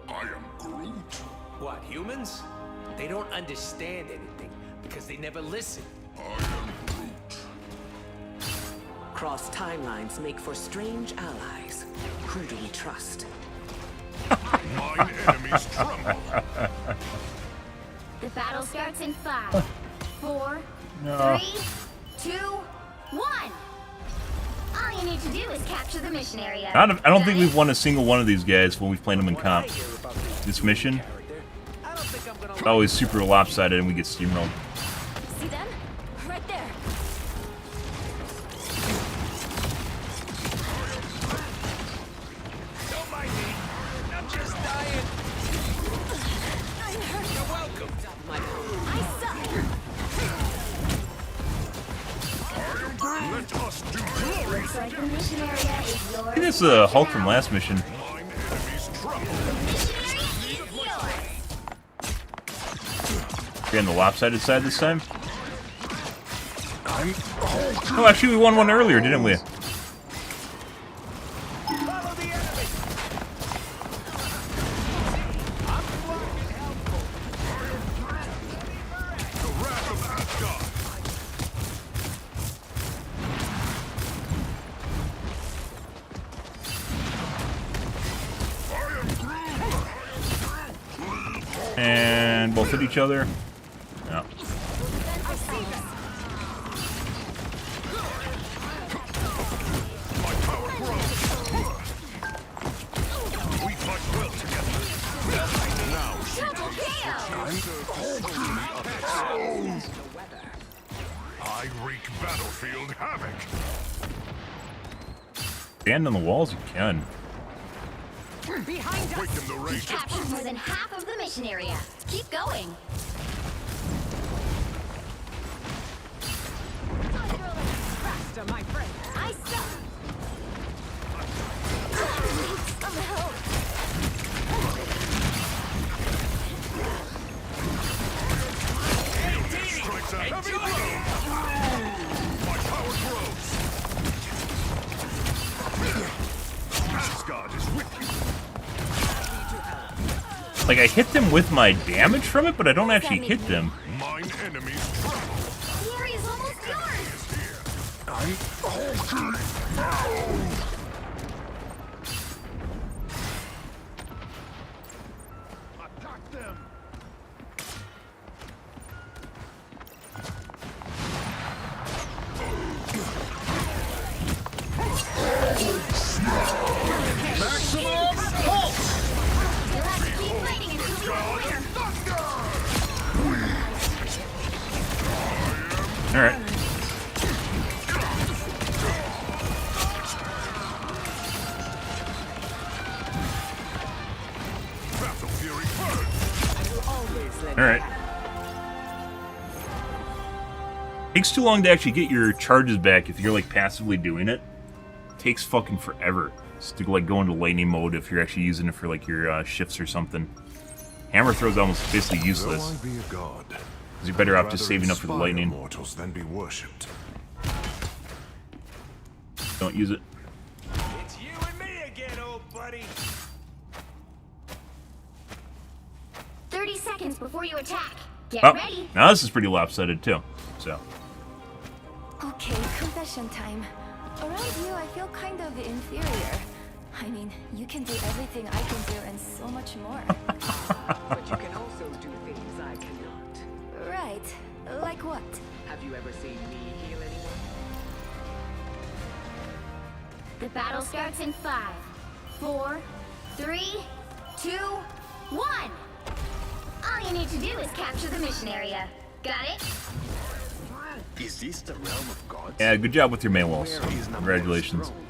I am Groot. What, humans? They don't understand anything because they never listen. I am Groot. Cross timelines make for strange allies. Who do we trust? Mine enemies tremble. The battle starts in 5, 4, 3, 2, 1. All you need to do is capture the mission area. I don't think we've won a single one of these guys when we've played them in comp. This mission, it's always super lopsided and we get steamrolled. See them? Right there. Don't mind me. I'm just dying. I'm hurt. You're welcome. I suck. Let us do glory. Looks like the mission area is yours. I think that's Hulk from last mission. Mine enemies tremble. Mission area is yours. We're on the lopsided side this time. Oh, actually, we won one earlier, didn't we? Follow the enemy. I'm fucking helpful. The wrath of Asgard. And both hit each other. No. My power grows. We fight well together. Now she Double KO. I wreak battlefield havoc. Stand on the walls you can. Behind us. Waken the rage. Captured more than half of the mission area. Keep going. Faster, my friend. I suck. Some help. Strikes a heavy blow. My power grows. Asgard is with you. Like, I hit them with my damage from it, but I don't actually hit them. Mine enemies tremble. The area is almost yours. Attack them. You'll have to keep fighting until we are clear. Alright. plenty. Alright. Takes too long to actually get your charges back if you're like passively doing it. Takes fucking forever. Just to like go into lightning mode if you're actually using it for like your shifts or something. Hammer throw's almost basically useless. Though I be a god, Because you're better off just saving up for the lightning. Mortals than be worshipped. Don't use it. It's you and me again, old buddy. 30 seconds before you attack. Get Oh, ready. now this is pretty lopsided too. So. Okay, confession time. Around you, I feel kind of inferior. I mean, you can do everything I can do and so much more. But you can also do things I cannot. Right. Like what? Have you ever seen me heal anyone? The battle starts in 5, 4, 3, 2, 1. All you need to do is capture the mission area. Got it? Is this the realm of gods? Yeah, good job with your mail walls. Where is Napoleon's Congratulations. throne?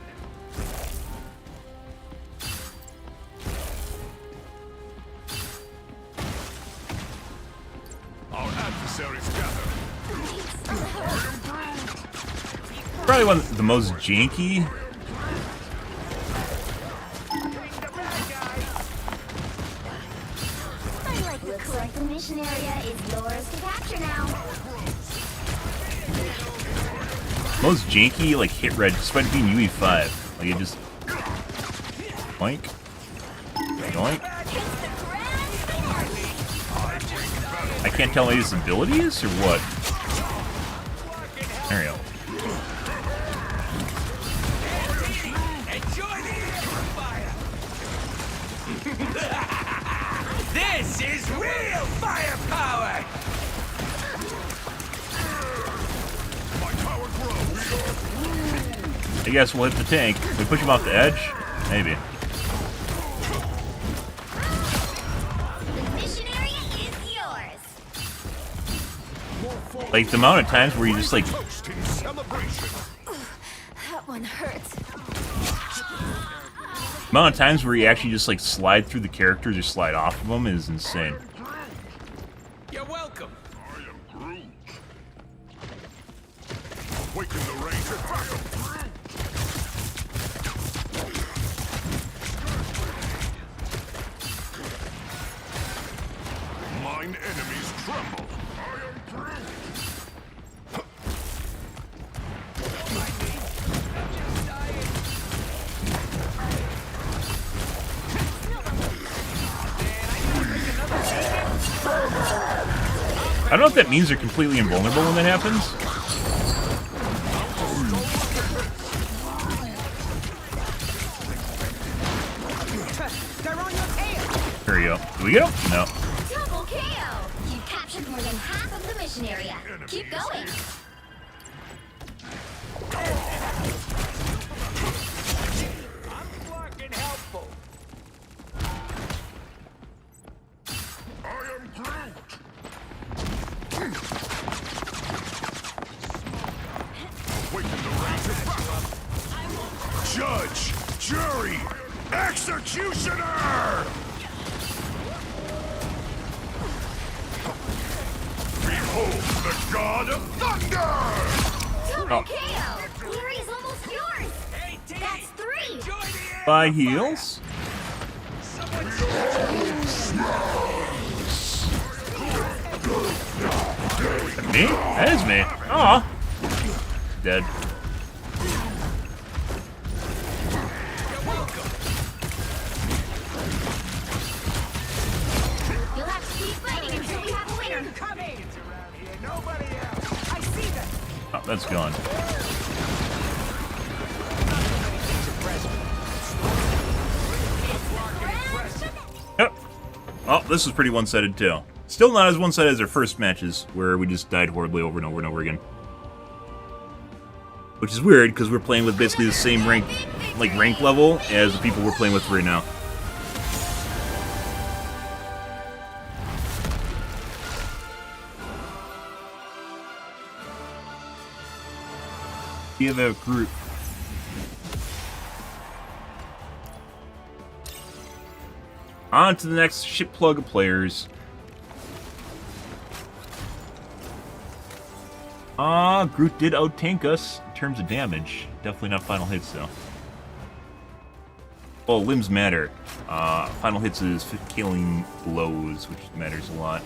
Our adversaries gather. Probably one of the most janky. Looks like the mission area is yours to capture now. Most janky, like, hit red, despite being UE5. Like, it just... Boink. Boink. I can't tell his abilities, or what? There we go. Enjoy the fire. This is real firepower. My power grows. I guess we'll hit the tank. Can we push him off the edge? Maybe. The mission area is yours. Like, the amount of times where you just, like... Toasting celebration. That one hurts. The amount of times where you actually just, like, slide through the characters or slide off of them is insane. You're welcome. I am Groot. Awaken the range of battle. Mine enemies tremble. I am Groot. I don't know if that means they're completely invulnerable when that happens. They're on your tail. There we go. Do we get him? No. Double KO. You captured more than half of the mission area. Keep going. I'm fucking helpful. I am Groot. Awaken the range of battle. Judge, jury, executioner! Behold the god of thunder! Double KO. Glory is almost yours. Hey, T. That's 3. Enjoy the air. By heels? Me? That is me. Aw. Dead. You'll have to keep fighting until we have a winner. Coming. It's around here. Nobody else. I see them. Oh, that's gone. Yep. Oh, this was pretty one-sided too. Still not as one-sided as our first matches, where we just died horribly over and over and over again. Which is weird, because we're playing with basically the same rank level as the people we're playing with right now. We have a group. On to the next shit plug of players. Groot did out-tank us in terms of damage. Definitely not final hits, though. Well, limbs matter. Final hits is killing blows, which matters a lot.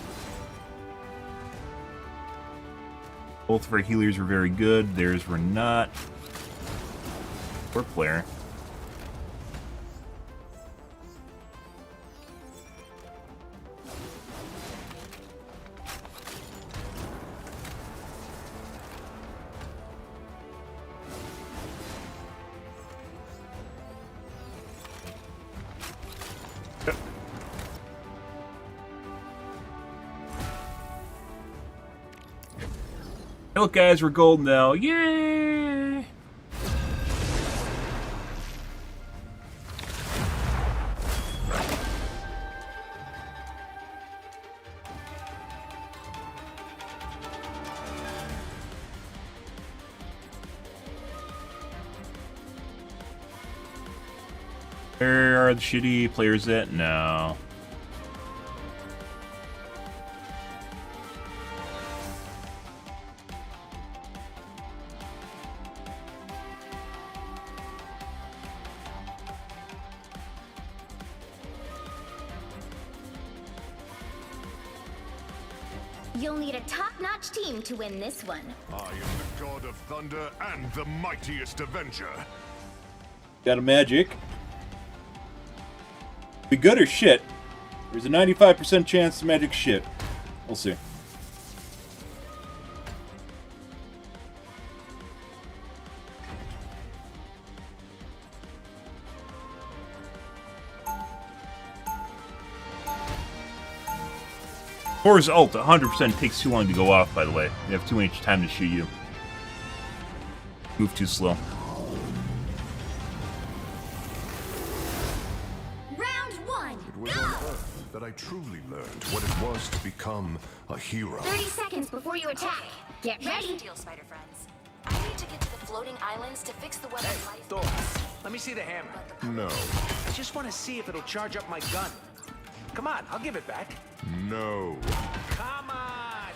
Both of our healers were very good. Theirs were not. Poor player. Look, guys, we're gold now. Yay! Where are the shitty players at? No. You'll need a top-notch team to win this one. I am the god of thunder and the mightiest avenger. Got a magic. Be good or shit? There's a 95% chance the magic's shit. We'll see. Thor's ult 100% takes too long to go off, by the way. You have too much time to shoot you. Move too slow. Round one, It was on Earth that I truly learned what it was to become a hero. 30 seconds before you attack. Get ready. Here's the deal, spider friends. I need to get to the floating islands to fix the weather life. Thor, let me see the hammer. No. I just want to see if it'll charge up my gun. Come on, I'll give it back. No. Come on!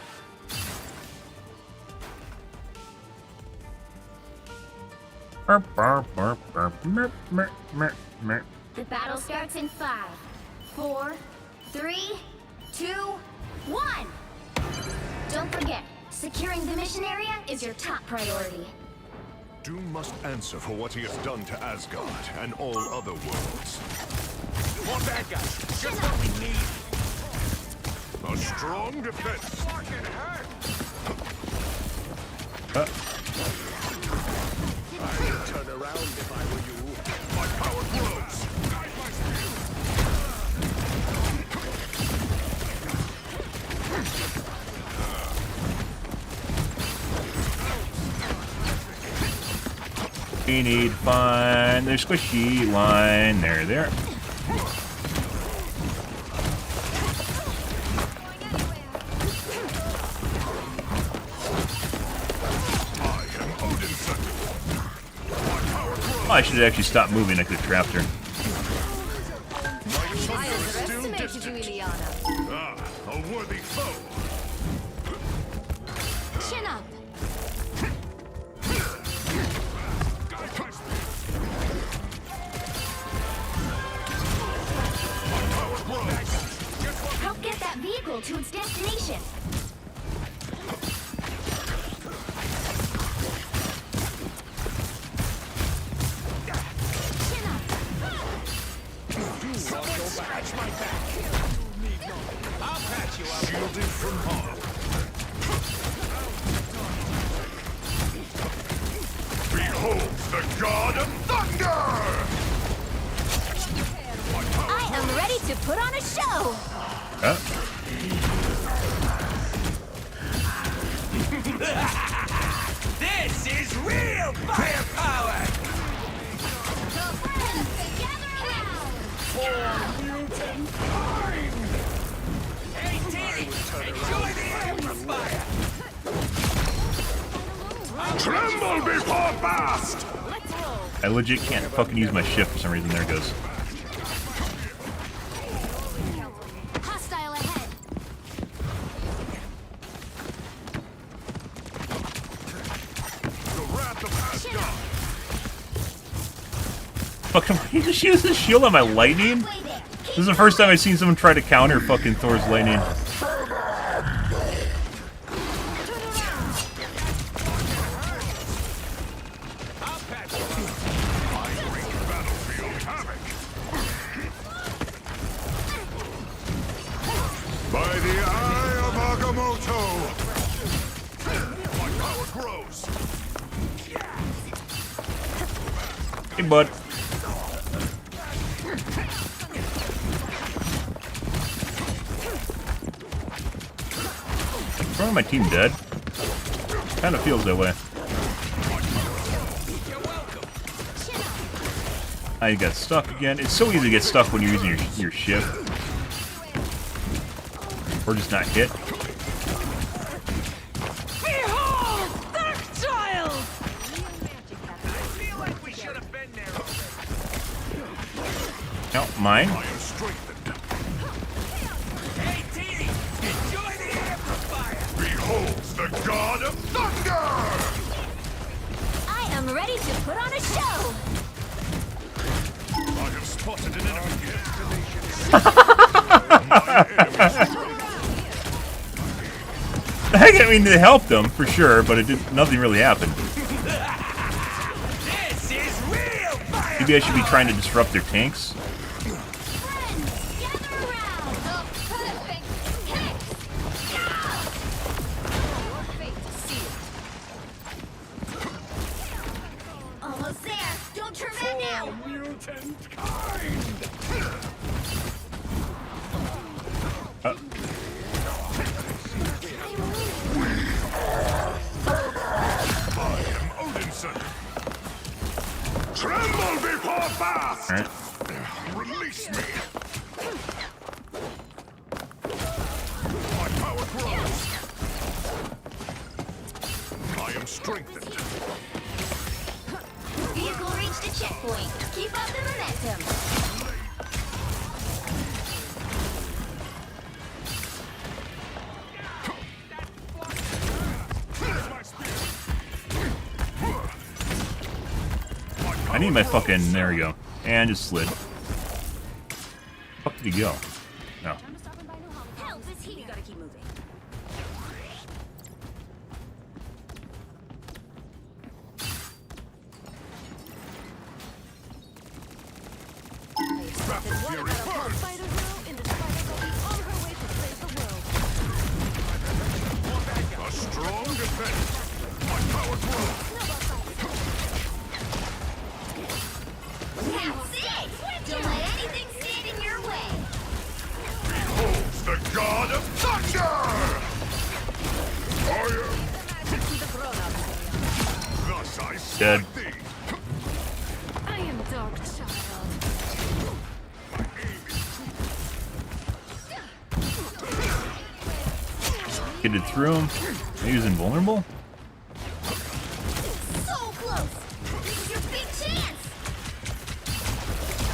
The battle starts in 5, 4, 3, 2, 1. Don't forget, securing the mission area is your top priority. Doom must answer for what he has done to Asgard and all other worlds. More bad guys. Just what we need. A strong defense. Fucking hurt. I'd turn around if I were you. My power grows. Guide my We need to find the squishy line. There. I should have actually stopped moving. I could have trapped her. I underestimated you, Ileana. Ah, a worthy foe. Chin up. Help get that vehicle to its destination. Scratch my back. I'll patch you up. Shielded from harm. Behold the god of thunder! I am ready to put on a show. This is real firepower! Hey, T! Enjoy the amplifier! Tremble before blast! I legit can't fucking use my shift for some reason. There it goes. Hostile ahead. Fucking, he just used his shield on my lightning? This is the first time I've seen someone try to counter fucking Thor's lightning. By the eye of Agamotto, my power grows. Hey, bud. Is my team dead? Kind of feels that way. I got stuck again. It's so easy to get stuck when you're using your shift. Or just not hit. Behold, Dark Child! No, mine. Behold the god of thunder! I am ready to put on a show! I have spotted an enemy. I mean, they helped them for sure, but it did nothing really happened. This is real fire! Maybe I should be trying to disrupt their tanks. Almost there! Don't turn back now! Mutant kind! Tremble before Bath! All right. Release me! My power grows! I am strengthened. Vehicle reached a checkpoint. Keep up the momentum. I need my fucking... There we go. And just slid. Fuck did he go? No. Help is here. You gotta keep moving. A strong defense. My power grows. That's it! Don't let anything stand in your way. Behold the god of thunder! Fire! Thus I Dead. strike thee. I am Dark Child. Get it through him. He was invulnerable? So close! This is your big chance!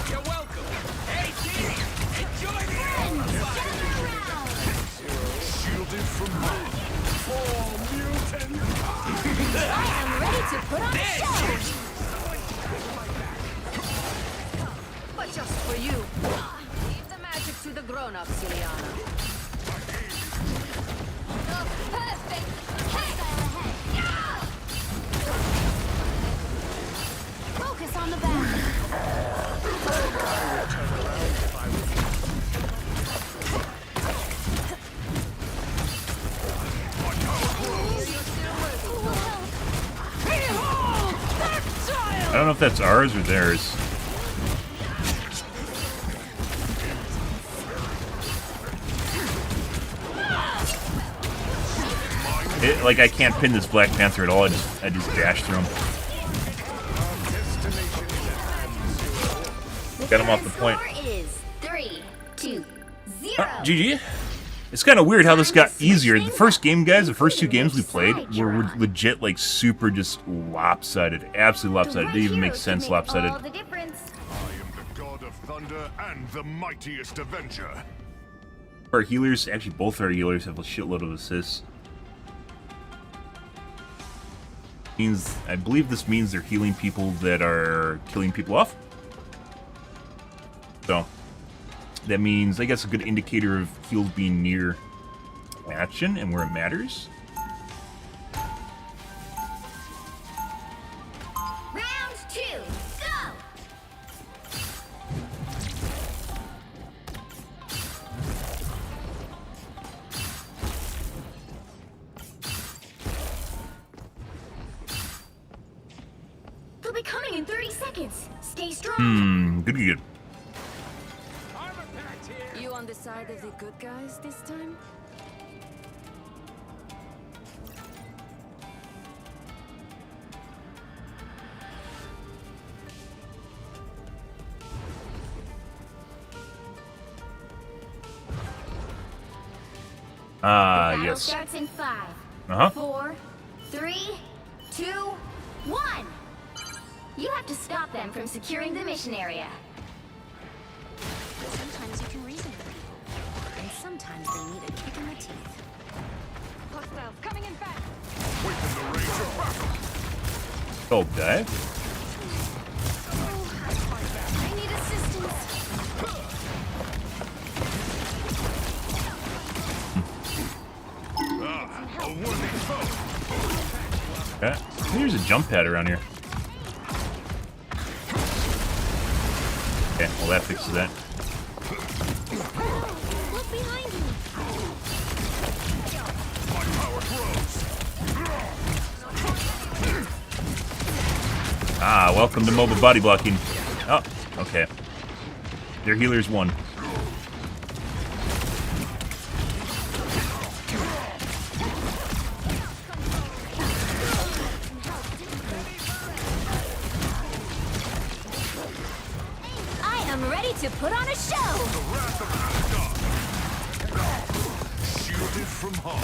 You're welcome. Hey, team! Enjoy the Gather around! Shielded from harm. I am ready to put on a show! But just for you. Leave the magic to the grown-ups, Ileana. Oh, perfect! Hey! Focus on the back. I don't know if that's ours or theirs. Like, I can't pin this Black Panther at all. I just dash through him. Got him off the point. Score is 3-2-0. GG. It's kind of weird how this got easier. The first game, guys, the first two games we played were legit, like, super just lopsided. Absolutely lopsided. It didn't even make sense lopsided. All the difference. I am the god of thunder and the mightiest avenger. Our healers, actually both our healers have a shitload of assists. I believe this means they're healing people that are killing people off. So that means, I guess, a good indicator of heals being near action and where it matters. Round 2, go! They'll be coming in 30 seconds. Stay strong. Good. You on the side of the good guys this time? Battle Yes. starts in 5, Uh-huh. 4, 3, 2, 1. You have to stop them from securing the mission area. Sometimes you can reason with people, and sometimes they need a kick in the teeth. Hostiles coming in fast. Within the range of battle. Okay. I need assistance. A worthy foe. Okay. There's a jump pad around here. Okay, well that fixes that. Look behind you. My power grows. Ah, welcome to mobile body blocking. Oh, okay. Their healer's won. I am ready to put on a show. The wrath of Asgard. Shielded from harm.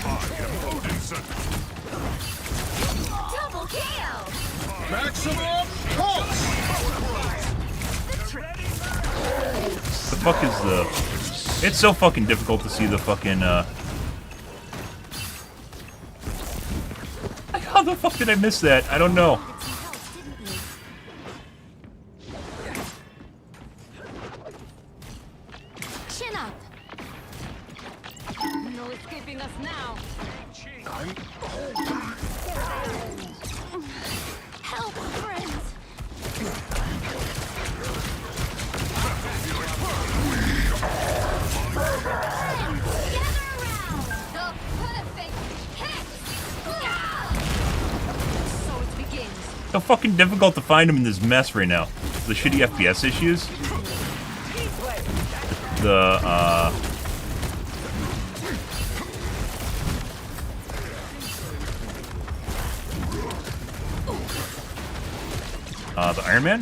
I am Odinson. Double KO. Maximum pulse! The fuck is the... It's so fucking difficult to see the fucking, How the fuck did I miss that? I don't know. Chin up. No escaping us now. Help, friends. The perfect hit. So it begins. So fucking difficult to find him in this mess right now. The shitty FPS issues. The Iron Man?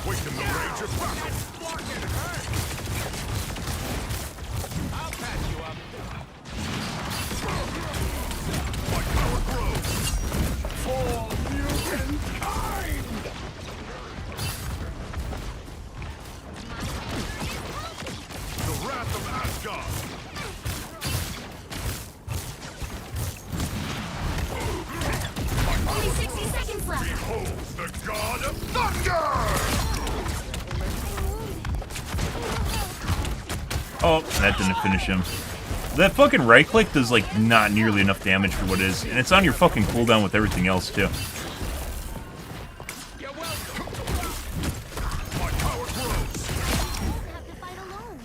Within the range of battle. My power grows. For mutant The wrath of Asgard. Only 60 seconds left. Behold the god of thunder! Oh, that didn't finish him. That fucking right click does like not nearly enough damage for what it is, and it's on your fucking cooldown with everything else too. My power grows. Have to fight alone.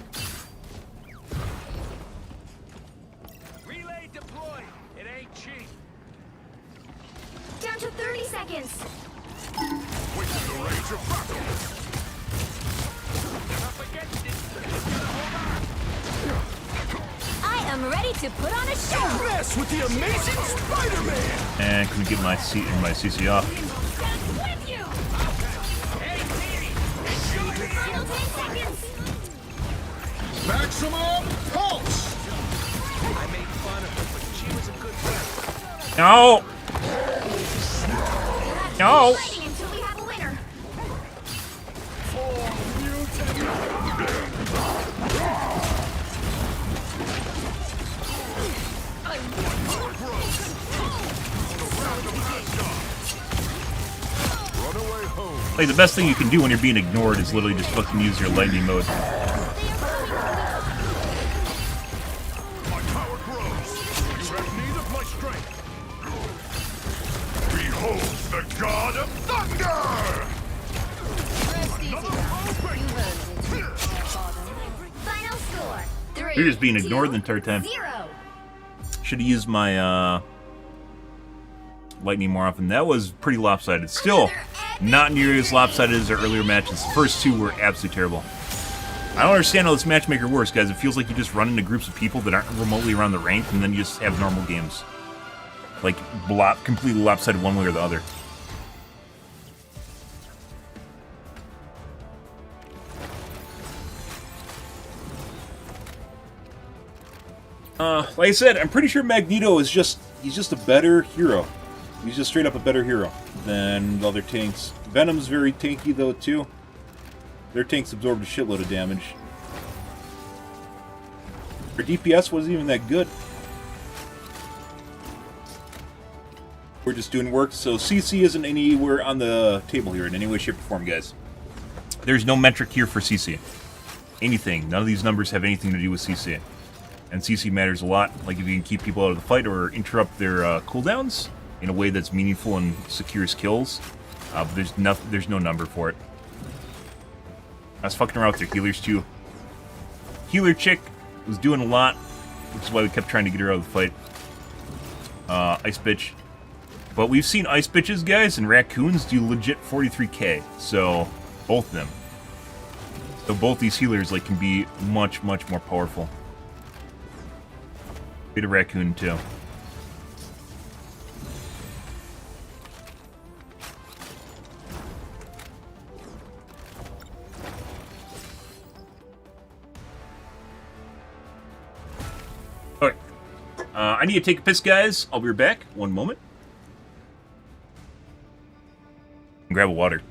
Relay deployed. It ain't cheap. Down to 30 seconds. Within the range of battle. Up against it. I am ready to put on a show. mess with the amazing Spider-Man! And couldn't get my CC off. Stand with you. Final 10 seconds. Maximum pulse! I made fun of her, but she was a good friend. No! No! Fighting until we have a winner. Like, the best thing you can do when you're being ignored is literally just fucking use your lightning mode. My power grows. You have need of my strength. Behold the god of thunder! Final score. 3. You're just being ignored the entire time. 0. Should have used my lightning more often. That was pretty lopsided. Still, not nearly as lopsided as our earlier matches. The first two were absolutely terrible. I don't understand how this matchmaker works, guys. It feels like you just run into groups of people that aren't remotely around the rank, and then you just have normal games. Like, completely lopsided one way or the other. Like I said, I'm pretty sure Magneto is he's just a better hero. He's just straight up a better hero than the other tanks. Venom's very tanky, though, too. Their tanks absorbed a shitload of damage. Their DPS wasn't even that good. We're just doing work, so CC isn't anywhere on the table here in any way, shape, or form, guys. There's no metric here for CC. Anything. None of these numbers have anything to do with CC. And CC matters a lot, like if you can keep people out of the fight or interrupt their cooldowns in a way that's meaningful and secures kills. But there's no number for it. I was fucking around with their healers too. Healer chick was doing a lot, which is why we kept trying to get her out of the fight. Ice bitch. But we've seen ice bitches, guys, and raccoons do legit 43k. So both of them. So both these healers can be much, much more powerful. Bit of raccoon too. Alright. I need to take a piss, guys. I'll be right back. One moment. Grab a water.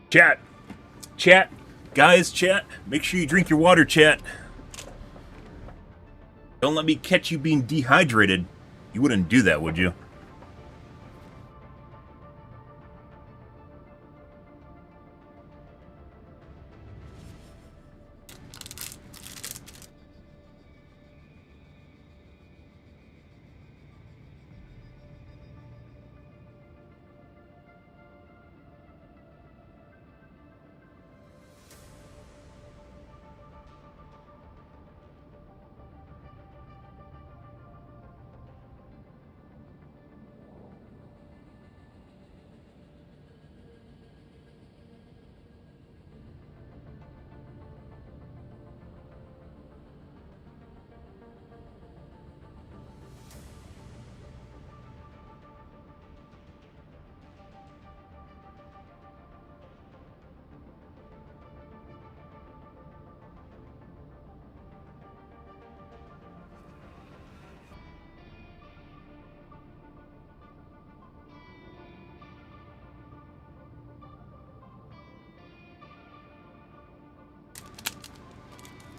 Chat. Chat. Guys, chat. Make sure you drink your water, chat. Don't let me catch you being dehydrated. You wouldn't do that, would you?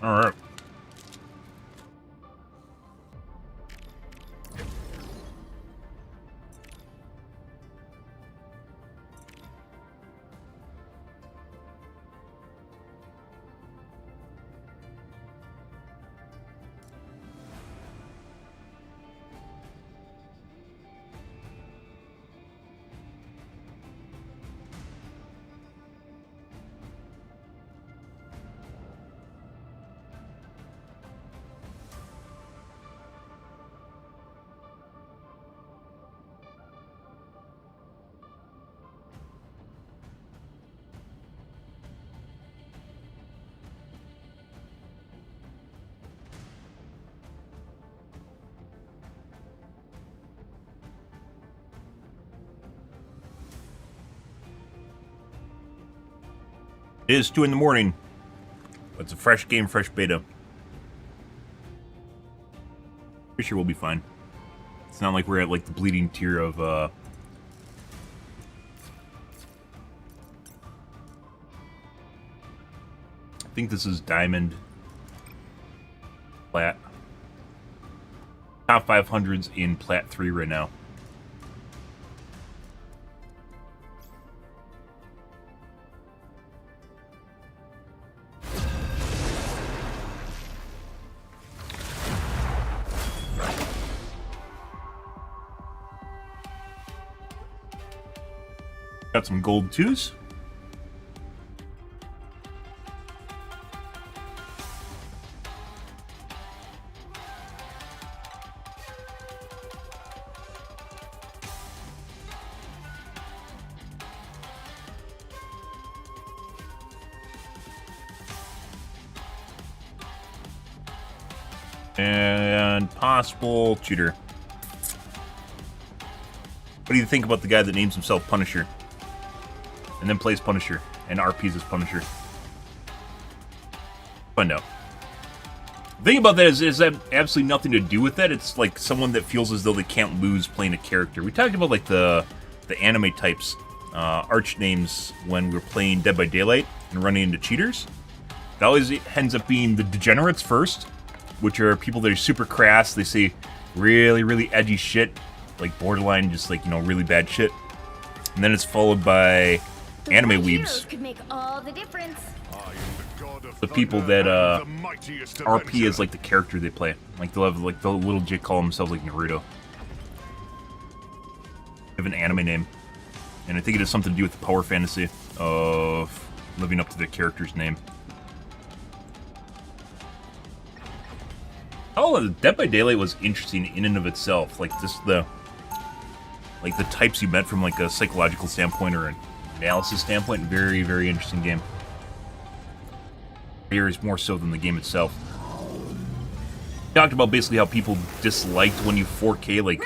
All right. It is 2 in the morning. It's a fresh game, fresh beta. Pretty sure we'll be fine. It's not like we're at like the bleeding tier of I think this is Diamond. Plat. Top 500s in Plat 3 right now. Got some gold 2s. And possible cheater. What do you think about the guy that names himself Punisher? And then plays Punisher, and RPs as Punisher. Find out. The thing about that is that absolutely nothing to do with that. It's like someone that feels as though they can't lose playing a character. We talked about like the anime types, arch names when we were playing Dead by Daylight and running into cheaters. It always ends up being the degenerates first, which are people that are super crass. They say really, really edgy shit, like borderline, just like, you know, really bad shit. And then it's followed by anime weebs. Could make all the difference. The people that RP is like the character they play. Like they'll have like the little jit call themselves like Naruto. They have an anime name. And I think it has something to do with the power fantasy of living up to the character's name. Oh, Dead by Daylight was interesting in and of itself. Like just the types you met from like a psychological standpoint or an analysis standpoint. Very, very interesting game. Varies more so than the game itself. Talked about basically how people disliked when you 4K like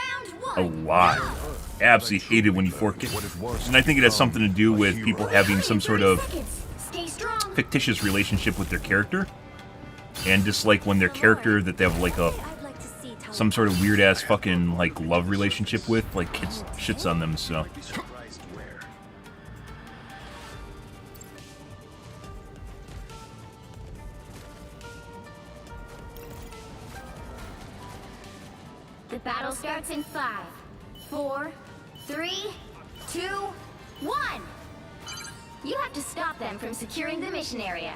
a lot. Absolutely hated when you 4K. And I think it has something to do with people having some sort of fictitious relationship with their character. And dislike when their character that they have like some sort of weird ass fucking like love relationship with, like shits on them, so. The battle starts in 5, 4, 3, 2, 1. You have to stop them from securing the mission area.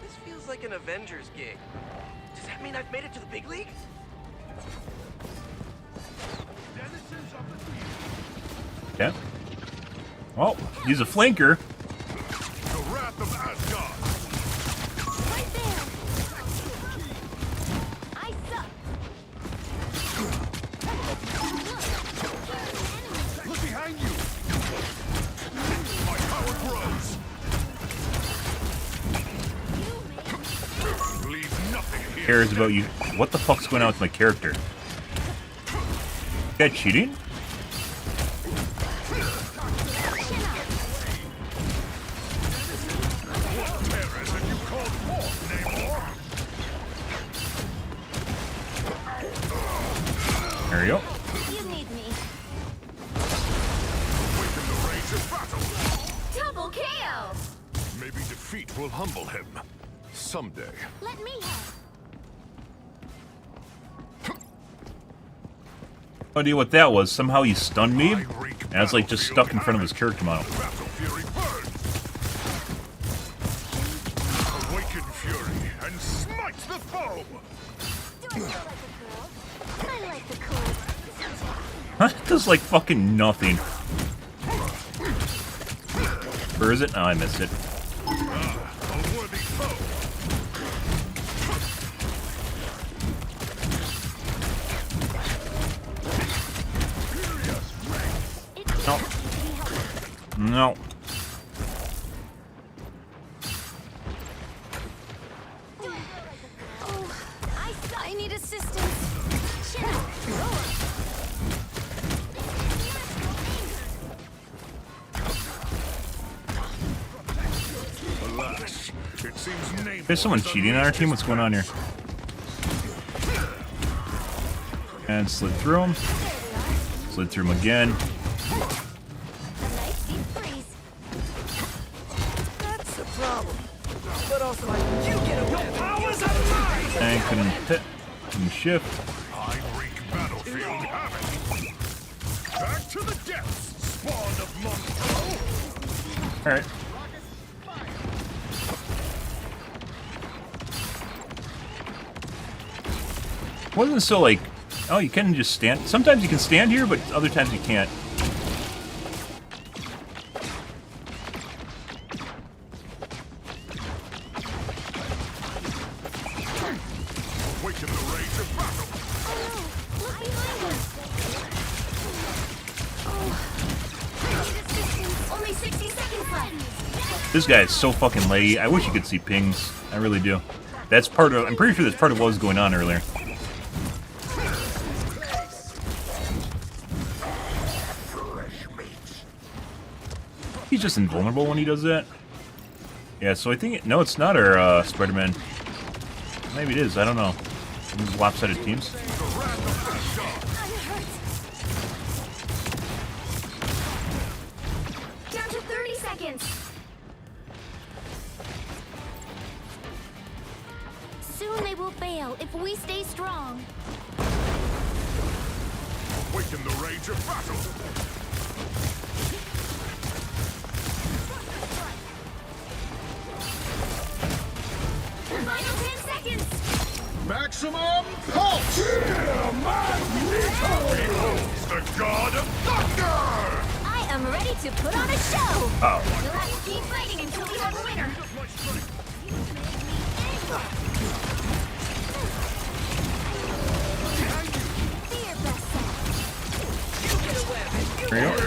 This feels like an Avengers gig. Does that mean I've made it to the big league? Yeah. Well, he's a flanker. The wrath of Asgard. Right there. I suck. Look behind you. My power grows. Leave nothing here. Cares about you. What the fuck's going on with my character? That cheating? There you go. You need me. Awaken the rage of battle. Double KO. Maybe defeat will humble him. Someday. Let me help. No idea what that was. Somehow he stunned me, and I was like just stuck in front of his character model. Battle fury burn. Awaken fury and smite the foe. Do I feel like a girl? I like the cool. It does like fucking nothing. Or is it? Oh, I missed it. A worthy foe. No. Oh, I need assistance. Chill. Alas, it seems nameless. There's someone cheating on our team. What's going on here? And slid through him. Slid through him again. A nice deep freeze. That's the problem. But also, you get away. Powers of mine! And couldn't hit. Couldn't shift. I wreak battlefield havoc. Back to the depths, spawn of monstro. Alright. Wasn't so like, oh, you can just stand. Sometimes you can stand here, but other times you can't. Awaken the rage of battle. Look behind us. Oh. Need assistance. Only 60 seconds left. This guy is so fucking laggy. I wish you could see pings. I really do. That's part of. I'm pretty sure that's part of what was going on earlier. He's just invulnerable when he does that. Yeah, so I think no, it's not our Spider-Man. Maybe it is. I don't know. These lopsided teams. Down to 30 seconds. Soon they will fail if we stay strong. Awaken the rage of battle. Final 10 seconds. Maximum pulse! The god of thunder! I am ready to put on a show. Oh. We'll have to keep fighting until we have a winner. Be your best self. There you go.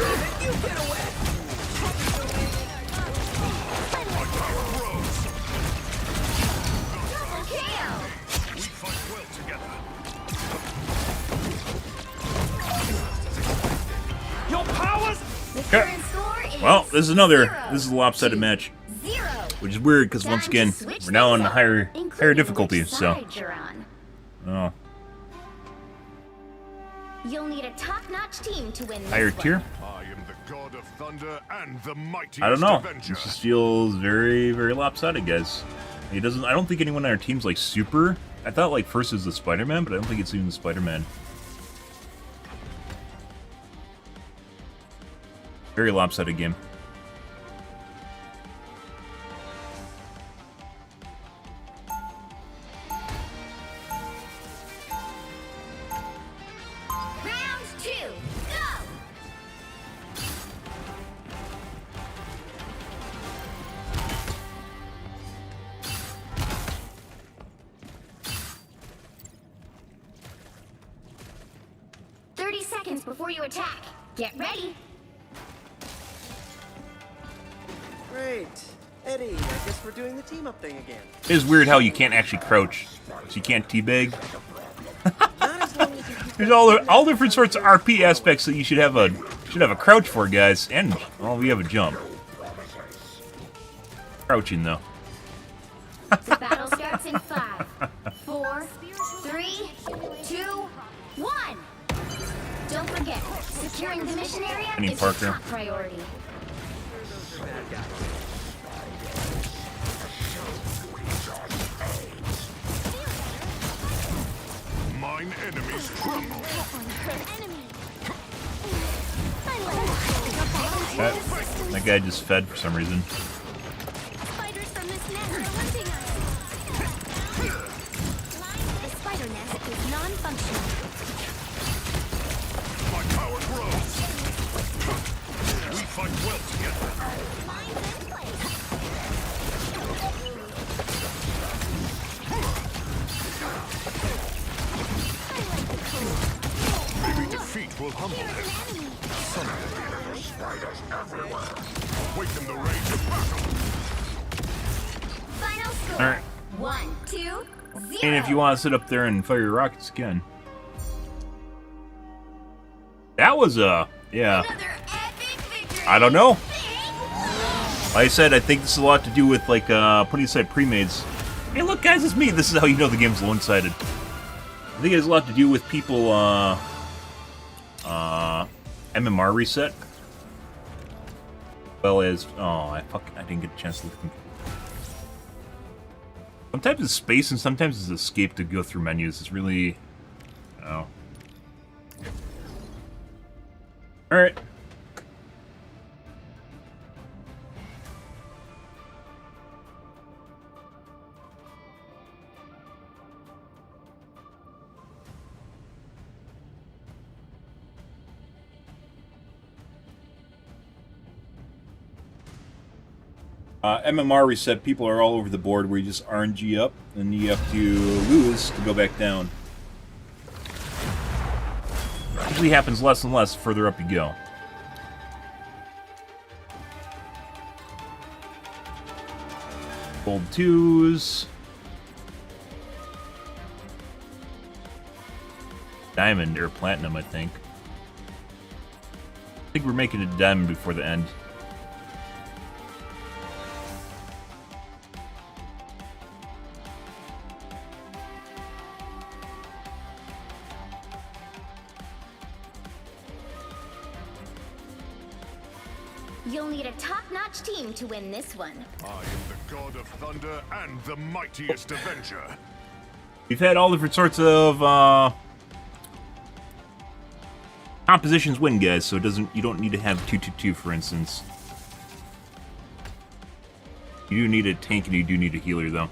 Double KO. We fight well together. Your powers! The current score is Well, this is another. 0 This is a lopsided to match, 0. which is weird because once Time again to switch we're now on things the up, higher including difficulty. which So, side you're on. oh, You'll need a top-notch team to win this higher one. tier. I am the god of thunder and the mightiest I don't know. avenger. This just feels very, very lopsided, guys. It doesn't. I don't think anyone on our team's like super. I thought like first is the Spider-Man, but I don't think it's even the Spider-Man. Very lopsided game. Round 2, go! Seconds before you attack. Get ready. Great. Eddie, I guess we're doing the team up thing again. It is weird how you can't actually crouch. So you can't teabag. There's all different sorts of RP aspects that you should have a crouch for, guys. And well, we have a jump. Crouching though. The battle starts in 5, 4, 3, 2, 1. Don't forget, securing the mission area Any is your Parker. top priority. enemies crumble. That guy just fed for some reason. Spiders from this nest are hunting us. The spider nest is non-functional. My power grows. We fight well together. Lines in place. I like the cool. Maybe defeat will humble him. Someday there's spiders everywhere. Awaken the rage of battle. Final score. All right. 1, 2, 0. And if you want to sit up there and fire your rockets again. That was yeah. Another epic victory. I don't know. Like I said, I think this is a lot to do with like putting aside pre-mades. Hey, look, guys, it's me. This is how you know the game's one-sided. I think it has a lot to do with people MMR reset. Well as I didn't get a chance to look. Sometimes it's space and sometimes it's escape to go through menus. It's really All right. MMR reset, people are all over the board where you just RNG up, and you have to lose to go back down. Usually happens less and less the further up you go. Gold 2s. Diamond, or platinum, I think. I think we're making it diamond before the end. You'll need a top-notch team to win this one. I am the god of thunder and the mightiest avenger. We've had all different sorts of compositions win, guys, so you don't need to have 2-2-2, for instance. You do need a tank and you do need a healer, though.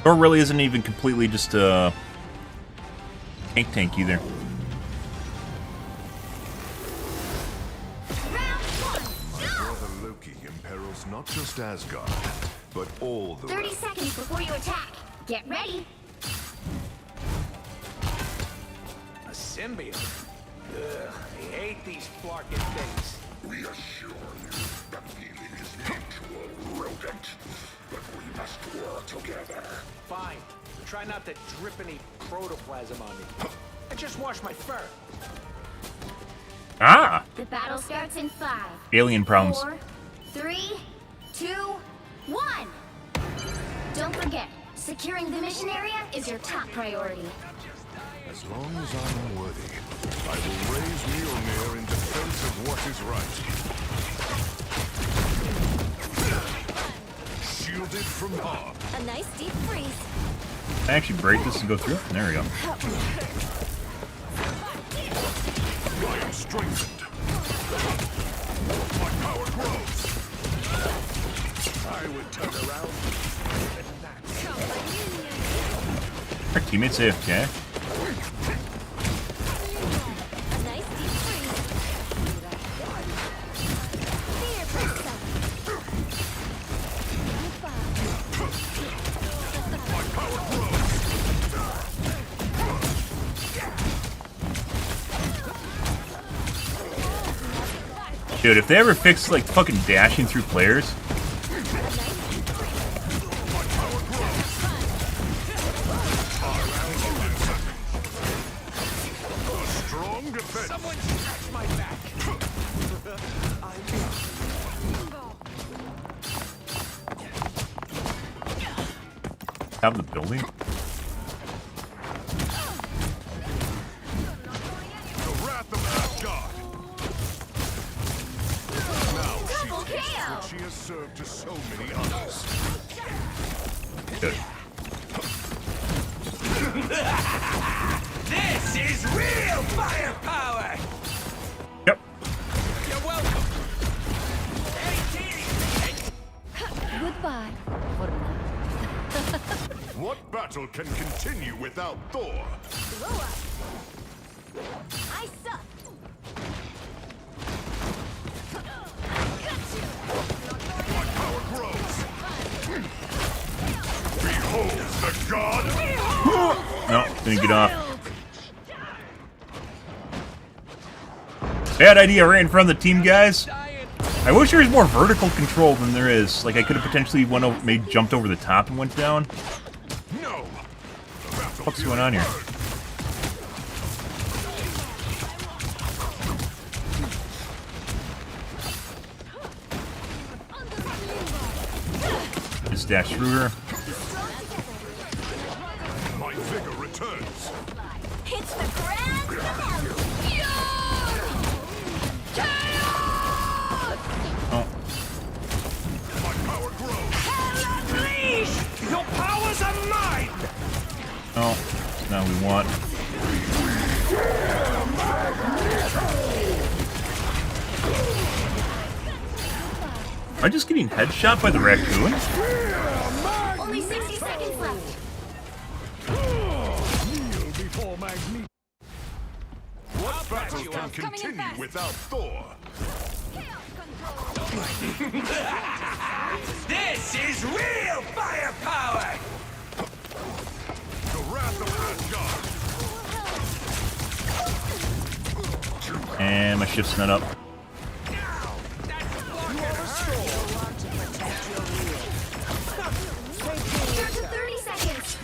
Or really isn't even completely just a tank either. My brother Loki imperils not just Asgard, but all the 30 seconds before you attack. Get ready. A symbiote? Ugh, I hate these flarkin' things. We assure you that feeling is mutual, rodent. But we must work together. Fine. Try not to drip any protoplasm on me. I just washed my fur. Ah! The battle starts in 5. Alien problems. 4, 3, 2, 1. Don't forget, securing the mission area is your top priority. As long as I'm worthy, I will raise Mjolnir in defense of what is right. Shielded from harm. A nice deep freeze. I actually break this and go through it. There we go. I am strengthened. My power grows. I would turn around. Our teammates AFK. A nice deep freeze. Fear pressure. My power grows. Dude, if they ever fix like fucking dashing through players. Strong defense. Someone scratch my back. Top of the building? The wrath of Asgard. serve to so many others. Good. This is real firepower! Yep. You're welcome. Goodbye. What battle can continue without Thor? Blow up. I suck. My power grows. Behold the god! No, didn't get off. Bad idea right in front of the team, guys. I wish there was more vertical control than there is. Like, I could have potentially went over, maybe jumped over the top and went down. No! What's going on here? Just dash through her. My vigor returns. Hits the grand finale. Oh, My power grows. Unleash! Your powers are mine! no. Now we want. Am I just getting headshot by the raccoon? Only 60 seconds left. Before Magneto. What battle can continue without Thor? This is real firepower! The wrath of Asgard. And my ship's not up. Down to 30 seconds.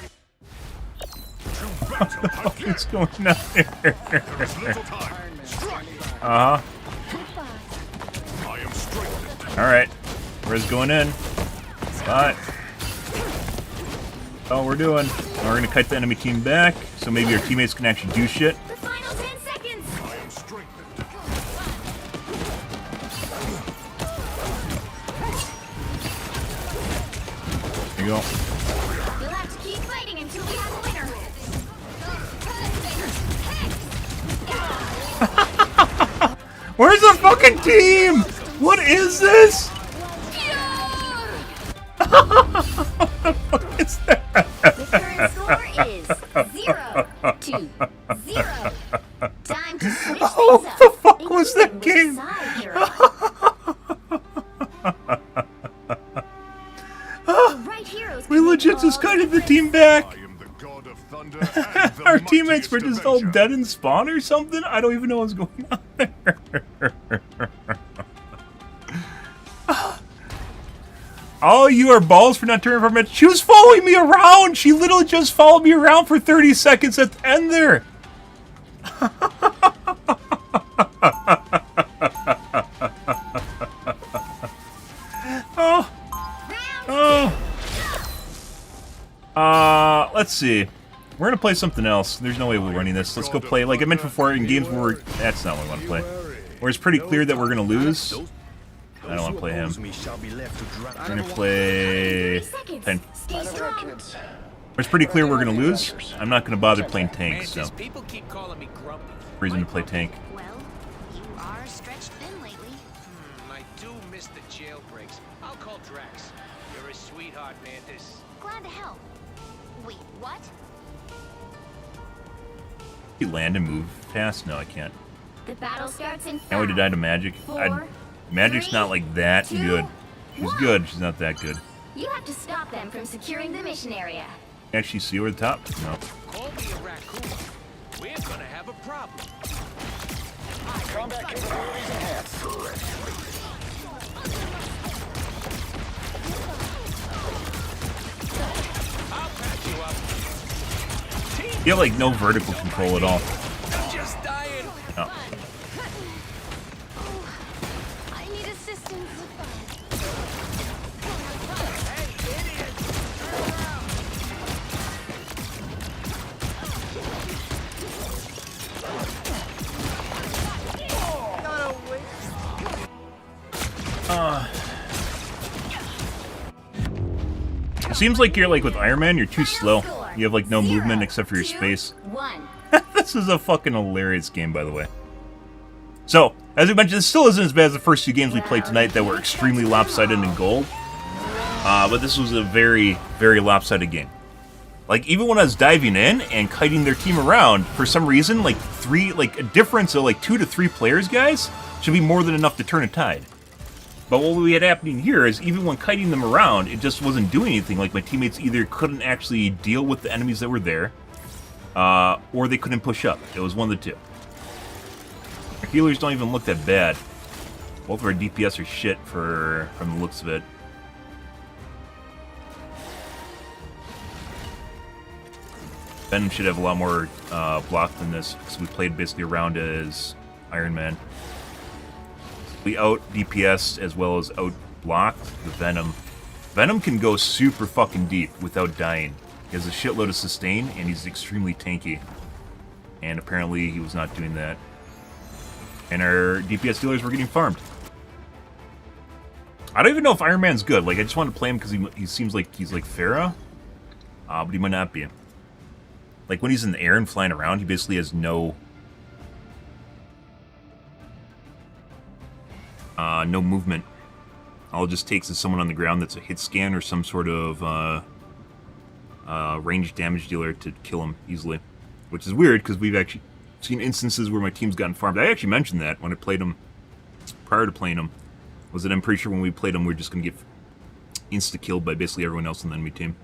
What's going on here? Little time. Strike. Uh-huh. I am strengthened. Alright. Where's going in? Spot. Oh, we're doing. Now we're gonna kite the enemy team back, so maybe our teammates can actually do shit. The final 10 seconds. I am strengthened. There you go. You'll have to keep fighting until we have a winner. Where's the fucking team? What is this? What is that? The current score is 0-0. Time to switch Oh, things up. the fuck was that including which game? side you're on. The right heroes We can legit make just all kited the difference. team back. I am the god of thunder and the Our teammates were mightiest just all avenger. dead in spawn or something? I don't even know what's going on there. Oh, you are balls for not turning from it. She was following me around. She literally just followed me around for 30 seconds at the end there. Oh. Oh. Let's see. We're gonna play something else. There's no way we're winning this. Let's go play, like I mentioned before, in games where we're... That's not what I want to play. Where it's pretty clear that we're gonna lose. I don't want to play him. We're gonna play... Stay strong. Where it's pretty clear we're gonna lose. I'm not gonna bother playing tank, so... Mantis, people keep calling me grumpy. Reason to play tank. Well, you are stretched thin lately. I do miss the jailbreaks. I'll call Drax. You're a sweetheart, Mantis. Glad to help. Wait, what? You land and move fast? No, I can't. The battle starts in 5. Now we to die to Magic. Magic's not like that 2, good. She's 1. good. She's not that good. You have to stop them from securing the mission area. Actually, see over the top? No. Call me a raccoon. We're gonna have a problem. Combat capabilities enhanced. I'll patch you up. You have like no vertical control at all. I'm just dying. No. I need assistance. Seems like you're like with Iron Man, you're too slow. You have like no movement except for your space. 1. This is a fucking hilarious game, by the way. So, as we mentioned, this still isn't as bad as the first 2 games we played tonight that were extremely lopsided in gold. But this was a very, very lopsided game. Like, even when I was diving in and kiting their team around, for some reason, like, a difference of like 2 to 3 players, guys, should be more than enough to turn a tide. But what we had happening here is, even when kiting them around, it just wasn't doing anything. Like, my teammates either couldn't actually deal with the enemies that were there, or they couldn't push up. It was one of the two. Our healers don't even look that bad. Both of our DPS are shit from the looks of it. Venom should have a lot more block than this, because we played basically around as Iron Man. We out DPS as well as out blocked the Venom. Venom can go super fucking deep without dying. He has a shitload of sustain, and he's extremely tanky. And apparently he was not doing that. And our DPS dealers were getting farmed. I don't even know if Iron Man's good. Like, I just want to play him because he seems like he's like Pharah. But he might not be. Like, when he's in the air and flying around, he basically has no movement. All it just takes is someone on the ground that's a hit scan or some sort of ranged damage dealer to kill him easily. Which is weird, because we've actually seen instances where my team's gotten farmed. I actually mentioned that when I played him, prior to playing him. Was that I'm pretty sure when we played him, we were just going to get insta-killed by basically everyone else on the enemy team.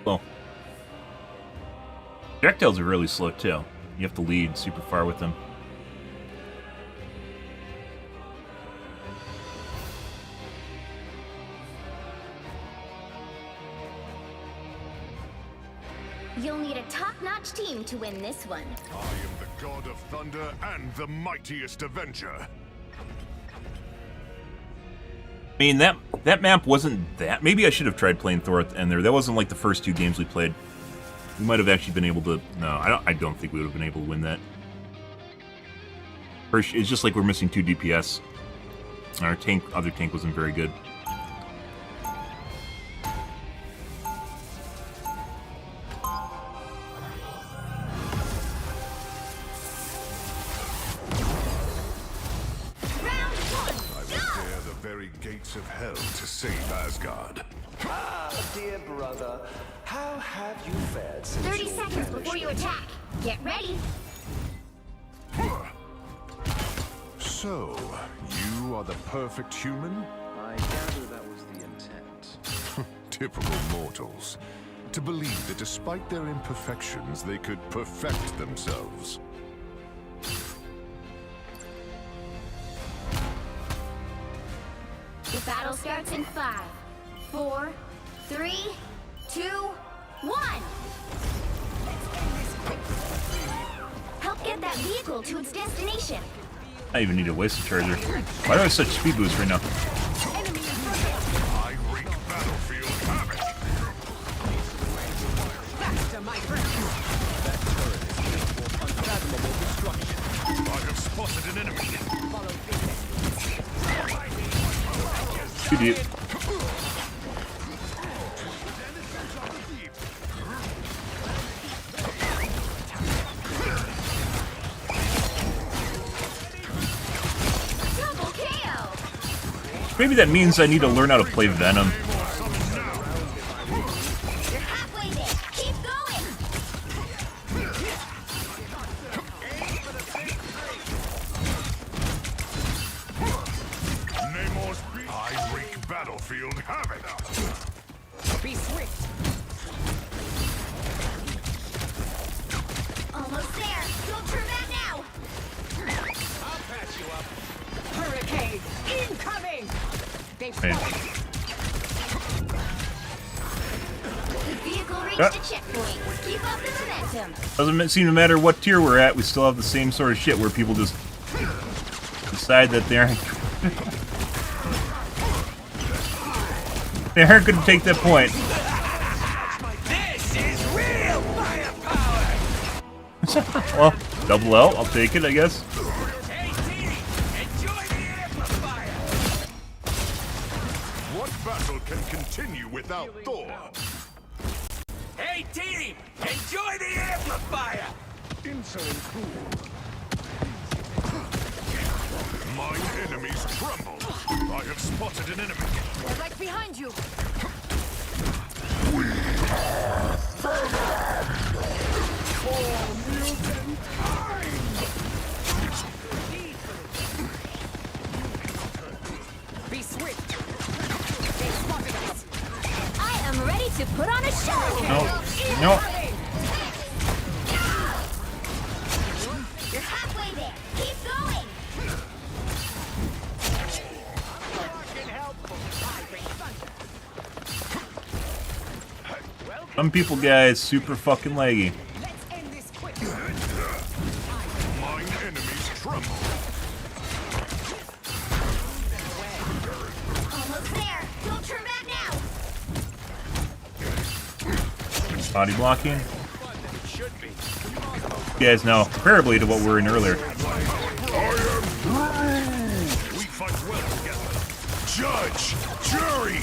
Well, projectiles are really slow too. You have to lead super far with them. You'll need a top-notch team to win this one. I am the god of thunder and the mightiest avenger. I mean, that map wasn't that... Maybe I should have tried playing Thor at the end there. That wasn't like the first 2 games we played. We might have actually been able to... No, I don't think we would have been able to win that. First, it's just like we're missing 2 DPS. Our other tank wasn't very good. Gates of hell to save Asgard. Ah, dear brother, how have you fared since 30 seconds before you attack. Get ready. So, you are the perfect human? I gather that was the intent. Typical mortals. To believe that despite their imperfections, they could perfect themselves. The battle starts in 5, 4, 3, 2, 1. Help get that vehicle to its destination. I even need to waste a charger. Why do I have such speed boost right now? I wreak battlefield havoc. I have spotted an enemy. Too deep. Double KO. Maybe that means I need to learn how to play Venom. You're halfway there. Keep going. I wreak battlefield havoc. Be swift. Almost there. Don't turn back now. I'll patch you up. Hurricane incoming. They've Hey. The vehicle reached a checkpoint. Keep up the momentum. Doesn't seem to matter what tier we're at, we still have the same sort of shit where people just decide that they aren't they aren't going to take that point. This is real firepower. Well, double L, I'll take it, I guess. can continue without Thor. Hey, team! Enjoy the amplifier! Insolent fool. Mine enemies tremble. I have spotted an enemy. They're right behind you. Be swift. They spotted us. I am ready to put on a show. No. You're halfway there. Keep going. Some people, guys, super fucking laggy. Mine enemies tremble. Almost there. Don't turn back now. Body blocking. You guys know, comparably to what we were in earlier. We fight well together. Judge, jury.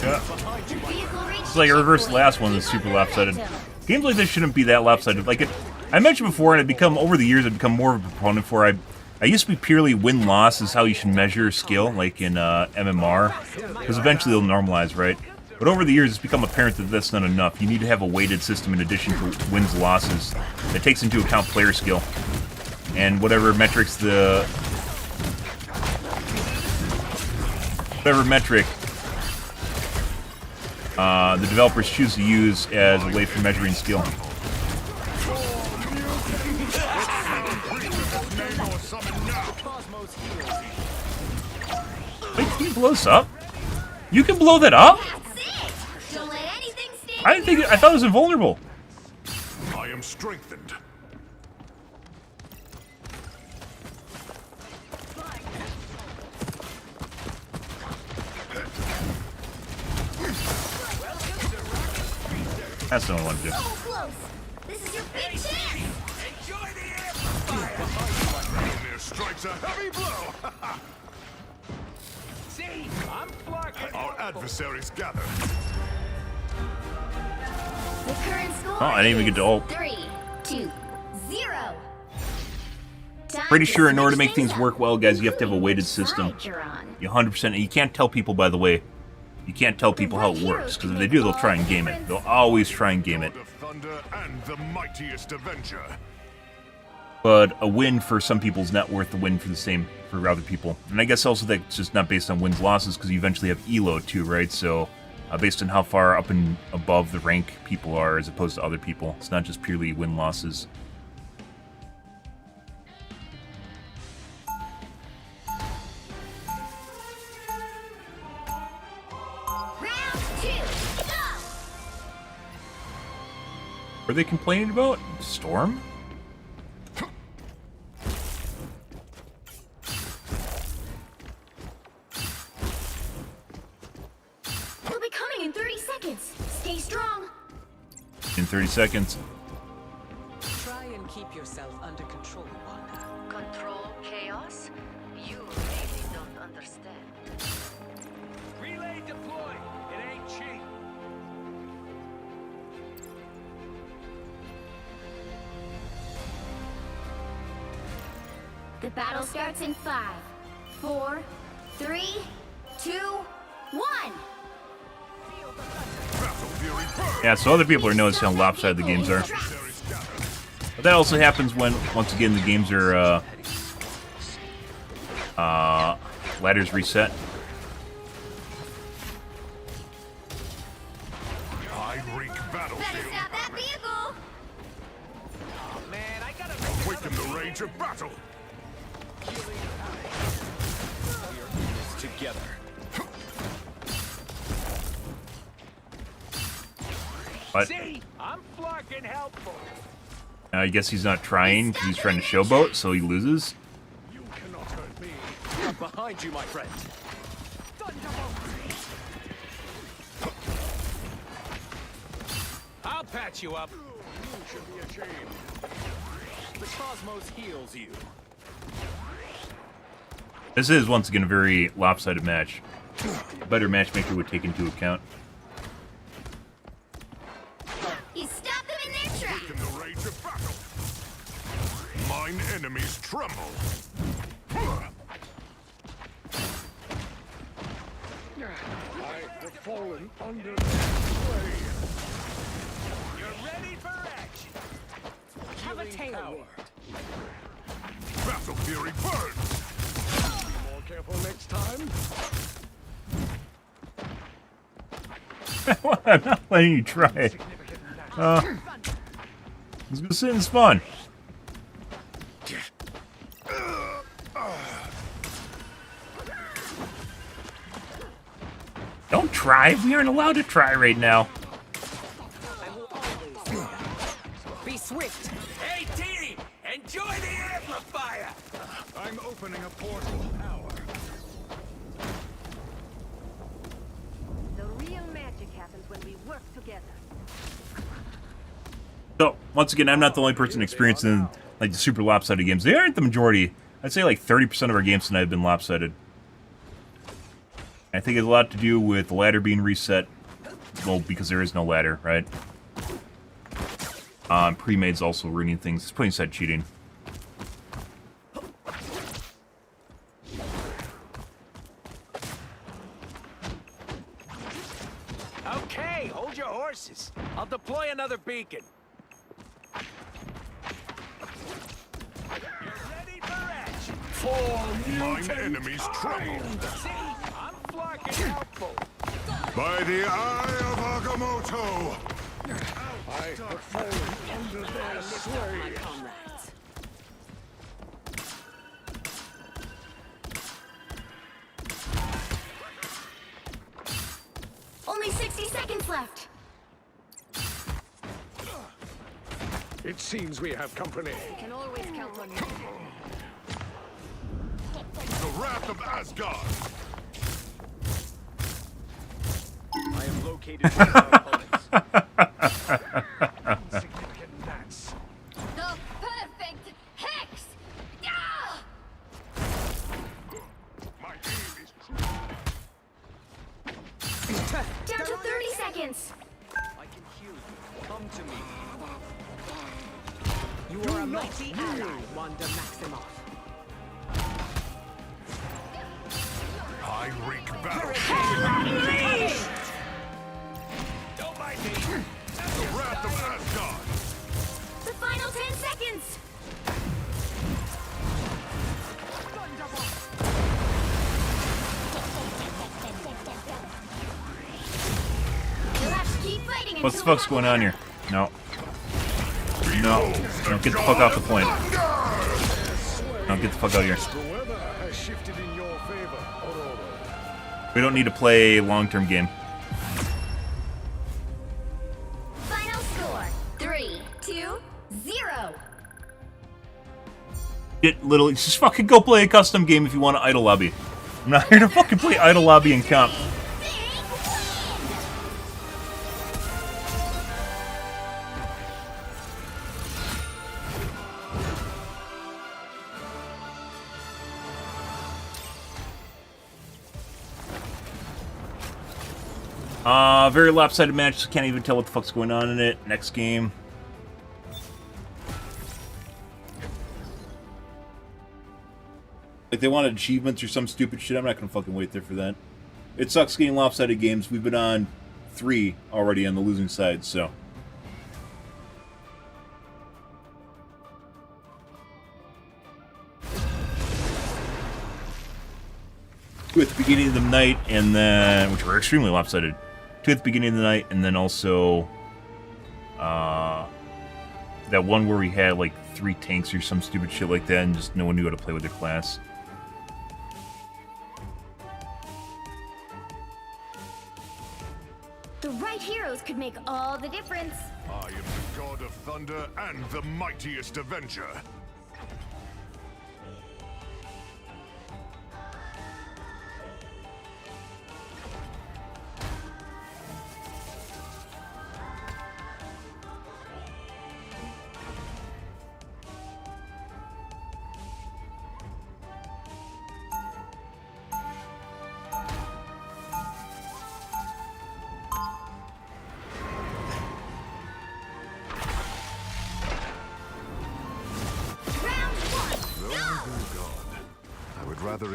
Yeah. It's like a reverse last one that's super lopsided. Games like this shouldn't be that lopsided. Like I mentioned before, and over the years, I've become more of a proponent for. I used to be purely win-loss is how you should measure skill, like in MMR, because eventually it'll normalize, right? But over the years, it's become apparent that that's not enough. You need to have a weighted system in addition to wins-losses that takes into account player skill and whatever metric the developers choose to use as a way for measuring skill. Wait, can you blow this up? You can blow that up? Don't let anything stand. I thought it was invulnerable. I am strengthened. That's not what I want to do. So close. This is your big chance. Enjoy the amplifier! There strikes a heavy blow. See? I'm flocking. Our adversaries gather. The current score Oh, I didn't even get to ult. 3, 2, 0. Pretty sure in order to make things work well, guys, you have to have a weighted system. You're on. You 100%. And you can't tell people, by the way. You can't tell people how it works, because if they do, they'll try and game it. They'll always try and game it. God of thunder and the mightiest avenger. But a win for some people is not worth the win for other people. And I guess also that's just not based on wins losses, because you eventually have elo too, right? So based on how far up and above the rank people are as opposed to other people. It's not just purely win losses. Round 2, go! What are they complaining about? Storm? They'll be coming in 30 seconds. Stay strong. In 30 seconds. Try and keep yourself under control, Wanda. Control chaos? You really don't understand. Relay deployed. It ain't cheap. The battle starts in 5, 4, 3, 2, 1. Yeah, so other people are noticing how lopsided the games are. But that also happens when, once again, the games are, ladders reset. I wreak Better battlefield. stop that vehicle. Oh, man, I gotta Awaken the rage of battle. Together. But see. I'm flocking helpful. I guess he's not trying because he's trying to showboat, so he loses. You cannot hurt me. I'm behind you, my friend. I'll patch you up. You should be ashamed. The cosmos heals you. This is, once again, a very lopsided match. A better matchmaker would take into account. You stop them in their tracks. In the rage of battle. Mine enemies tremble. I've fallen under their sway. You're ready for action. Have a tailwind. Battle fury burns. Be more careful next time. I'm not letting you try it. Let's go sit and spawn. Don't try. We aren't allowed to try right now. Be swift. Hey, team! Enjoy the amplifier! I'm opening a portal. Power. The real magic happens when we work together. So, once again, I'm not the only person experiencing like the super lopsided games. They aren't the majority. I'd say like 30% of our games tonight have been lopsided. I think it's a lot to do with the ladder being reset. Well, because there is no ladder, right? Pre-made's also ruining things. It's plain said cheating. Okay, hold your horses. I'll deploy another beacon. You're ready for action. Mine enemies tremble. See, I'm flocking helpful. By the eye of Agamotto. I have fallen under their sway. Comrades. Only 60 seconds left. It seems we have company. You can always count on me. The wrath of Asgard. I have located one of our opponents. Insignificant gnats. The perfect hex! Ah! My aim is true. Down to 30 seconds. I can heal you. Come to me. You are a mighty ally, Wanda Maximoff. I wreak battle. Don't mind me. The wrath of Asgard. The final 10 seconds. You'll have to keep fighting What the until fuck's going on here? No. No. No, get the fuck off the plane. No, get the fuck out of here. The weather has shifted in your favor, Aurora. We don't need to play a long-term game. Final score 3, 2, 0. Get literally just fucking go play a custom game if you want to idle lobby. I'm not here to fucking play idle lobby and comp. Very lopsided match, so can't even tell what the fuck's going on in it. Next game. Like, they wanted achievements or some stupid shit. I'm not gonna fucking wait there for that. It sucks getting lopsided games. We've been on 3 already on the losing side, so. Two at the beginning of the night, and then, which were extremely lopsided. 2 at the beginning of the night, and then also that one where we had like 3 tanks or some stupid shit like that, and just no one knew how to play with their class. The right heroes could make all the difference. I am the god of thunder and the mightiest avenger.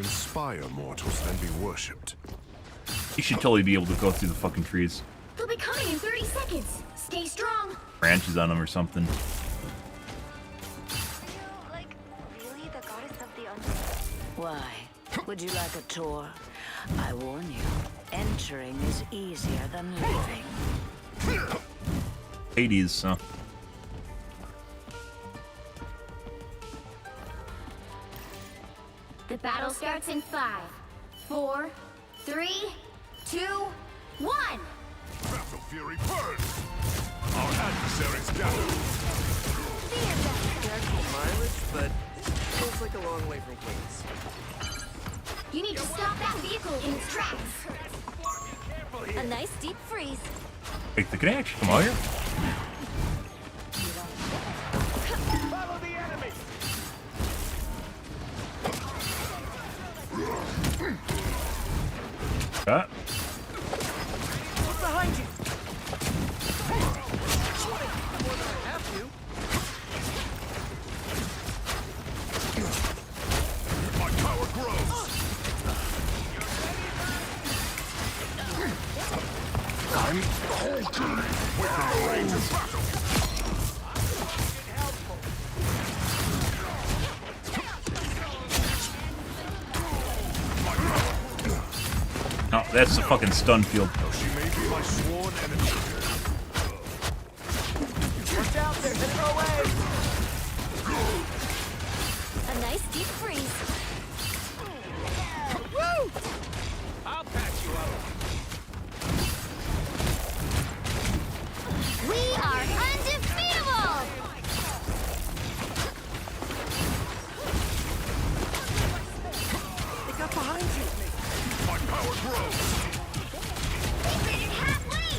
inspire mortals than be worshipped. You should totally be able to go through the fucking trees. They'll be coming in 30 seconds. Stay strong. Branches on them or something. Like, really the goddess of the underworld? Why? Would you like a tour? I warn you, entering is easier than leaving. 80s, huh? The battle starts in 5, 4, 3, 2, 1. Battle fury burns! Our adversaries gather! Actual mileage, but this feels like a long way from Queens. You need to stop that vehicle in its tracks. A nice deep freeze. Wait, can I actually come out here? Follow the enemy! Got. Look behind you! More than I have to. My power grows! I'm halting! Within the range of battle! Oh, that's the fucking stun field. She may be my sworn enemy. Watch out, they're headed our way! A nice deep freeze. Woo! I'll patch you up. We are undefeatable! They got behind you! My power grows! They made it halfway!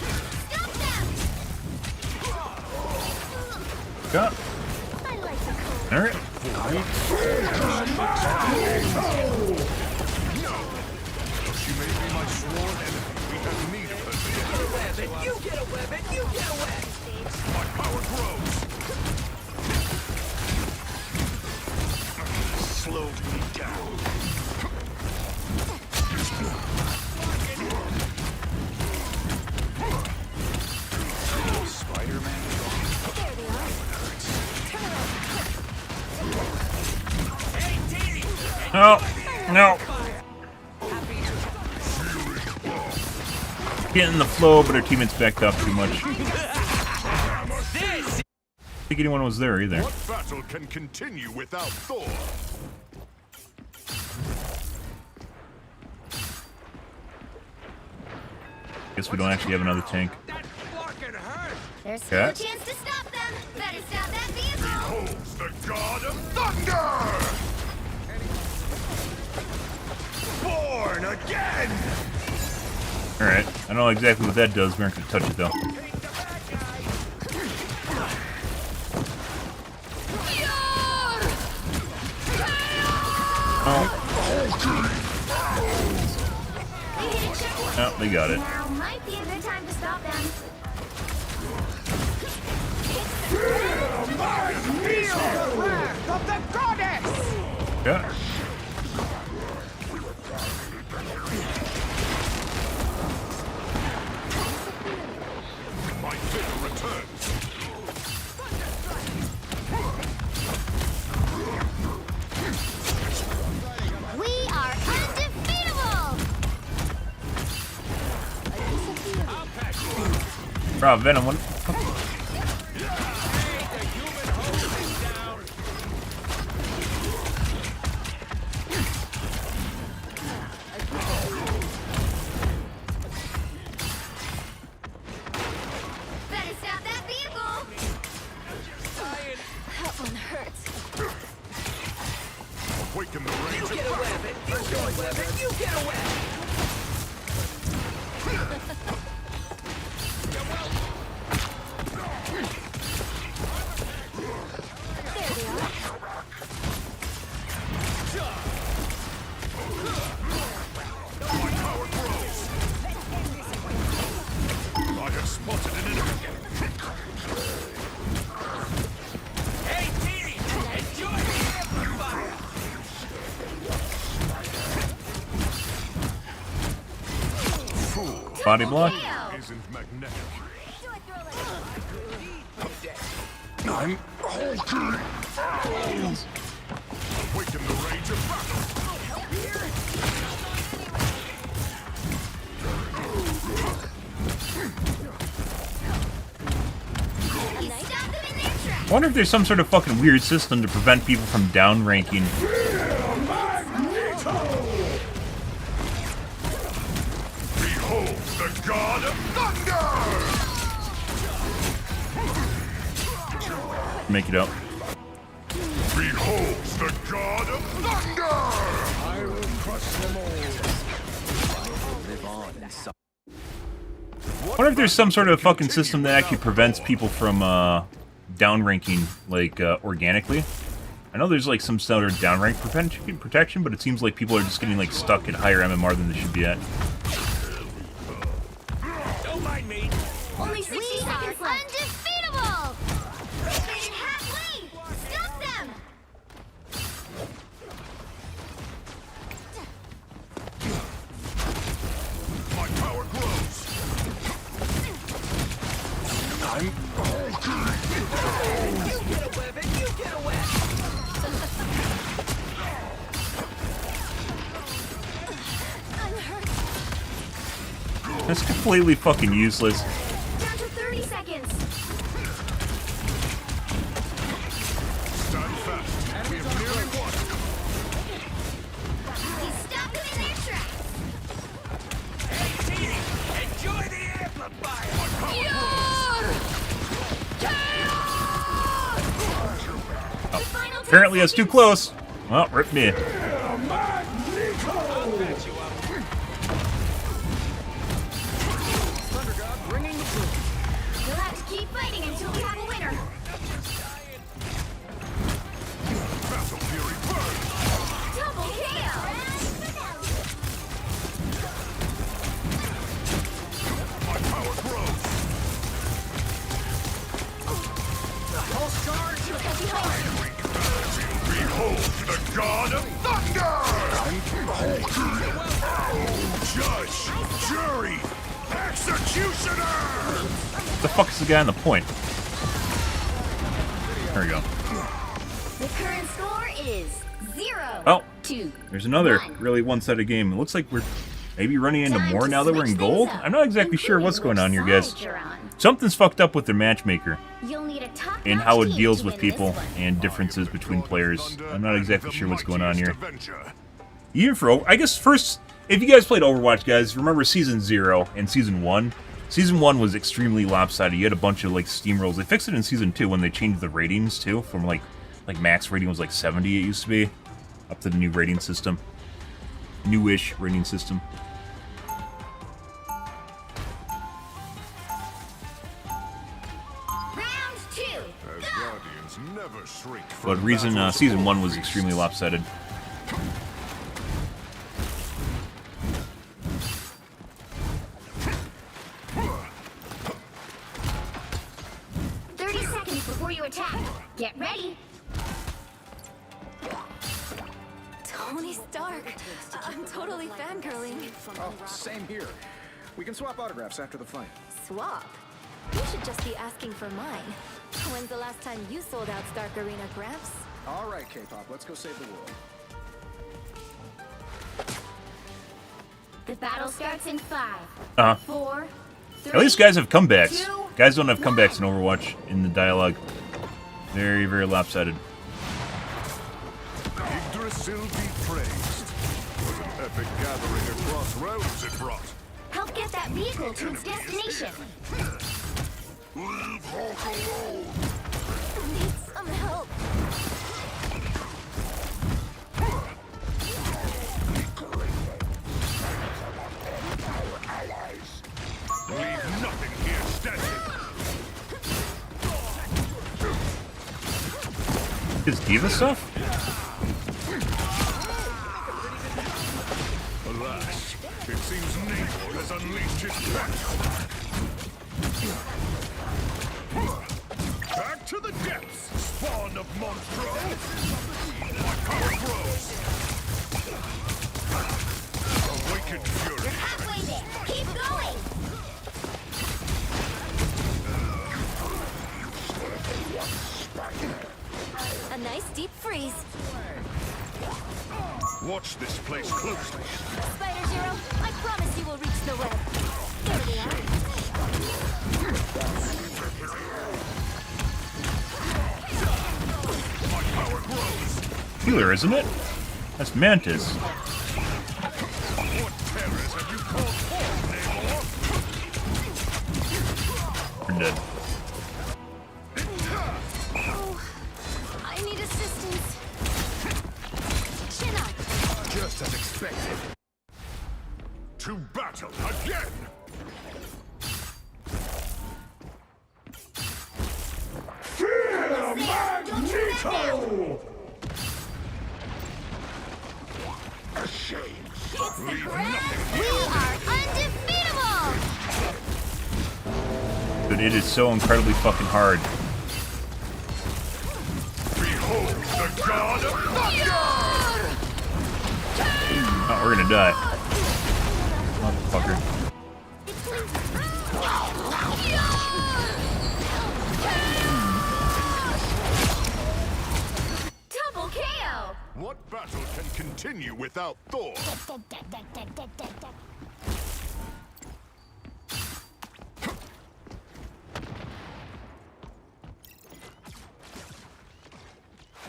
Stop them! Got. I like the cold. Alright. She may be my sworn enemy. We have need of her. You get a weapon! You get a weapon! My power grows! Slow me down. Spider-Man. No. No. Getting in the flow, but our teammates backed up too much. I don't think anyone was there either. What battle can continue without Thor? Guess we don't actually have another tank. There's still Okay. a chance to stop them. Better stop that vehicle. Beholds the god of thunder! Born again! Alright. I don't know exactly what that does. We're not gonna touch it though. Oh, they got it. Now might be a good time to stop them. Of the goddess! Yeah. My vigor returns. We are undefeatable! Raw Venom one. Better stop that vehicle! That one hurts. Awaken the range of Get a weapon! You get a weapon! You get a weapon! Body block. Isn't magnetic. I'm halted. Awaken the rage of battle. I wonder if there's some sort of fucking weird system to prevent people from downranking. Behold the god of thunder! Make it up. Behold the god of thunder! I will crush them all. I wonder if there's some sort of fucking system that actually prevents people from downranking, like, organically. I know there's like some sort of downrank protection, but it seems like people are just getting like stuck at higher MMR than they should be at. Don't mind me. Only 60 seconds left. Undefeatable! They made it halfway! Stop them! My power grows. I'm halted. You get a whiff and you get a whiff. That's completely fucking useless. Down to 30 seconds. Stand fast. We have nearly won. He stopped them in their tracks. Enjoy the amplifier. The final 10 Apparently that's too seconds. close. Well, rip me. I'll patch you up. You'll have to keep fighting until we have a winner. Battle fury burn. Double kill! My power grows. Behold the god of thunder! Judge, jury, executioner! What the fuck is the guy on the point? There we go. The current score is 0 Oh, 2. there's another 1. really one-sided game. It looks like we're maybe running into Time more to now that we're in switch gold. things up, I'm not exactly sure what's going on here, guys. side you're on. Something's fucked up with their matchmaker You'll need a top-notch and how it team deals to with win this people one. and differences between players. I'm not exactly sure what's going on here. Avenger. Even for, I guess first, if you guys played Overwatch, guys, remember Season 0 and Season 1? Season 1 was extremely lopsided. You had a bunch of, like, steamrolls. They fixed it in Season 2 when they changed the ratings, too, from, like max rating was, like, 70, it used to be, up to the new rating system. Newish rating system. Round 2. As guardians never shrink from But reason battle's Season 1 own was beasts. extremely lopsided. Before you attack, get ready. Tony Stark. I'm totally fangirling. Oh, same here. We can swap autographs after the fight. Swap? You should just be asking for mine. When's the last time you sold out Stark Arena, Gramps? All right, K-pop, let's go save the world. The battle starts in 5, Uh-huh. 4, 3. At least guys have comebacks. 2, Guys don't have comebacks in Overwatch in the dialogue. Very, very lopsided. Yggdrasil be praised. What an epic gathering across roads it brought. Help get that vehicle to its destination. Leave Hulk alone. Need some help. Leave nothing here standing. Is Diva stuff? Alas, it seems Namor has unleashed his passion. Back to the depths, spawn of Monstro! My power grows! Awakened fury! Halfway there. Keep going. Watch this place closely. Spider Zero, I promise you will reach the web. There we are. My power grows. Healer, isn't it? That's Mantis. What terrors have you called forth, Namor? We're dead. Oh, I need assistance. Chin up. Just as expected. To battle again! Magneto! A shame. It's the grand. We are undefeatable! Dude, it is so incredibly fucking hard. Behold the god of thunder! Oh, we're gonna die. Motherfucker. Double KO! What battle can continue without Thor?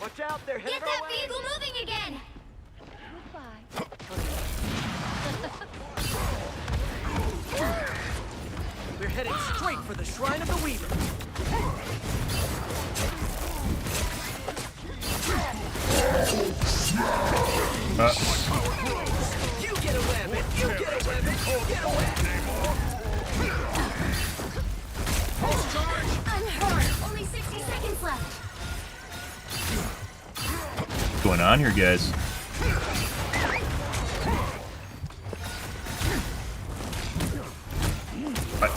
Watch out, they're heading Get our that way. vehicle moving again! We're headed straight for the Shrine of the Weaver. You get a weapon! You get a weapon! You get a weapon! I'm hurt! Only 60 seconds left! What's going on here, guys?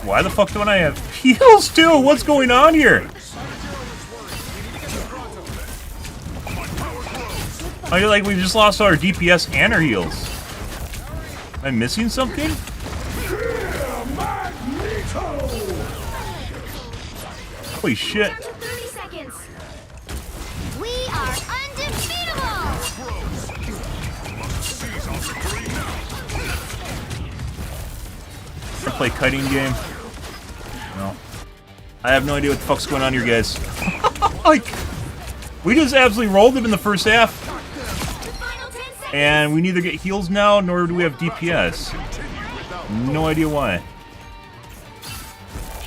Why the fuck don't I have heals too? What's going on here? I feel like we just lost all our DPS and our heals. Am I missing something? Holy shit. Down to 30 seconds! We are undefeatable! Play kiting game. No. I have no idea what the fuck's going on here, guys. Like, we just absolutely rolled him in the first half. And we neither get heals now, nor do we have DPS. No idea why.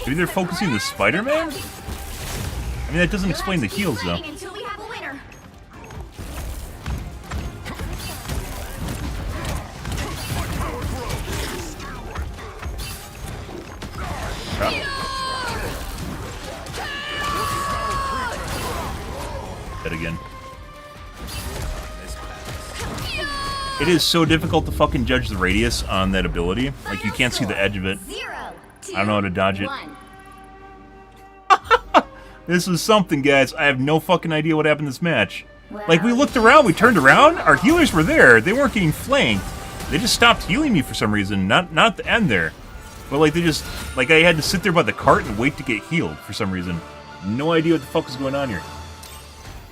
Maybe they're focusing the Spider-Man? I mean, that doesn't explain the heals, though. Until we have a winner. Dead again. It is so difficult to fucking judge the radius on that ability. Like, you can't see the edge of it. 0, 2, I don't know how to dodge it. 1. This was something, guys. I have no fucking idea what happened in this match. Like, we looked around, we turned around, our healers were there. They weren't getting flanked. They just stopped healing me for some reason. Not at the end there. But, like, they just... Like, I had to sit there by the cart and wait to get healed for some reason. No idea what the fuck was going on here.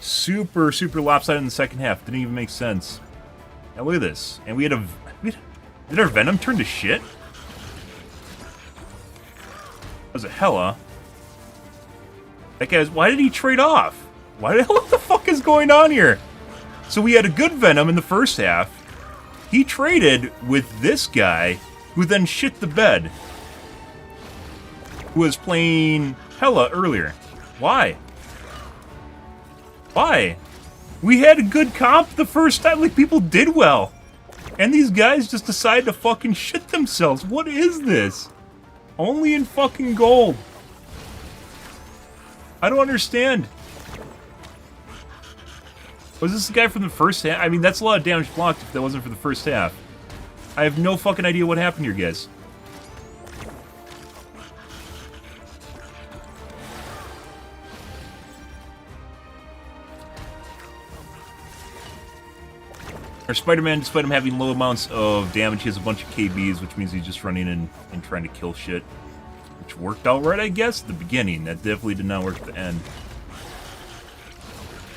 Super, super lopsided in the second half. Didn't even make sense. Now, look at this. And we had a... Did our Venom turn to shit? That was a Hela. That guy's... Why did he trade off? What the fuck is going on here? So we had a good Venom in the first half. He traded with this guy, who then shit the bed. Who was playing Hela earlier. Why? Why? We had a good comp the first time. Like, people did well. And these guys just decided to fucking shit themselves. What is this? Only in fucking gold. I don't understand. Was this the guy from the first half? I mean, that's a lot of damage blocked if that wasn't for the first half. I have no fucking idea what happened here, guys. Our Spider-Man, despite him having low amounts of damage, he has a bunch of KBs, which means he's just running in and trying to kill shit. Which worked out right, I guess, at the beginning. That definitely did not work at the end.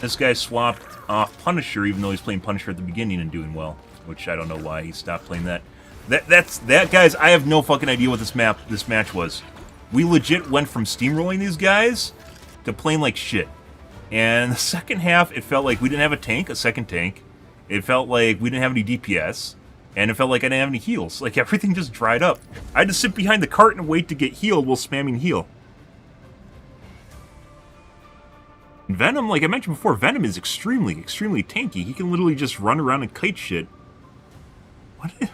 This guy swapped off Punisher, even though he's playing Punisher at the beginning and doing well. Which I don't know why he stopped playing that. That guys, I have no fucking idea what this match was. We legit went from steamrolling these guys to playing like shit. And the second half, it felt like we didn't have a second tank. It felt like we didn't have any DPS. And it felt like I didn't have any heals. Like, everything just dried up. I had to sit behind the cart and wait to get healed while spamming heal. And Venom, like I mentioned before, Venom is extremely, extremely tanky. He can literally just run around and kite shit.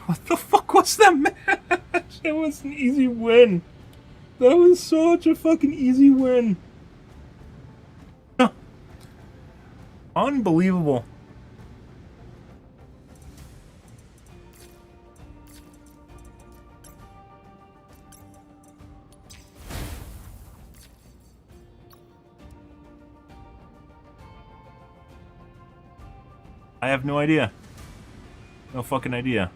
What the fuck was that match? That was an easy win. That was such a fucking easy win. Huh. Unbelievable. I have no idea. No fucking idea.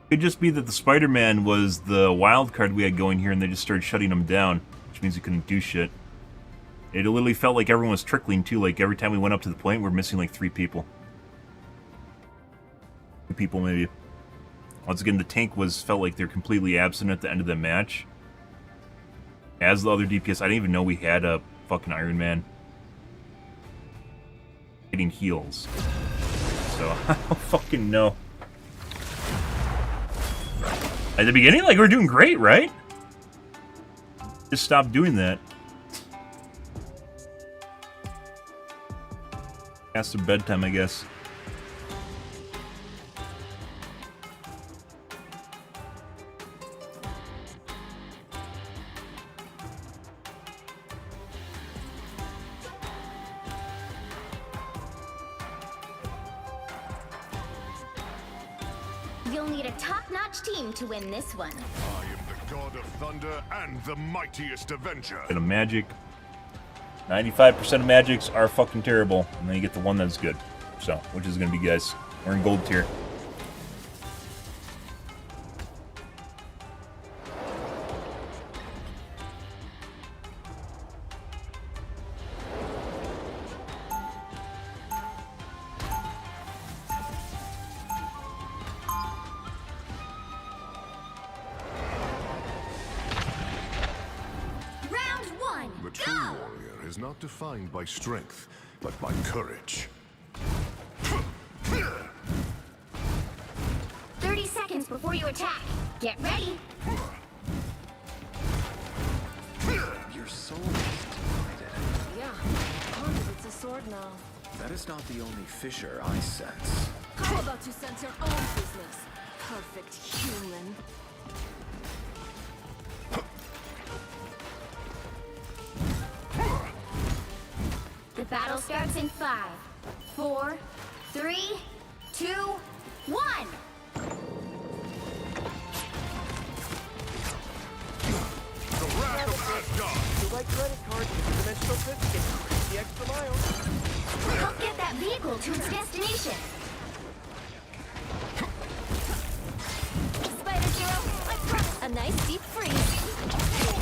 Could just be that the Spider-Man was the wild card we had going here and they just started shutting him down, which means he couldn't do shit. It literally felt like everyone was trickling too, like every time we went up to the point we're missing like 3 people. 2 people maybe. Once again, the tank felt like they're completely absent at the end of the match. As the other DPS, I didn't even know we had a fucking Iron Man getting heals. So, I don't fucking know. At the beginning, like, we're doing great, right? Just stop doing that. Past their bedtime, I guess. You'll need a top-notch team to win this one. I am the god of thunder and the mightiest avenger. Bit of magic. 95% of magics are fucking terrible, and then you get the one that's good. So, which is gonna be, guys? We're in gold tier. The true warrior is not defined by strength, but by courage. 30 seconds before you attack. Get ready. Your soul is divided. Yeah, it's a sword now. That is not the only fissure I sense. How about you sense your own business? Perfect human. The battle starts in 5, 4, 3, 2, 1. The wrath of Asgard! The right credit card with the dimensional fifth the extra mile. Help get that vehicle to its destination. Spider-Zero, a nice deep freeze.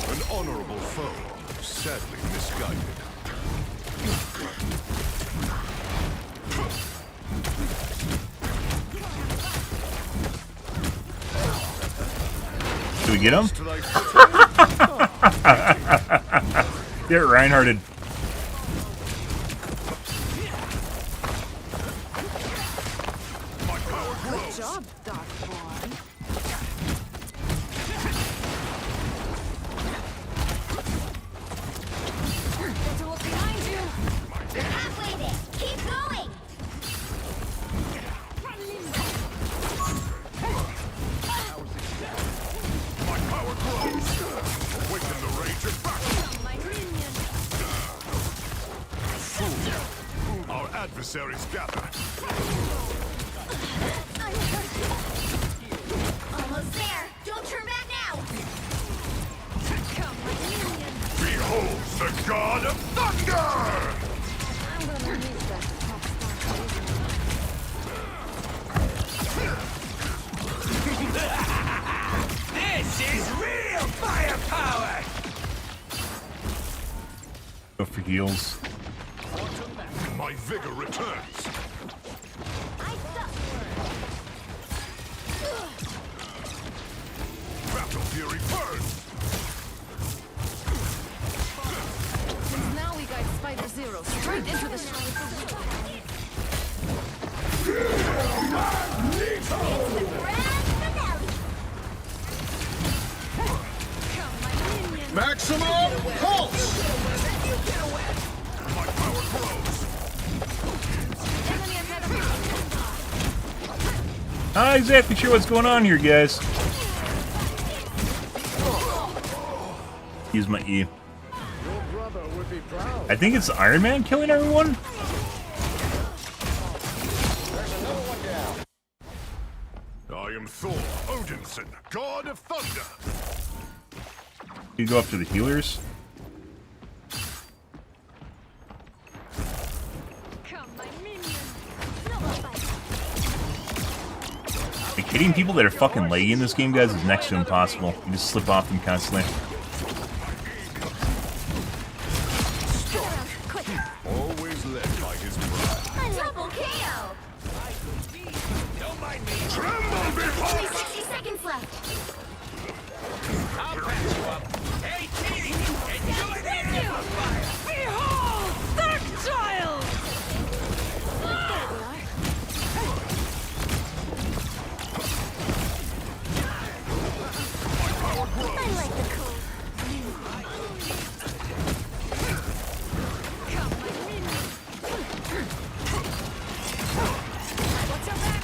An honorable foe, sadly misguided. Do we get him? Get Reinhardted. Good job, Darkborn. Get to look behind you. You're halfway there. Keep going. My power grows! Awaken the rage of battle! My minion. Fool! Our adversaries gather. Almost there. Don't turn back now. Come, my minion. Behold the god of thunder! I'm gonna use that to talk This is real firepower! heals. My vigor returns. Battle fury burns. Now we guide Spider Zero straight into the Maximum pulse! My power grows. Not exactly sure what's going on here, guys. Use my E. Your brother would be proud. I think it's Iron Man killing everyone. I am Thor Odinson, god of thunder. You go after the healers. Like, hitting people that are fucking laggy in this game, guys, is next to impossible. You just slip off them constantly. Always led by his pride. Double KO! Don't mind me. Tremble before Only 60 seconds left. I'll patch you up. Hey, Katie, enjoy the amplifier. Behold, Dark Child! I like the cold. What's your back?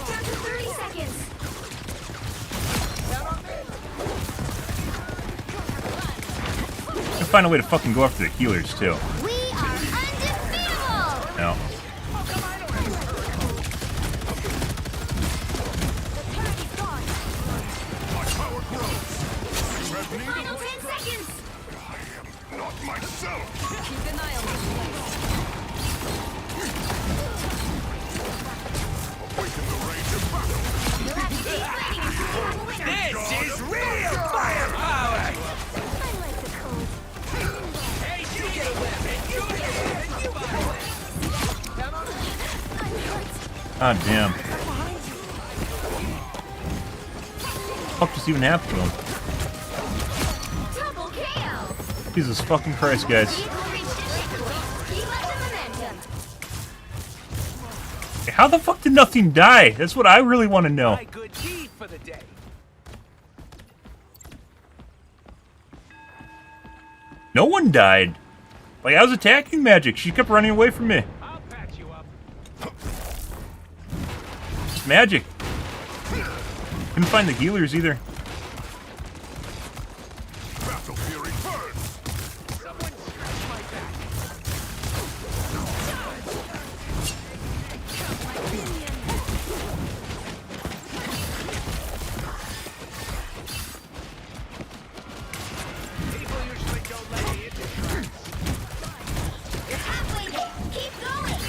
Down to 30 seconds. And find a way to fucking go after the healers, too. We are undefeatable! No. my power grows. Final 10 seconds! Not myself. Keep an eye on this Awaken the rage of battle. You'll have to keep fighting if you want to win. This is real firepower. I like the cold. Hey, you get a weapon. You get a weapon. You get a weapon. Come on. I'm hurt. Ah, damn. What just even happened to him? Double KO! Jesus fucking Christ, guys. Vehicle reached its checkpoint. Keep up the momentum. How the fuck did nothing die? That's what I really want to know. My good deed for the day. No one died. Like, I was attacking magic. She kept running away from me. I'll patch you up. It's magic. Couldn't find the healers either. Battle fury burns. Someone scratch my back. People usually don't let me into traps. You're halfway there. Keep going.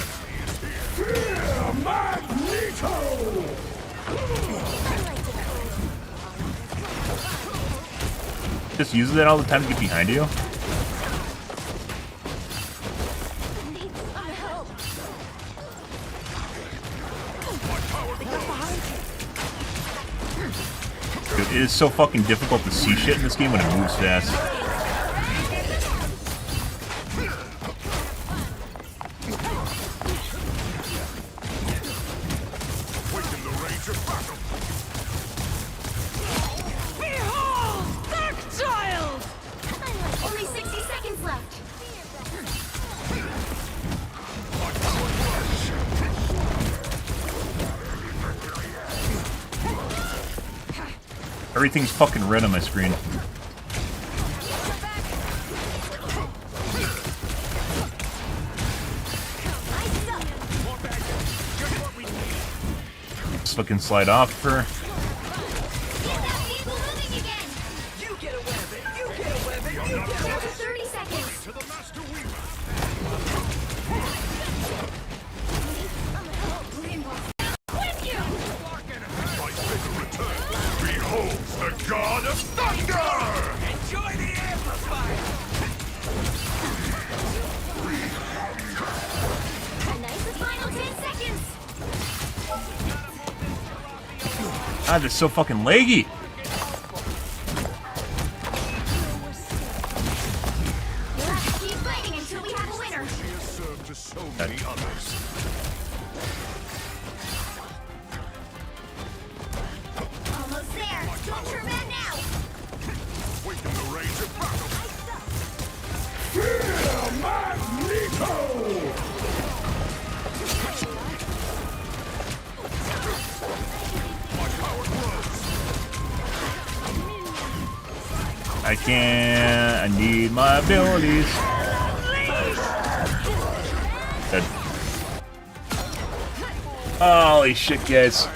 Just uses it all the time to get behind you. Dude, it is so fucking difficult to see shit in this game when it moves fast. Awaken the rage of battle. Behold, Dark Child! Only 60 seconds left. My power grows. Everything's fucking red on my screen. Just fucking slide off her. Get that vehicle moving again. You get a weapon. You get a weapon. You get a Down to weapon. 30 seconds. To the master weaver. My vigor returns. Behold the god of thunder. Enjoy the amplifier. seconds. God, they're so fucking laggy. We'll have to keep fighting until we have a winner. She has served to so many others. Almost there. Don't turn back now. Waken the rage of battle. My power grows. I can't. I need my abilities. Dead. Holy shit, guys.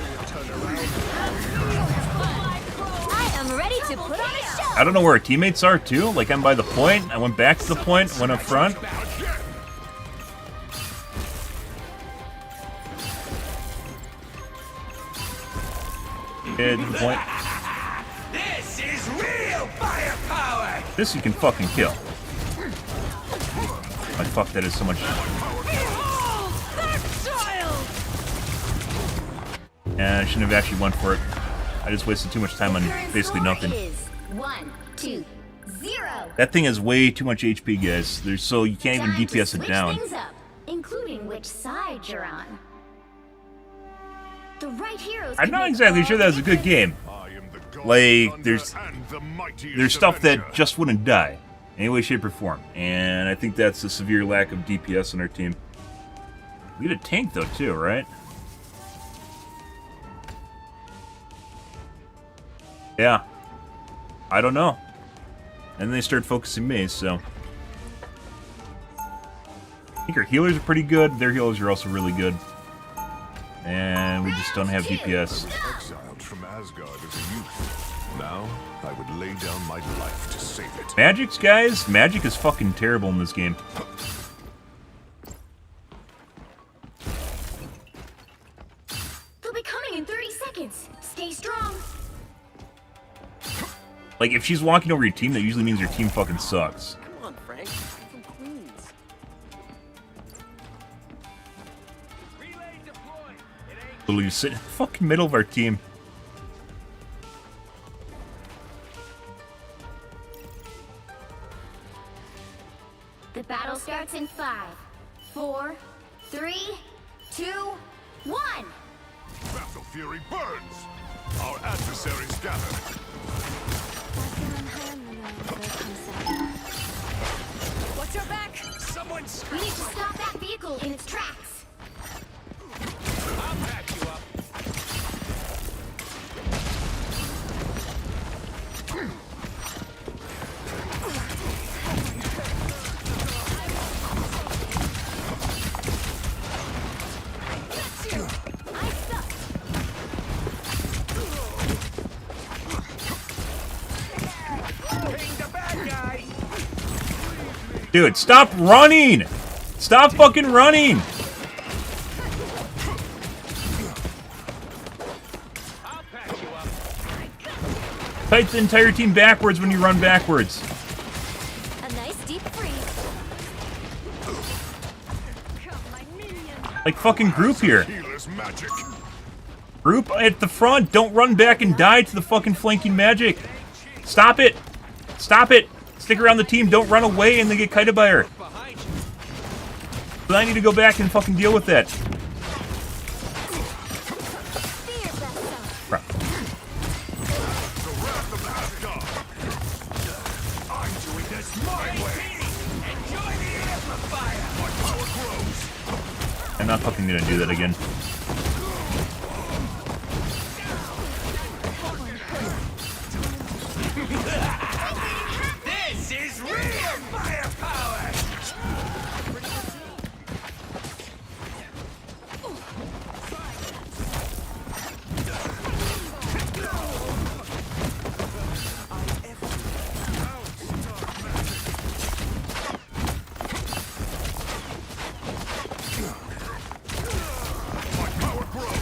I am ready to put on a show. I don't know where our teammates are, too. Like, I'm by the point. I went back to the point, went up front. Head to the point. This is real firepower! This you can fucking kill. Like, fuck, that is so much. Yeah, I shouldn't have actually went for it. I just wasted too much time on basically nothing. Is 1, 2, 0. That thing has way too much HP, guys. There's so you can't even Time to DPS it switch down. things up, including which side you're on. The right heroes I'm can not make exactly all sure that was the a good game. I am the god Like, of there's thunder and the mightiest there's stuff that avenger. just wouldn't die, any way, shape, or form. And I think that's a severe lack of DPS on our team. We had a tank though too, right? Yeah. I don't know. And then they started focusing me, so I think our healers are pretty good. Their healers are also really good. And we just don't have DPS. Exiled from Asgard as a youth. Now, I would lay down my life to save it. Magic's, guys, magic is fucking terrible in this game. They'll be coming in 30 seconds. Stay strong. Like, if she's walking over your team, that usually means your team fucking sucks. Come on, Frank. I'm from Queens. Literally just sit in the fucking middle of our team. The battle starts in 5, 4, 3, 2, 1. Battle fury burns. Our adversaries gather. Watch your back. Someone's... We need to stop that vehicle in its tracks. I'll patch you up. I suck. Ping the bad guy! Dude, stop running! Stop fucking running! I'll patch you up. Fight the entire team backwards when you run backwards. A nice deep freeze. Like, fucking group here. Healer's magic. Group at the front. Don't run back and die to the fucking flanking magic. Stop it. Stop it. Stick around the team. Don't run away and they get kited by her. But I need to go back and fucking deal with that. Crap. The wrath of Asgard. I'm doing this my way. Enjoy the amplifier! My power grows. I'm not fucking gonna do that again. This is real firepower! My power grows.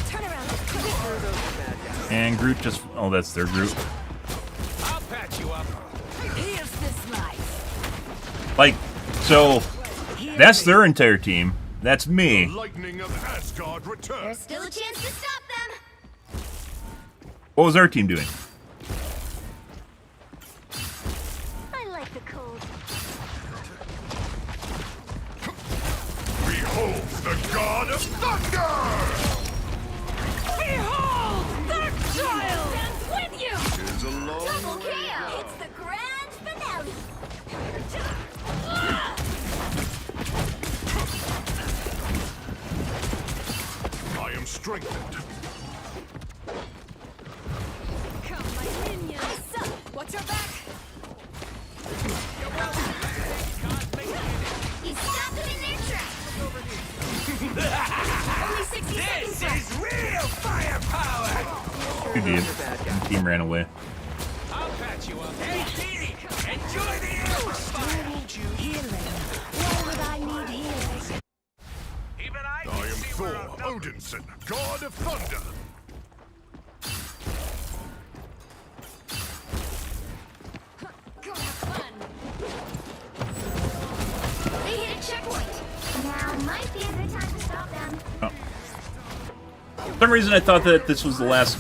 Turn around. And Groot just... Oh, that's their Groot. I'll patch you up. Here's the slice. Like, so... That's their entire team. That's me. Lightning of Asgard returns. There's still a chance to stop them. What was our team doing? I like the cold. Behold the god of thunder! Behold the child! With you! Is a long Double way KO! down. It's the grand finale! I am strengthened. Come, my minion! I suck! Watch your back! You stopped them in their tracks! Only 60 seconds left! This is real firepower! Who did? The team ran away. I'll patch you up. Hey, Petey! Enjoy the amplifier! Healing. Why would I need healing? Even I I can am see Thor we're outnumbered. Odinson, god of thunder. Go have fun! They hit a checkpoint! Now might be a good time to stop them. For some reason, I thought that this was the last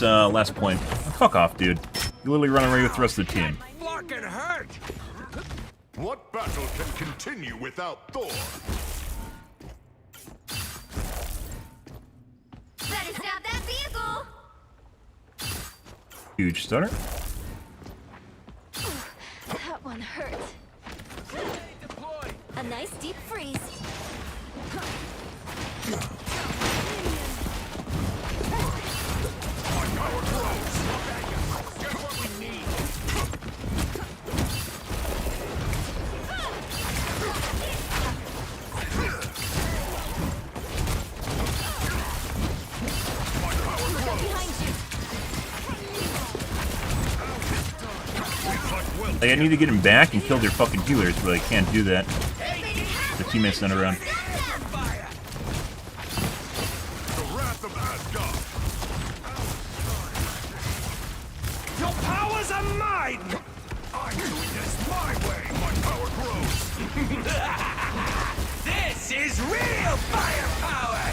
point. Fuck off, dude. You literally run away with the rest of the team. Fucking hurt! What battle can continue without Thor? Better stop that vehicle! Huge stutter. That one hurt. A nice deep freeze. Like, I need to get him back and kill their fucking healers, but I can't do that. The teammates not around. The wrath of Asgard. Your powers are mine! I'm doing this my way. My power grows. This is real firepower!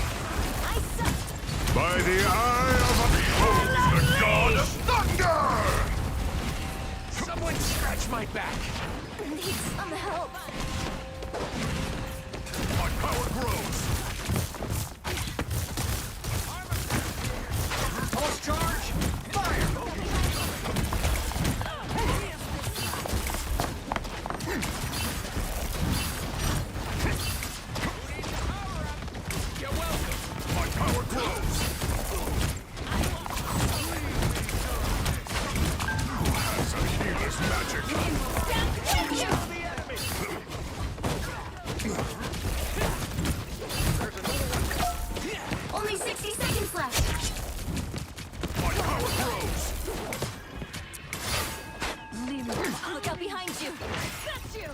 By the eye of behold the god of thunder! Someone scratch my back! Need some help. My power grows. Pulse charge! Fire! You're welcome! My power grows. Who has a healer's magic? Only 60 seconds left! My power grows. Look out behind you. Got you!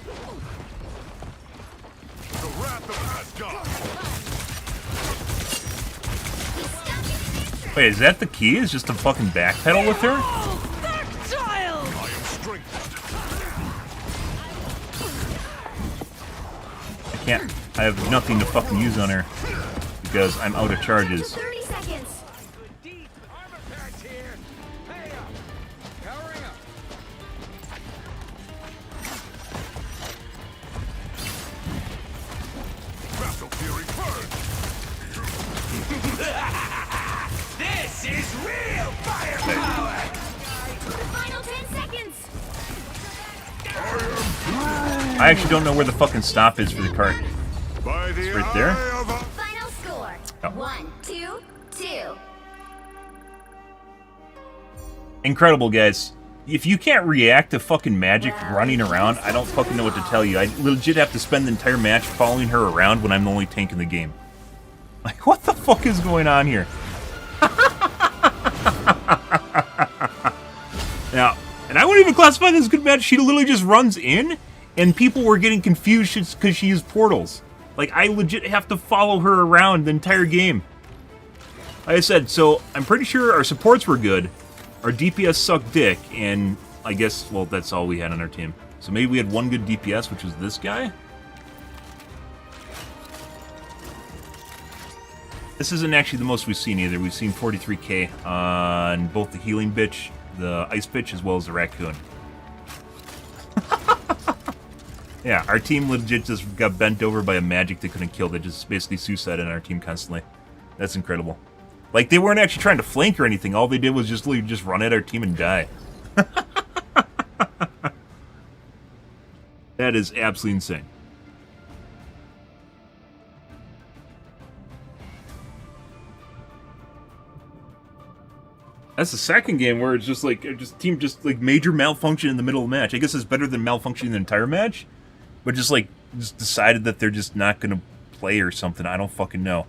The wrath of Asgard. You stopped them in their tracks! Wait, is that the key? Is just to fucking backpedal with her? Child! I am strengthened. I can't. I have nothing to fucking use on her because I'm out of charges. 30 seconds! Deep armor packs here! Pay up! Powering up! Battle Fury burn. This is real firepower! The final 10 seconds! I actually don't know where the fucking stop is for the cart. By the It's right there. eye of a Final score. Oh. 1, 2, 2. Incredible, guys. If you can't react to fucking magic running around, I don't fucking know what to tell you. I legit have to spend the entire match following her around when I'm the only tank in the game. Like, what the fuck is going on here? Now, and I wouldn't even classify this as a good match. She literally just runs in, and people were getting confused because she used portals. Like, I legit have to follow her around the entire game. Like I said, so I'm pretty sure our supports were good. Our DPS sucked dick, and I guess, well, that's all we had on our team. So maybe we had one good DPS, which was this guy? This isn't actually the most we've seen either. We've seen 43k on both the healing bitch, the ice bitch, as well as the raccoon. Yeah, our team legit just got bent over by a magic they couldn't kill. They just basically suicided on our team constantly. That's incredible. Like, they weren't actually trying to flank or anything. All they did was just run at our team and die. That is absolutely insane. That's the second game where it's just like, team major malfunction in the middle of the match. I guess it's better than malfunctioning the entire match. But just decided that they're just not going to play or something. I don't fucking know.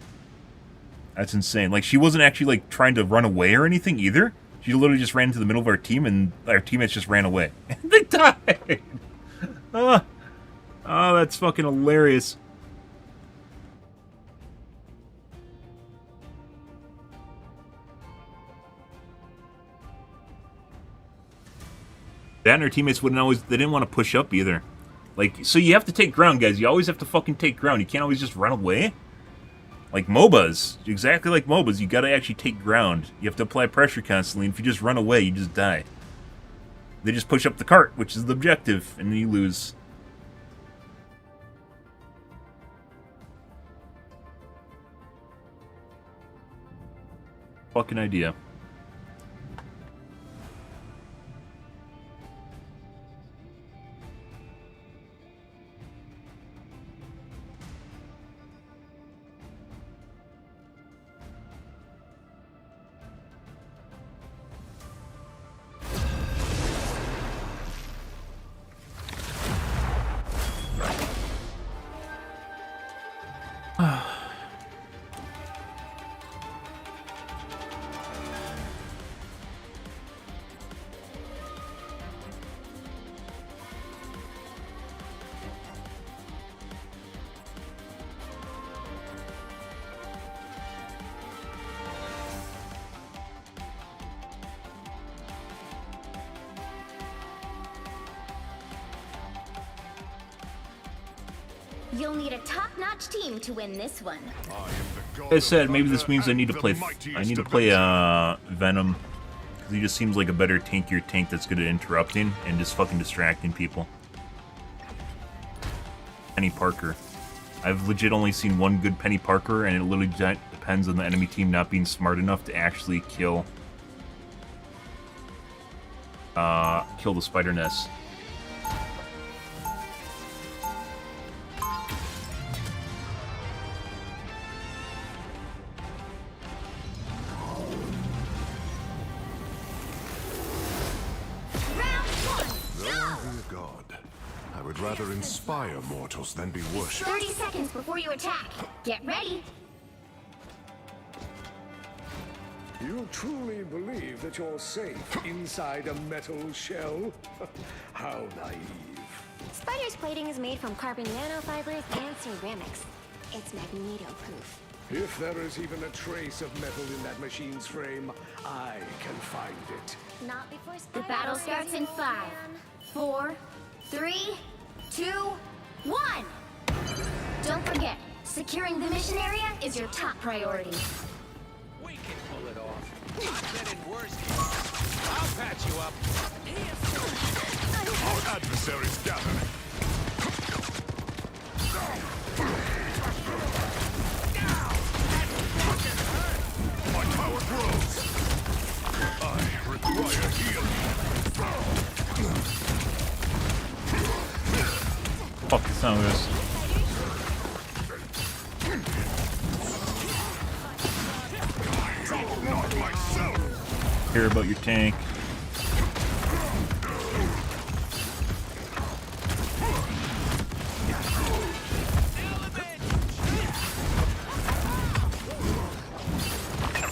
That's insane. Like, she wasn't actually, trying to run away or anything either. She literally just ran into the middle of our team, and our teammates just ran away. And they died! Oh, that's fucking hilarious. That and our teammates they didn't want to push up either. Like, so you have to take ground, guys. You always have to fucking take ground. You can't always just run away. Like MOBAs. Exactly like MOBAs. You gotta actually take ground. You have to apply pressure constantly, and if you just run away, you just die. They just push up the cart, which is the objective, and then you lose. Fucking idea. You'll need a top-notch team to win this one. Like I said, maybe this means I need to play Venom, because he just seems like a better tankier tank that's good at interrupting and just fucking distracting people. Penny Parker. I've legit only seen one good Penny Parker, and it literally depends on the enemy team not being smart enough to actually kill the spider nest. Rather inspire mortals than be worshipped. 30 seconds before you attack. Get ready. You truly believe that you're safe inside a metal shell? How naive. Spider's plating is made from carbon nanofibers and ceramics. It's magneto-proof. If there is even a trace of metal in that machine's frame, I can find it. Not before The battle starts in 5, 4, 3, 2, 1! Don't forget, securing the mission area is your top priority. We can pull it off. I've been in worse. I'll patch you up. Our adversaries gather. My power grows. I require healing. Fuck the sound of this. Not myself. Care about your tank.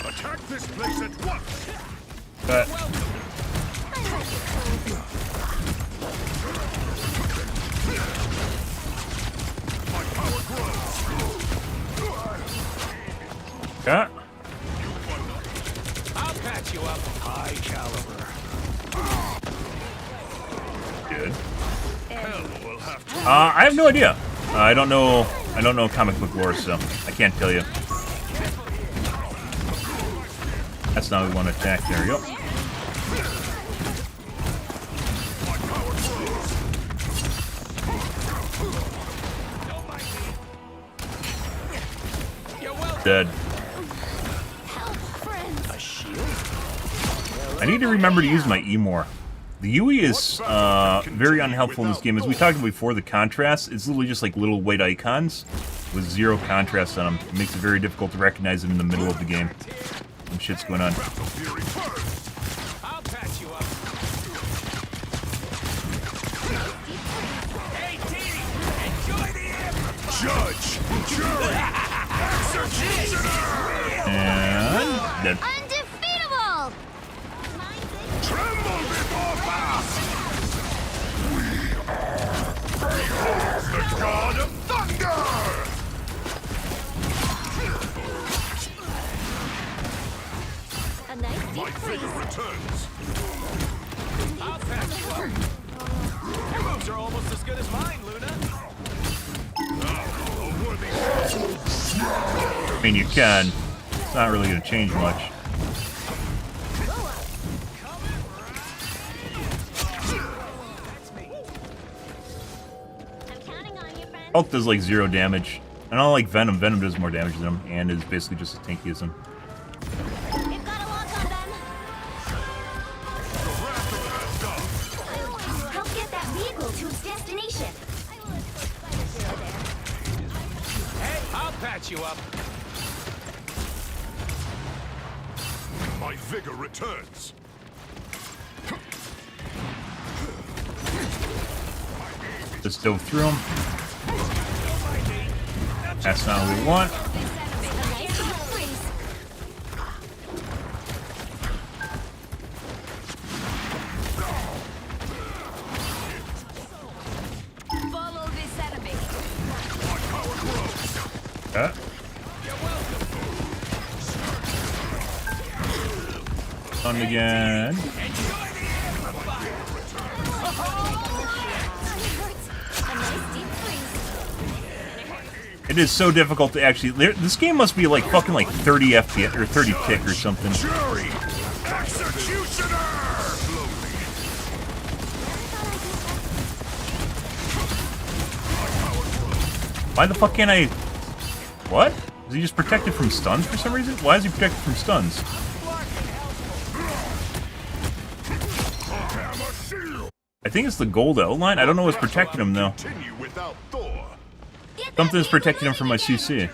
Attack this place at once. Cut. Cut. I'll patch you up. High caliber. Good. Hell will have to. I have no idea. I don't know comic book lore, so I can't tell you. That's not what we want to attack. There we go. Dead. I need to remember to use my E more. The UE is very unhelpful in this game. As we talked about before, the contrast is literally just like little white icons with zero contrast on them. It makes it very difficult to recognize them in the middle of the game when shit's going on. I'll patch you up. Hey, Dee! Enjoy the air! Judge! Jury! Executioner! And dead. Undefeatable! Tremble before fast! We are the God of Thunder! A nice My deep vigor freeze. returns. I'll patch you up. Your moves are almost as good as mine, Luna. A worthy I mean, you can. It's not really going to change much. Hulk does like 0 damage. I don't like Venom. Venom does more damage than him, and is basically just as tanky as him. We've got a lock on them. Help get that vehicle to its destination. Hey, I'll patch you up. My vigor returns. Just dove through him. That's not what we want. A nice deep freeze. Follow this enemy. On again. It is so difficult to actually. This game must be like fucking like 30 FPS or 30 tick or something. Jury! Executioner! Why the fuck can't I? What? Is he just protected from stuns for some reason? Why is he protected from stuns? I think it's the gold outline. I don't know what's protecting him though. Continue without Thor. Something's protecting him from my CC.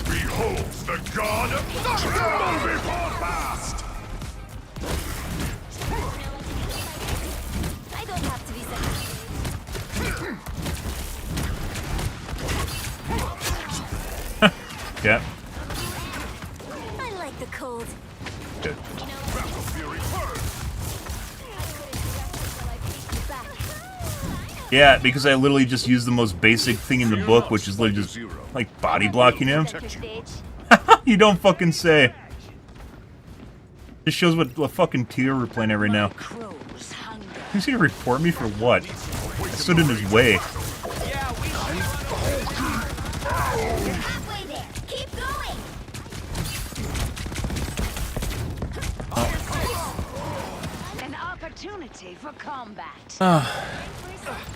Behold the God of Thunder before fast! I don't have to be second. Yeah. I like the cold. Good. Yeah, because I literally just used the most basic thing in the book, which is literally just like body blocking him. You don't fucking say. This shows what fucking tier we're playing at right now. He's gonna report me for what? I stood in his way. Halfway there. Keep going. An opportunity for combat.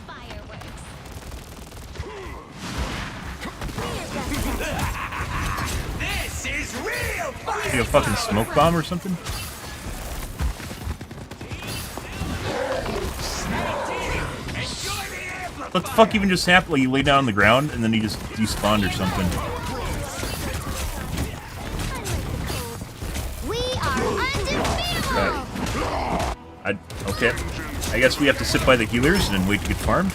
Fireworks. This is real fire! You a fucking smoke bomb or something? What the fuck even just happened? Like you lay down on the ground and then he just despawned or something. We are undefeatable. Okay. I guess we have to sit by the healers and wait to get farmed.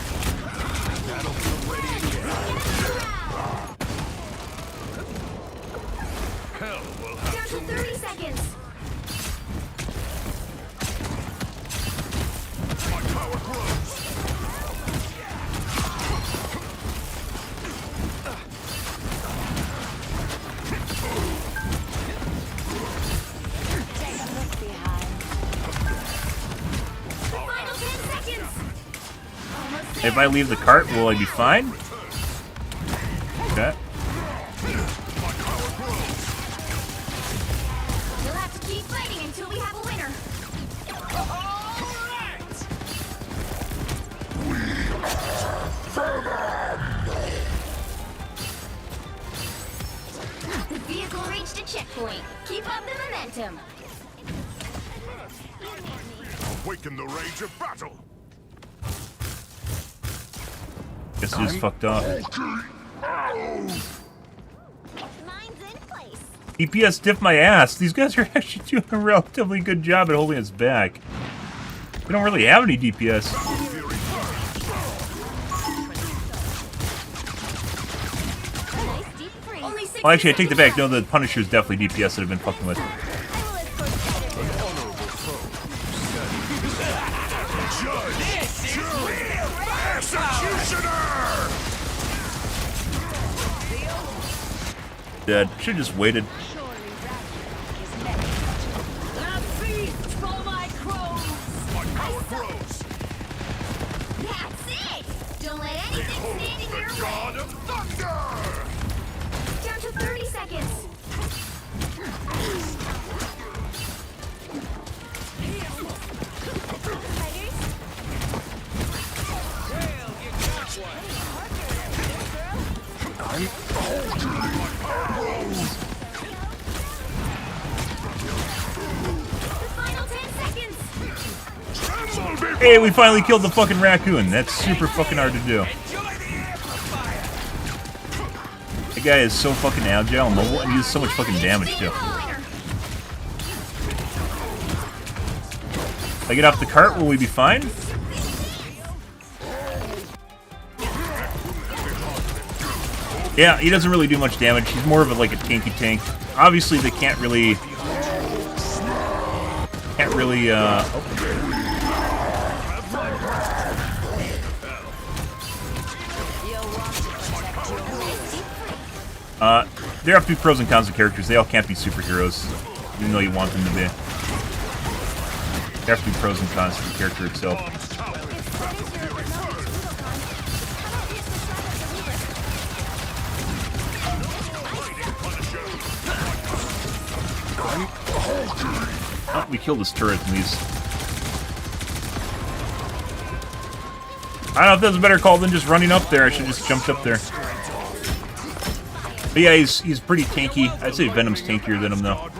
Down to 30 seconds. Take a look behind. The final 10 seconds. If I leave the cart, will I be fine? Okay. You'll have to keep fighting until we have a winner. The vehicle reached a checkpoint. Keep up the momentum. Awaken the rage of battle. Guess who's fucked up? Mine's in place. DPS diff my ass. These guys are actually doing a relatively good job at holding us back. We don't really have any DPS. Well, actually, I take that back. No, the Punisher's definitely DPS that I've been fucking with. Dead. Should've just waited. That's it! Don't let anything stand in your way! Down to 30 seconds! The final 10 seconds! Hey, we finally killed the fucking raccoon. That's super fucking hard to do. That guy is so fucking agile and mobile, and he does so much fucking damage too. If I get off the cart, will we be fine? Yeah, he doesn't really do much damage. He's more of a, like a tanky tank. Obviously, they can't really... there have to be pros and cons of characters. They all can't be superheroes, even though you want them to be. There have to be pros and cons to the character itself. Oh, we killed this turret at least. I don't know if that's a better call than just running up there. I should just jumped up there. But yeah, he's pretty tanky. I'd say Venom's tankier than him though.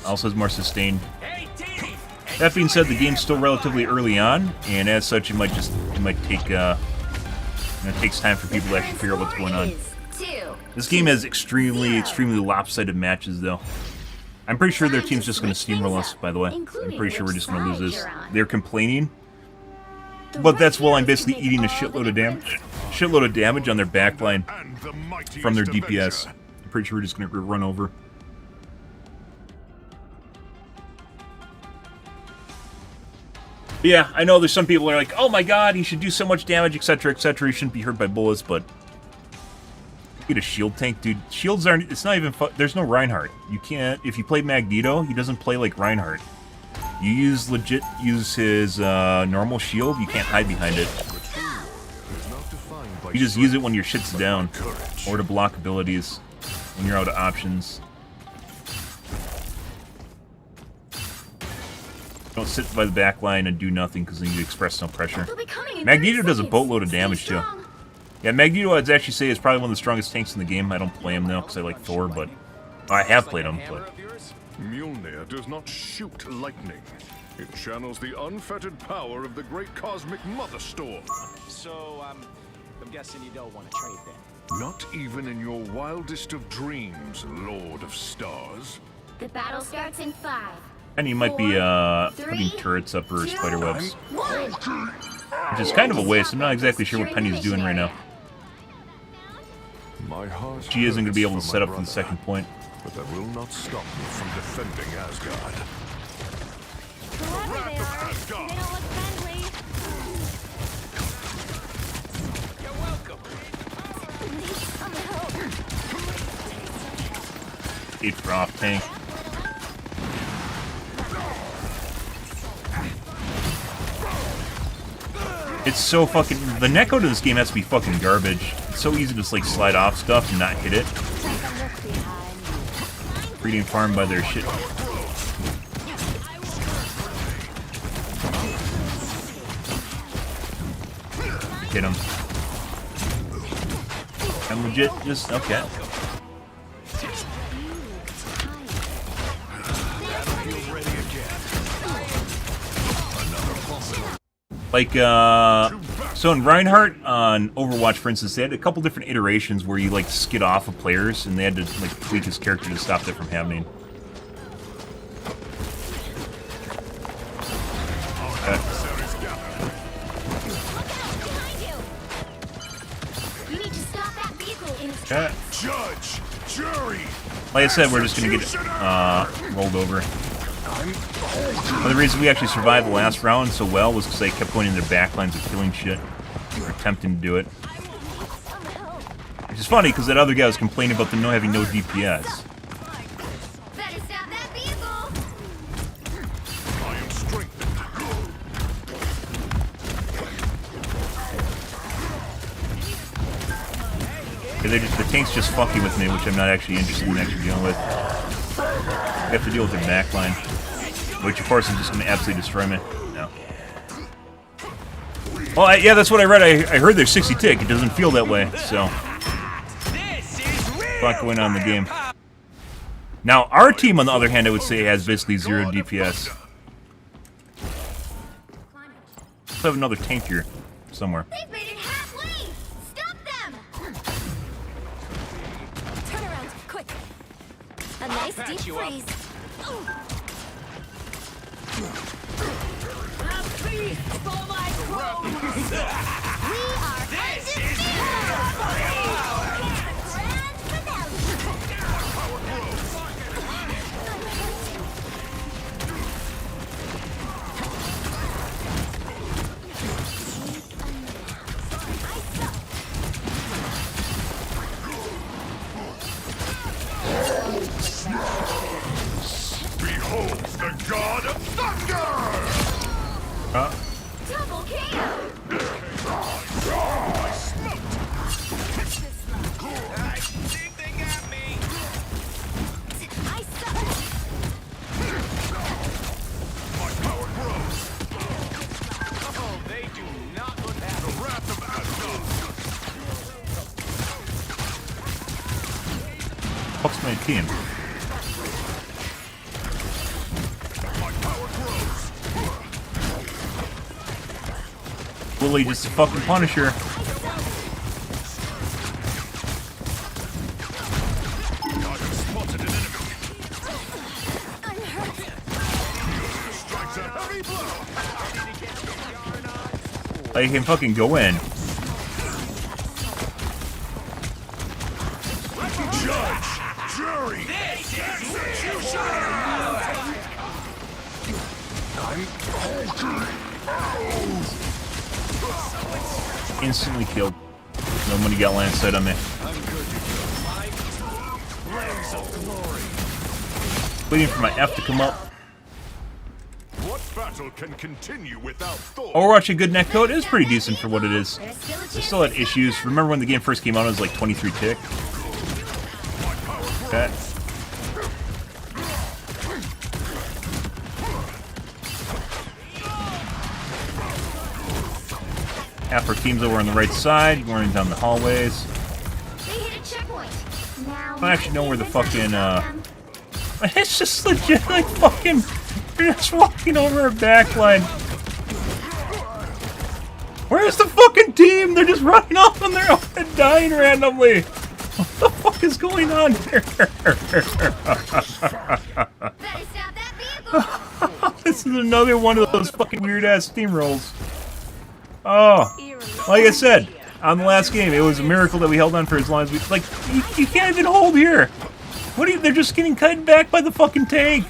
Also has more sustain. That being said, the game's still relatively early on, and as such, it might take it takes time for people to actually figure out what's going on. This game has extremely lopsided matches though. I'm pretty sure their team's just going to steamroll us, by the way. I'm pretty sure we're just going to lose this. They're complaining. But that's while I'm basically eating a shitload of damage. Shitload of damage on their backline from their DPS. I'm pretty sure we're just going to run over. But yeah, I know there's some people that are like, oh my god, he should do so much damage, etc., etc. He shouldn't be hurt by bullets, but... Get a shield tank, dude. Shields aren't... It's not even... There's no Reinhardt. You can't... If you play Magneto, he doesn't play like Reinhardt. You use his normal shield, you can't hide behind it. You just use it when your shit's down. Or to block abilities when you're out of options. Don't sit by the back line and do nothing because then you express no pressure. Magneto does a boatload of damage too. Yeah, Magneto I'd actually say is probably one of the strongest tanks in the game. I don't play him now because I like Thor, but... I have played him, but... Mjolnir does not shoot lightning. It channels the unfettered power of the great cosmic mother storm. So, I'm guessing you don't want to trade then. Not even in your wildest of dreams, Lord of Stars. The battle starts in 5. And you might be putting turrets up or spider webs. Which is kind of a waste. I'm not exactly sure what Penny's doing right now. She isn't going to be able to set up for the second point. But that will not stop me from defending Asgard. Whoever they are, they don't look friendly. You're welcome. Eat for off tank. It's so fucking... The netcode of this game has to be fucking garbage. It's so easy to just, like, slide off stuff and not hit it. Breeding farm by their shit. Hit him. I'm legit just... Okay. Like, so in Reinhardt on Overwatch, for instance, they had a couple different iterations where you, like, skid off of players, and they had to, like, tweak his character to stop that from happening. Okay. Judge, jury. Like I said, we're just gonna get rolled over. Well, the reason we actually survived the last round so well was because they kept going in their backlines and killing shit, or attempting to do it. Which is funny because that other guy was complaining about them having no DPS. Better stop that vehicle! I am strengthened. Okay, the tank's just fucking with me, which I'm not actually interested in actually dealing with. I have to deal with their backline, which of course is just going to absolutely destroy me. No. Well, yeah, that's what I read. I heard there's 60 tick. It doesn't feel that way, so. A lot going on in the game. Now, our team, on the other hand, I would say has basically 0 DPS. Let's have another tank here somewhere. They've made it halfway! Stop them! Turn around, quick. A nice deep freeze. Behold the god of thunder! Double kill! I think they got me. I suck. My power grows. Oh, they do not look The happy. wrath of Asgard. Fuck's my team? My power grows. Willie just a fucking Punisher. I have spotted an enemy. I'm hurt. Strikes a heavy blow. I can fucking go in. Judge, jury, execution. Instantly killed. Nobody got land sight on me. Waiting for my F to come up. What battle can continue without Thor? Overwatch, a good netcode is pretty decent for what it is. I still had issues. Remember when the game first came out, it was like 23 tick. Okay. Half our team's over on the right side, running down the hallways. They hit a checkpoint. Now I don't actually know where the fucking, It's just legit, like, fucking... You're just walking over a backline. Where's the fucking team? They're just running off on their own and dying randomly. What the fuck is going on here? better stop that vehicle! This is another one of those fucking weird-ass steamrolls. Oh, like I said, on the last game, it was a miracle that we held on for as long as we... Like, you can't even hold here. What are you... They're just getting cut back by the fucking tank.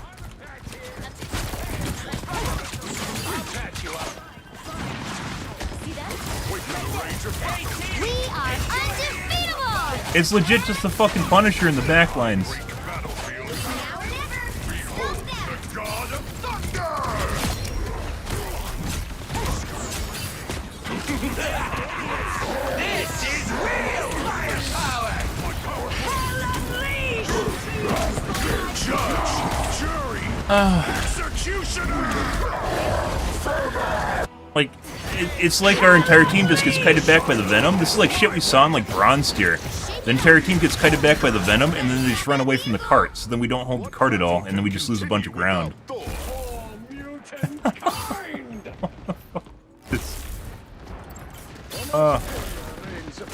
We are undefeatable! It's legit just the fucking Punisher in the backlines. Now or never! Stop them! God of thunder! Like, it's like our entire team just gets kited back by the Venom. This is like shit we saw in, like, Bronze Tier. The entire team gets kited back by the Venom, and then they just run away from the cart. So then we don't hold the cart at all, and then we just lose a bunch of ground.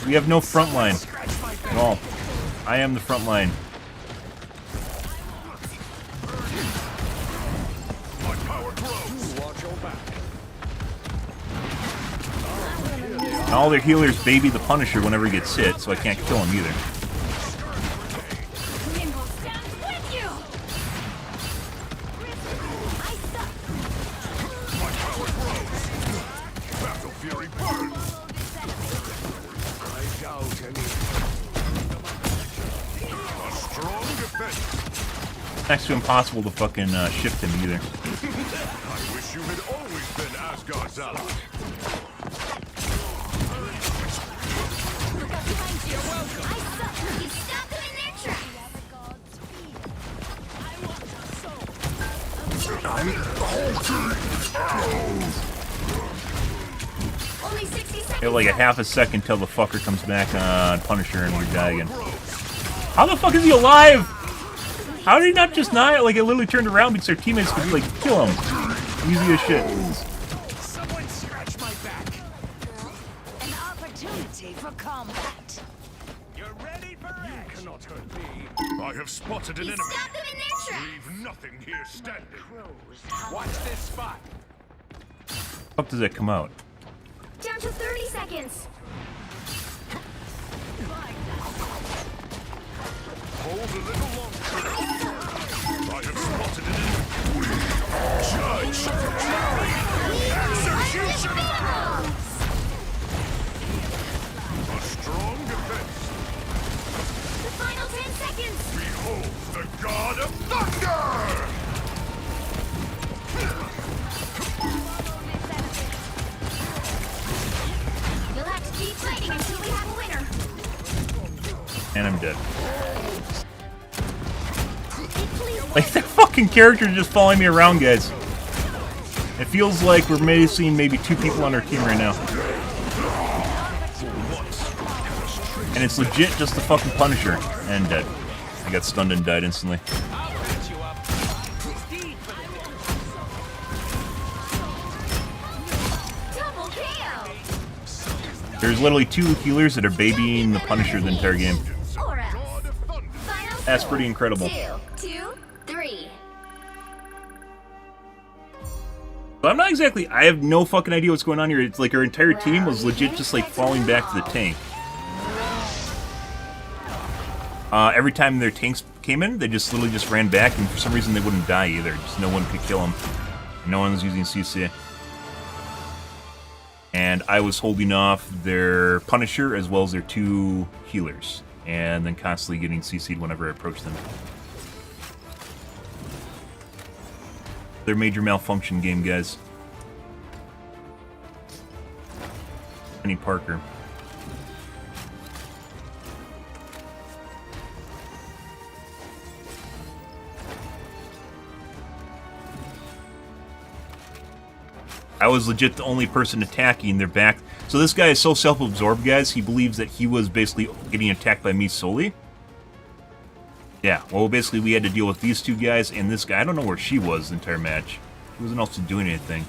We have no front line at all. I am the front line. And all their healers baby the Punisher whenever he gets hit, so I can't kill him either. Next to impossible to fucking shift him either. I wish you had always been Asgard's ally. You have like a half a second till the fucker comes back on Punisher and we die again. How the fuck is he alive? How did he not just die? Like, it literally turned around because our teammates could, like, kill him. Easy as shit. Someone scratch my back. An opportunity for combat. You're ready for action. You cannot hurt me. I have spotted an enemy. Stop them in their tracks. Leave nothing here standing. Watch this spot. How does that come out? Down to 30 seconds. Hold a little longer. I have spotted an enemy. Judge! Execution! A strong defense. The final 10 seconds. Behold the god of thunder! You'll have to keep fighting until we have a winner. And I'm dead. Like, that fucking character just following me around, guys. It feels like we're maybe seeing maybe 2 people on our team right now. And it's legit just the fucking Punisher. And dead. I got stunned and died instantly. Double KO. There's literally 2 healers that are babying the Punisher the entire game. Or else. Final That's score, pretty incredible. 2, 3. But I'm not exactly... I have no fucking idea what's going on here. It's like our entire team was legit just like falling back to the tank. Every time their tanks came in, they just literally just ran back, and for some reason they wouldn't die either. Just no one could kill them. No one was using CC. And I was holding off their Punisher as well as their 2 healers. And then constantly getting CC'd whenever I approached them. Their major malfunction game, guys. Penny Parker. I was legit the only person attacking their back. So this guy is so self-absorbed, guys, he believes that he was basically getting attacked by me solely. Yeah, well, basically we had to deal with these 2 guys and this guy. I don't know where she was the entire match. She wasn't also doing anything.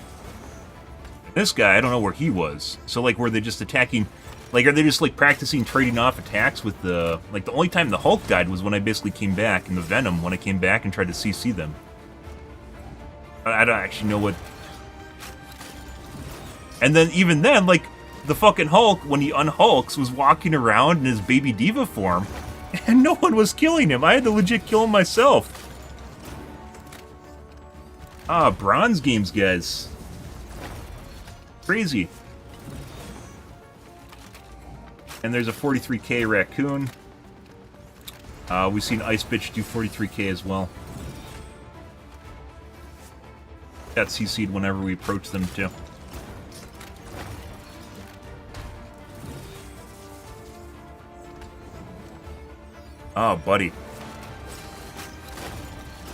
This guy, I don't know where he was. So, like, were they just attacking... Like, are they just, like, practicing trading off attacks with the... Like, the only time the Hulk died was when I basically came back, and the Venom when I came back and tried to CC them. I don't actually know what... And then, even then, like, the fucking Hulk, when he unhulks, was walking around in his baby diva form, and no one was killing him. I had to legit kill him myself. Ah, bronze games, guys. Crazy. And there's a 43k raccoon. We've seen Ice Bitch do 43k as well. Got CC'd whenever we approach them, too. Oh, buddy.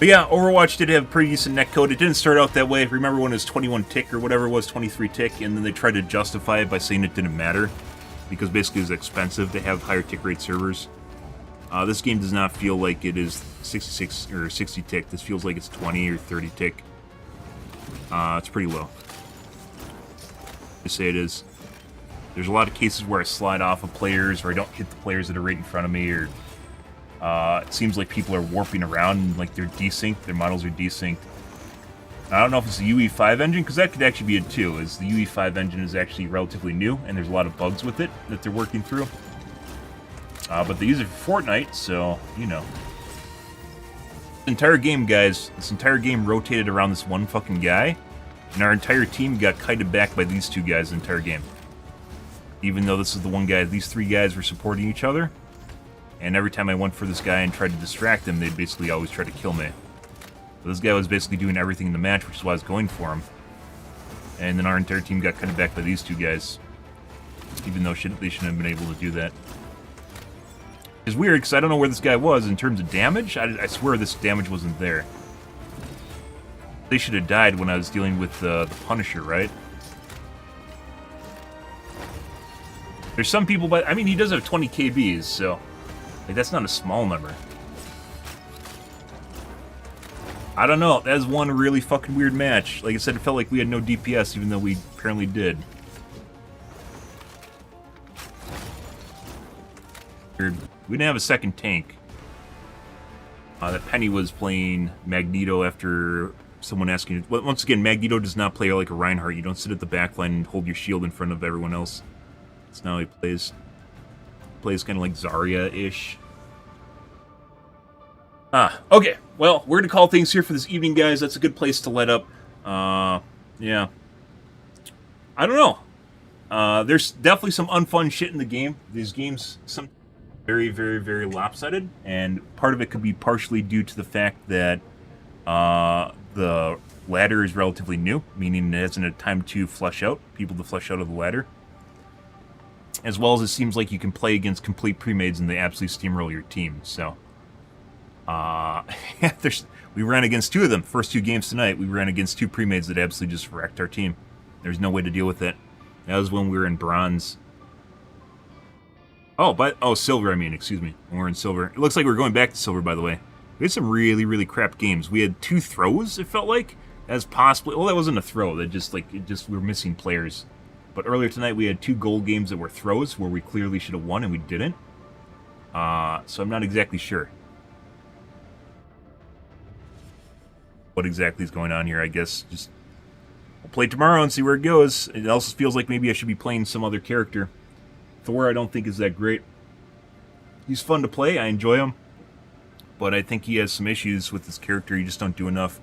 But yeah, Overwatch did have pretty decent netcode. It didn't start out that way. Remember when it was 21 tick or whatever it was, 23 tick, and then they tried to justify it by saying it didn't matter because basically it was expensive to have higher tick rate servers. This game does not feel like it is 66 or 60 tick. This feels like it's 20 or 30 tick. It's pretty low. I say it is. There's a lot of cases where I slide off of players, or I don't hit the players that are right in front of me, or it seems like people are warping around and like they're desynced, their models are desynced. I don't know if it's the UE5 engine, because that could actually be it too, as the UE5 engine is actually relatively new, and there's a lot of bugs with it that they're working through. But they use it for Fortnite, so, you know. This entire game, guys, this entire game rotated around this one fucking guy, and our entire team got kited back by these two guys the entire game. Even though this is the one guy, these three guys were supporting each other. And every time I went for this guy and tried to distract him, they'd basically always try to kill me. So this guy was basically doing everything in the match, which is why I was going for him. And then our entire team got kited back by these two guys. Even though they shouldn't have been able to do that. It's weird, because I don't know where this guy was in terms of damage. I swear this damage wasn't there. They should have died when I was dealing with the Punisher, right? There's some people, but I mean, he does have 20 KBs, so like, that's not a small number. I don't know. That was one really fucking weird match. Like I said, it felt like we had no DPS, even though we apparently did. We didn't have a second tank. That Penny was playing Magneto after someone asking. Well, once again, Magneto does not play like a Reinhardt. You don't sit at the back line and hold your shield in front of everyone else. That's not how he plays. Plays kind of like Zarya-ish. Okay. Well, we're going to call things here for this evening, guys. That's a good place to let up. Yeah. I don't know. There's definitely some unfun shit in the game. These games, some very, very, very lopsided. And part of it could be partially due to the fact that the ladder is relatively new, meaning it hasn't had time to flesh out, people to flesh out of the ladder. As well as it seems like you can play against complete pre-mades and they absolutely steamroll your team. So, we ran against two of them. First two games tonight, we ran against two pre-mades that absolutely just wrecked our team. There's no way to deal with it. That was when we were in bronze. Oh, silver, I mean, excuse me. When we're in silver. It looks like we're going back to silver, by the way. We had some really, really crap games. We had 2 throws, it felt like. As possibly, well, that wasn't a throw. That just, like, we were missing players. But earlier tonight, we had 2 gold games that were throws, where we clearly should have won, and we didn't. So I'm not exactly sure what exactly is going on here. I guess just we'll play tomorrow and see where it goes. It also feels like maybe I should be playing some other character. Thor, I don't think is that great. He's fun to play. I enjoy him. But I think he has some issues with his character. You just don't do enough.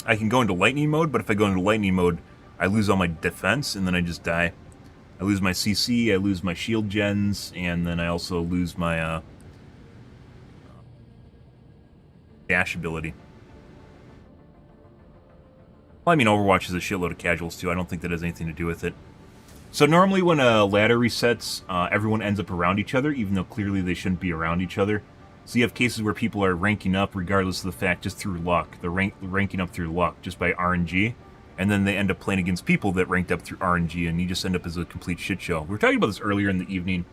I can go into lightning mode, but if I go into lightning mode, I lose all my defense, and then I just die. I lose my CC, I lose my shield gens, and then I also lose my dash ability. Well, I mean, Overwatch is a shitload of casuals, too. I don't think that has anything to do with it. So normally when a ladder resets, everyone ends up around each other, even though clearly they shouldn't be around each other. So you have cases where people are ranking up regardless of the fact, just through luck. They're ranking up through luck, just by RNG. And then they end up playing against people that ranked up through RNG, and you just end up as a complete shit show. We were talking about this earlier in the evening.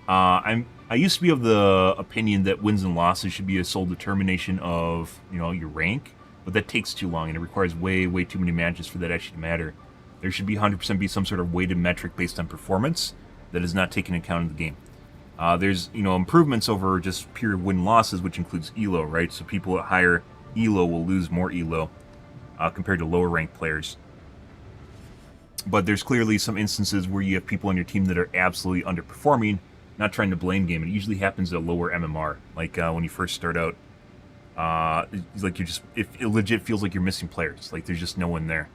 I used to be of the opinion that wins and losses should be a sole determination of, you know, your rank, but that takes too long, and it requires way, way too many matches for that actually to matter. There should be 100% be some sort of weighted metric based on performance that is not taken into account in the game. There's, you know, improvements over just pure win-losses, which includes ELO, right? So people at higher ELO will lose more ELO. Compared to lower ranked players. But there's clearly some instances where you have people on your team that are absolutely underperforming, not trying to blame game. It usually happens at lower MMR, like when you first start out. It's like it legit feels like you're missing players. Like there's just no one there.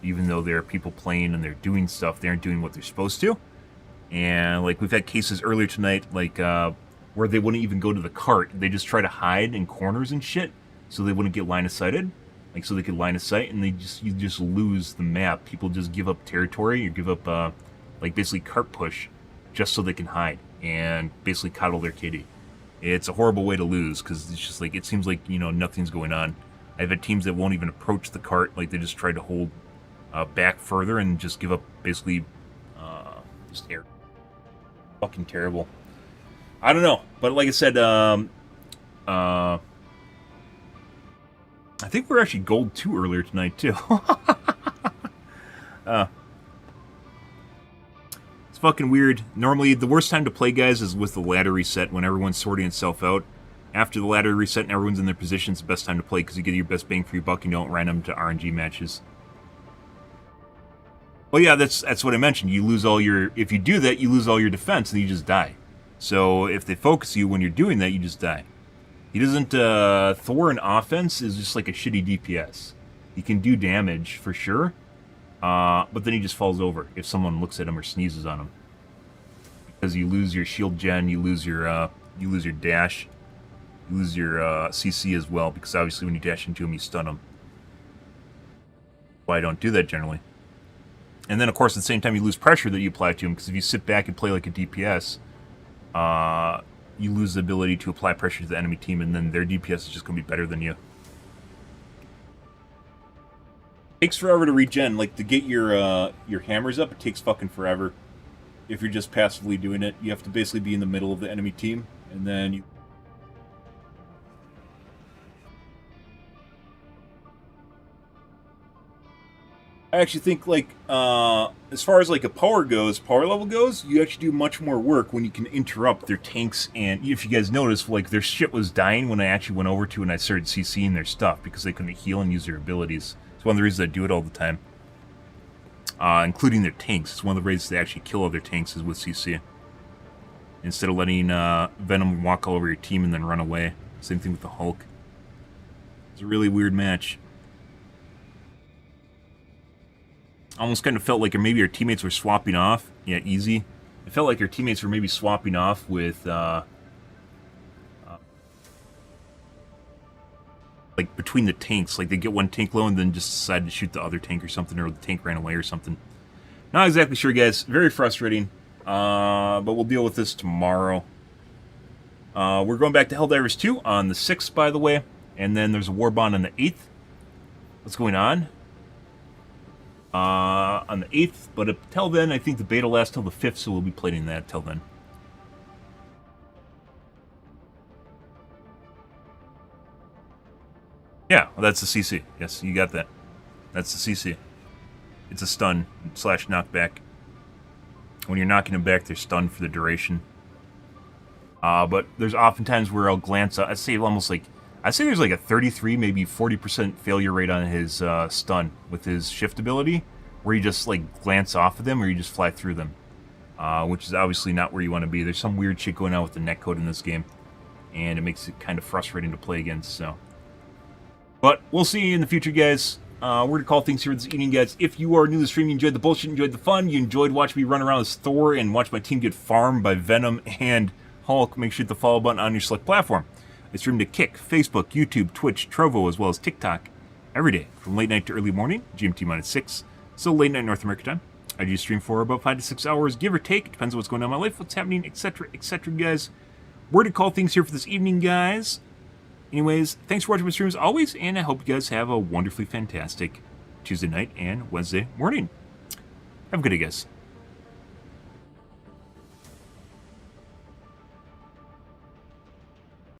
Even though there are people playing and they're doing stuff, they aren't doing what they're supposed to. And like we've had cases earlier tonight, like where they wouldn't even go to the cart. They just try to hide in corners and shit, so they wouldn't get line of sighted. Like, so they could line of sight, and you just lose the map. People just give up territory, or give up, like, basically cart push, just so they can hide, and basically coddle their kitty. It's a horrible way to lose, because it's just like, it seems like, you know, nothing's going on. I've had teams that won't even approach the cart, like they just try to hold back further and just give up basically just air. Fucking terrible. I don't know, but like I said, I think we're actually gold 2 earlier tonight too. It's fucking weird. Normally, the worst time to play, guys, is with the ladder reset when everyone's sorting itself out. After the ladder reset and everyone's in their positions, the best time to play because you get your best bang for your buck and you don't run them to RNG matches. Well, yeah, that's what I mentioned. You lose all your... If you do that, you lose all your defense and you just die. So if they focus you when you're doing that, you just die. He doesn't... Thor in offense is just like a shitty DPS. He can do damage, for sure. But then he just falls over if someone looks at him or sneezes on him. Because you lose your shield gen, you lose your dash, you lose your CC as well, because obviously when you dash into him, you stun him. Why I don't do that generally. And then, of course, at the same time, you lose pressure that you apply to him, because if you sit back and play like a DPS, you lose the ability to apply pressure to the enemy team, and then their DPS is just going to be better than you. It takes forever to regen. Like, to get your hammers up, it takes fucking forever. If you're just passively doing it, you have to basically be in the middle of the enemy team, and then you... I actually think, like, as far as, like, a power level goes, you actually do much more work when you can interrupt their tanks, and if you guys notice, like, their shit was dying when I actually went over to and I started CCing their stuff, because they couldn't heal and use their abilities. It's one of the reasons I do it all the time. Including their tanks. It's one of the ways they actually kill other tanks is with CC. Instead of letting Venom walk all over your team and then run away. Same thing with the Hulk. It's a really weird match. Almost kind of felt like maybe our teammates were swapping off. Yeah, easy. It felt like our teammates were maybe swapping off with, like, between the tanks. Like, they get one tank low and then just decide to shoot the other tank or something, or the tank ran away or something. Not exactly sure, guys. Very frustrating. But we'll deal with this tomorrow. We're going back to Helldivers 2 on the 6th, by the way. And then there's a War Bond on the 8th. What's going on? On the 8th, but until then, I think the beta lasts till the 5th, so we'll be playing that till then. Yeah, well, that's the CC. Yes, you got that. That's the CC. It's a stun / knockback. When you're knocking them back, they're stunned for the duration. But there's oftentimes where I'll glance out. I'd say there's like a 33, maybe 40% failure rate on his stun with his shift ability, where you just like glance off of them or you just fly through them, which is obviously not where you want to be. There's some weird shit going on with the netcode in this game, and it makes it kind of frustrating to play against. So, but we'll see you in the future, guys. We're going to call things here this evening, guys. If you are new to the stream, you enjoyed the bullshit, you enjoyed the fun, you enjoyed watching me run around as Thor and watch my team get farmed by Venom and Hulk, make sure to hit the follow button on your select platform. I stream to Kick, Facebook, YouTube, Twitch, Trovo, as well as TikTok every day from late night to early morning, GMT-6, so late night North America time. I do stream for about 5 to 6 hours, give or take. It depends on what's going on in my life, what's happening, etc., guys. We're to call things here for this evening, guys. Anyways, thanks for watching my streams as always, and I hope you guys have a wonderfully fantastic Tuesday night and Wednesday morning. Have a good day, guys.